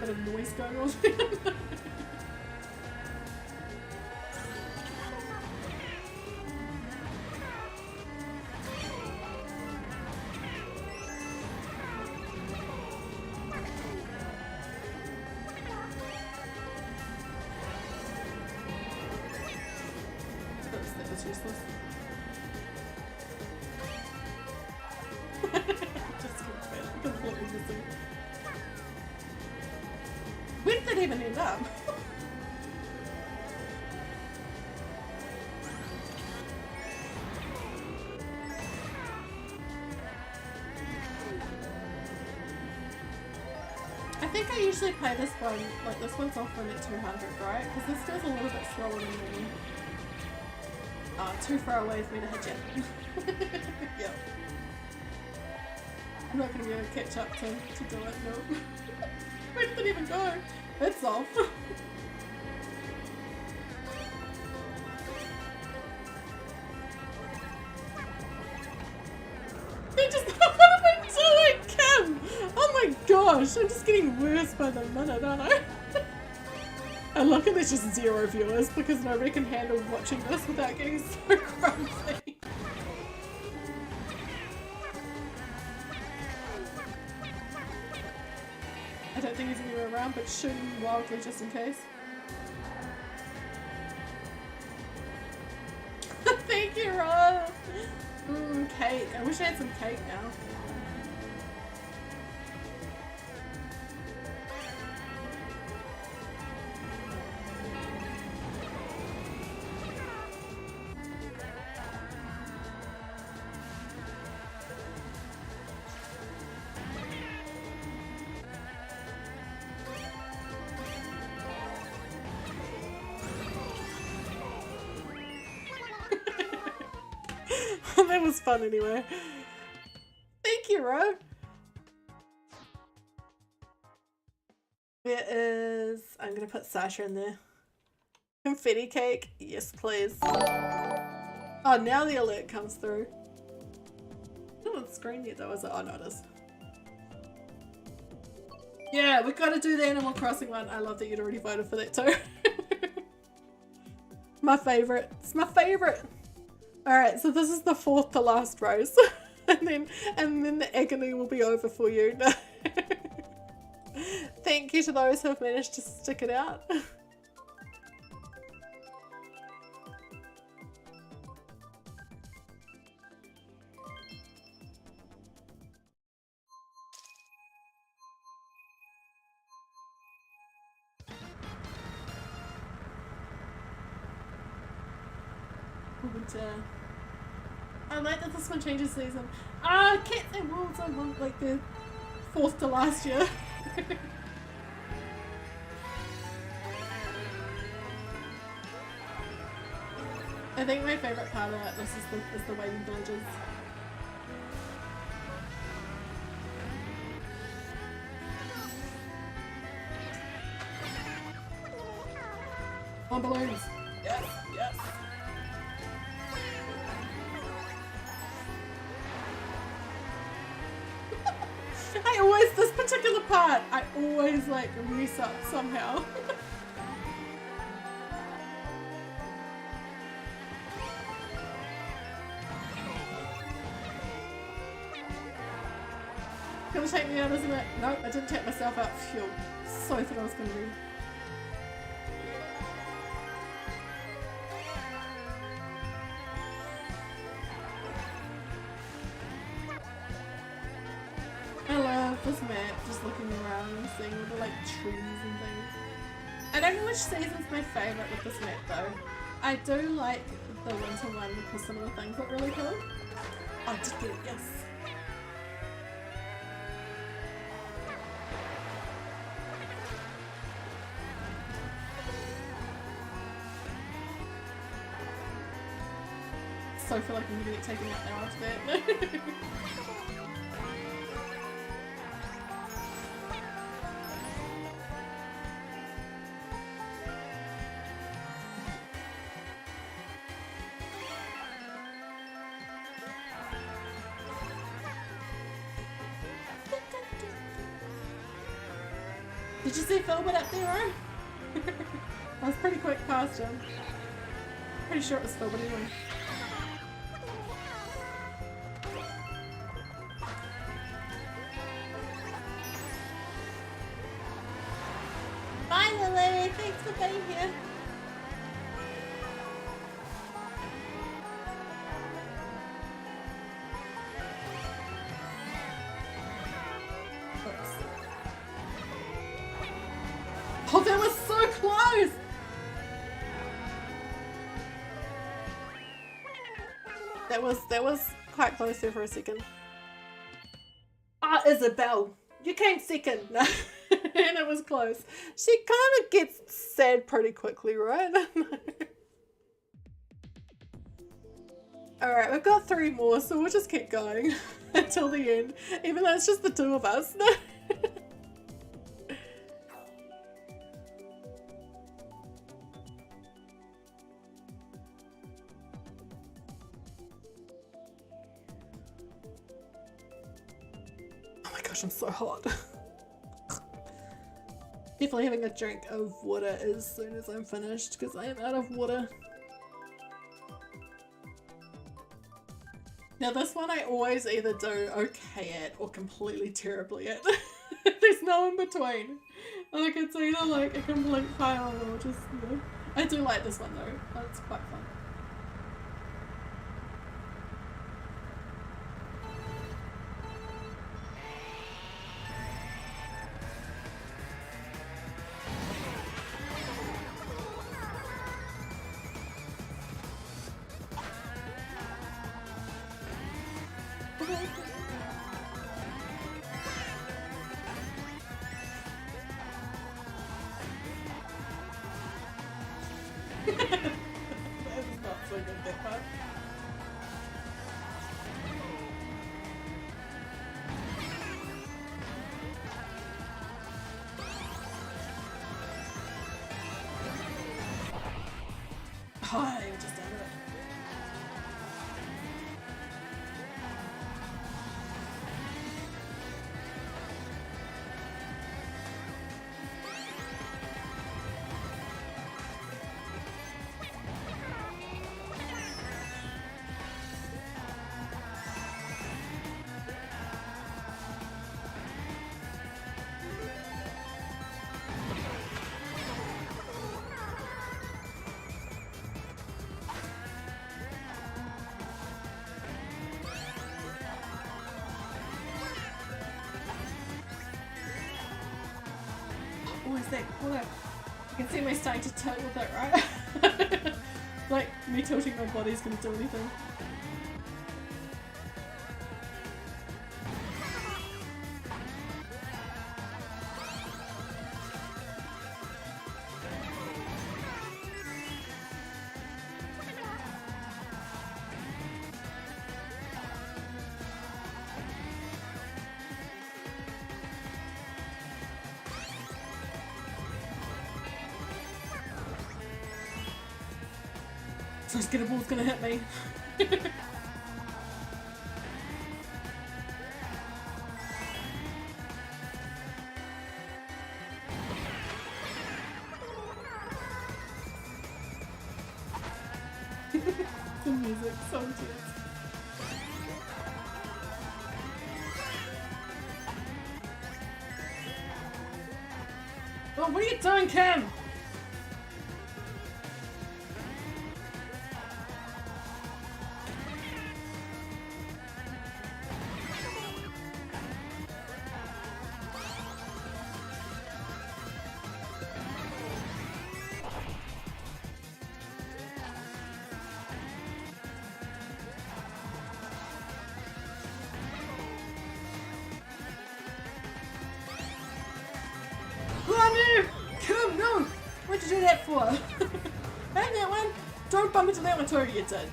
Bit of noise going on. Oops, that was useless. Just completely missing. Where did that even end up? think I usually play this one, like this one's often at 200, right? Because this feels a little bit slower than normal. Oh, too far away for me to hit you. Yep. I'm not going to be able to catch up to do it, no. Where did it even go? It's off. They just, what am I doing, Kim? Oh my gosh, I'm just getting worse by the minute, aren't I? And look, and there's just 0 viewers because nobody can handle watching this without getting so grumpy. I don't think he's anywhere around, but shoot him wildly just in case. Thank you, Rob! Cake. I wish I had some cake now. That was fun anyway. Thank you, Ro. There is... I'm gonna put Sasha in there. Confetti cake. Yes, please. Oh, now the alert comes through. Not on screen yet though, is it? Oh, no, it is. Yeah, we gotta do the Animal Crossing one. I love that you'd already voted for that too. My favourite. It's my favourite. Alright, so this is the 4th to last rose. and then the agony will be over for you. Thank you to those who have managed to stick it out. I like that this one changes season. Ah, Cats and Wolves, I want like the 4th to last year. I think my favourite part about this is the waiting villages. On balloons. Yes, yes. I always, this particular part, I always like mess up somehow. Gonna take me out, isn't it? Nope, I didn't take myself out. Phew. So thought I was gonna be. I love this map, just looking around and seeing all the like trees and things. I don't know which season's my favourite with this map though. I do like the winter one because some of the things look really cool. Oh, just get it, yes. So feel like I'm gonna get taken out now after that. Did you see Philbert up there, Ro? I was pretty quick past him. Pretty sure it was Philbert anyway. Bye, Lily! Thanks for being here. Oh, that was so close! That was quite close there for a second. Ah, Isabel! You came second! No. Man, it was close. She kind of gets sad pretty quickly, right? Alright, we've got 3 more, so we'll just keep going until the end, even though it's just the 2 of us. Oh my gosh, I'm so hot. Definitely having a drink of water as soon as I'm finished, because I am out of water. Now this one I always either do okay at or completely terribly at. There's no in between. Like it's either like a complete fail or just, you know. I do like this one though. It's quite fun. Oh, you just done it. Oh, is that cool? You can see me starting to tilt with it, right? Like, me tilting my body's gonna do anything. First Skitterball's gonna hit me. The music, so intense. Oh, what are you doing, Kim? Bang that one! Don't bump into that one, totally you did.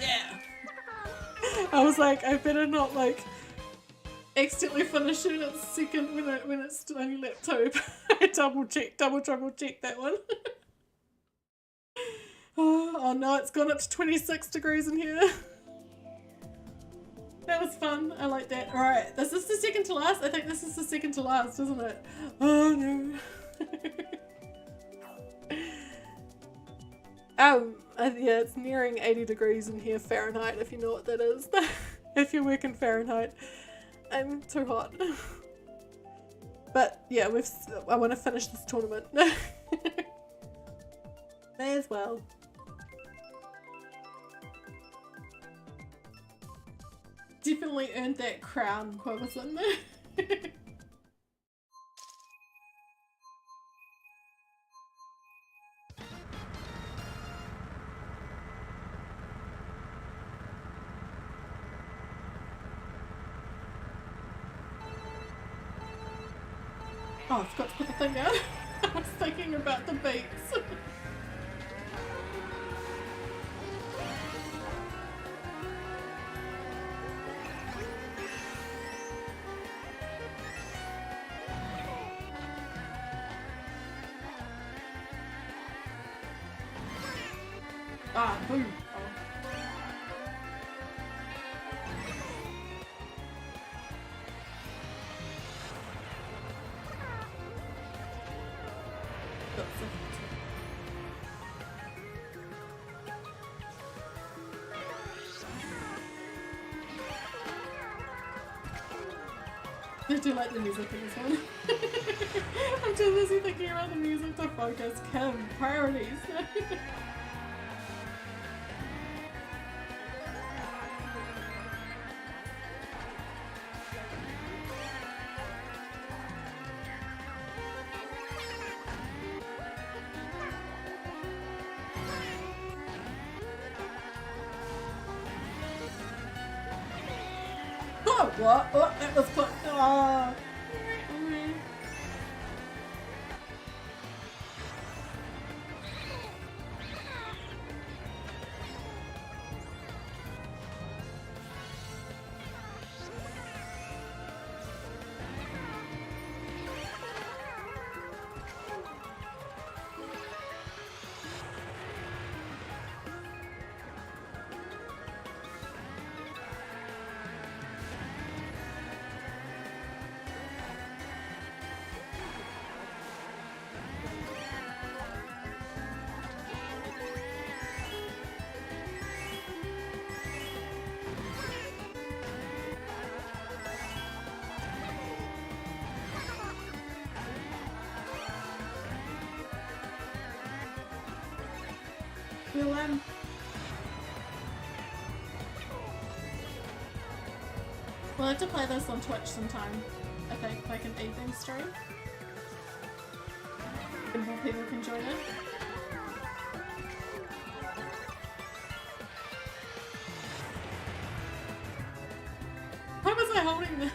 Yeah! I was like, I better not like accidentally finish it at second when it's only lap 2. I double triple check that one. Oh no, it's gone up to 26 degrees in here. That was fun. I like that. Alright, is this the second to last? I think this is the second to last, isn't it? Oh no. Yeah, it's nearing 80 degrees in here Fahrenheit, if you know what that is. If you work in Fahrenheit. I'm too hot. But yeah, I want to finish this tournament. May as well. Definitely earned that crown, Quibberson. Oh, I forgot to put the thing down. I was thinking about the beats. Ah, boom. I do like the music in this one. I'm too busy thinking about the music to focus. Kim, priorities. Oh, what? Oh, that was close. Oh. We'll have to play this on Twitch sometime. I think, like an evening stream. And more people can join in. Why was I holding this?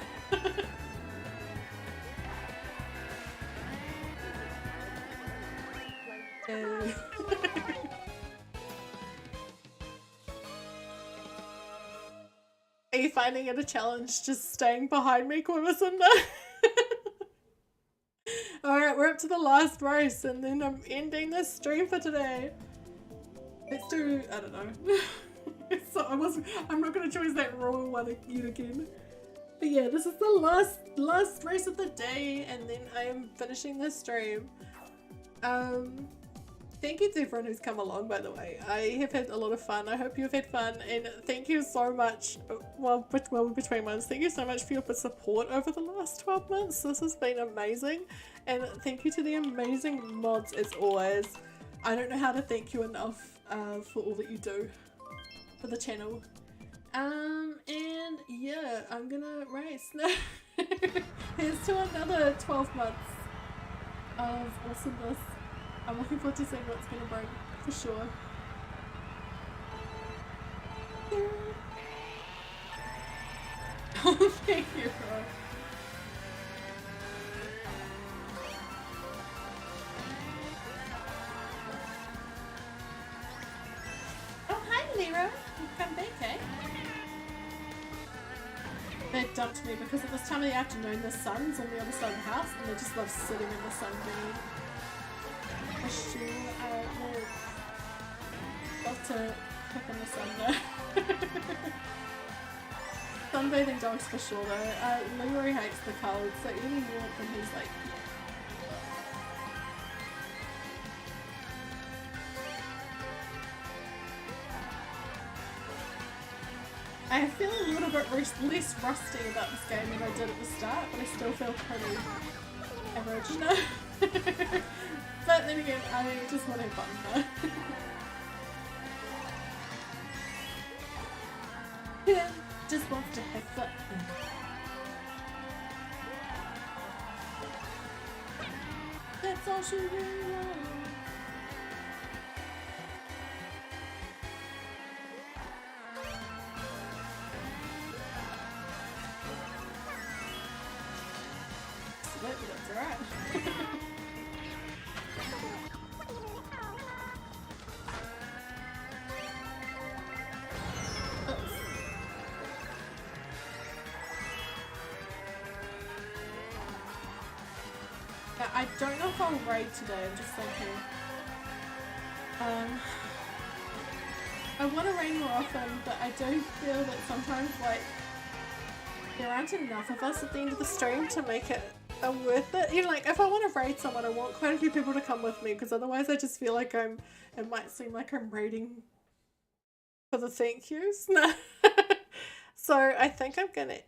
Are you finding it a challenge just staying behind me, Quivercinda? Alright, we're up to the last race and then I'm ending this stream for today. Let's do, I don't know. So I'm not going to choose that raw one yet again. But yeah, this is the last race of the day and then I am finishing this stream. Thank you to everyone who's come along, by the way. I have had a lot of fun. I hope you've had fun, and thank you so much. Well, between months, thank you so much for your support over the last 12 months. This has been amazing, and thank you to the amazing mods as always. I don't know how to thank you enough for all that you do for the channel. And yeah, I'm gonna race. Here's to another 12 months of awesomeness. I'm looking forward to seeing what's going to bring, for sure. Oh, thank you, bro. Oh, hi, Lero. You've come back, eh? They dumped me because at this time of the afternoon the sun's on the other side of the house and they just love sitting in the sun being love to cook in the sun though. Sunbathing dogs for sure though. Leroy hates the cold, so any warmth and he's like, I feel a little bit less rusty about this game than I did at the start, but I still feel pretty average now. But then again, I just want to have fun though. Yeah, just wants to have fun. That's all she really wants. it, but that's alright. I don't know if I'll raid today, I'm just thinking. I want to raid more often, but I do feel that sometimes, like, there aren't enough of us at the end of the stream to make it worth it. You know, like, if I want to raid someone, I want quite a few people to come with me, because otherwise I just feel like it might seem like I'm raiding for the thank yous. No. So I think I'm gonna,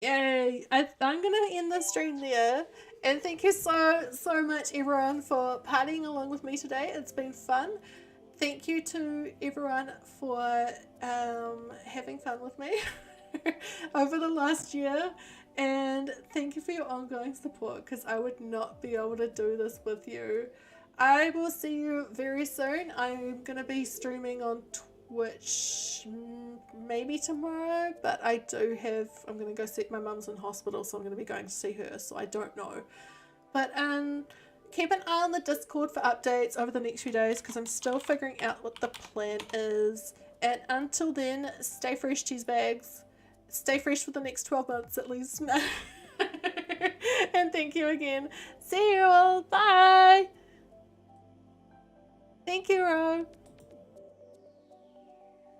yay, I'm gonna end the stream there. And thank you so much everyone for partying along with me today. It's been fun. Thank you to everyone for having fun with me over the last year. And thank you for your ongoing support, because I would not be able to do this with you. I will see you very soon. I'm going to be streaming on Twitch maybe tomorrow, but I'm going to go see, my mum's in hospital, so I'm going to be going to see her, so I don't know. But keep an eye on the Discord for updates over the next few days, because I'm still figuring out what the plan is. And until then, stay fresh, cheese bags. Stay fresh for the next 12 months at least. And thank you again. See you all. Bye. Thank you, Ro.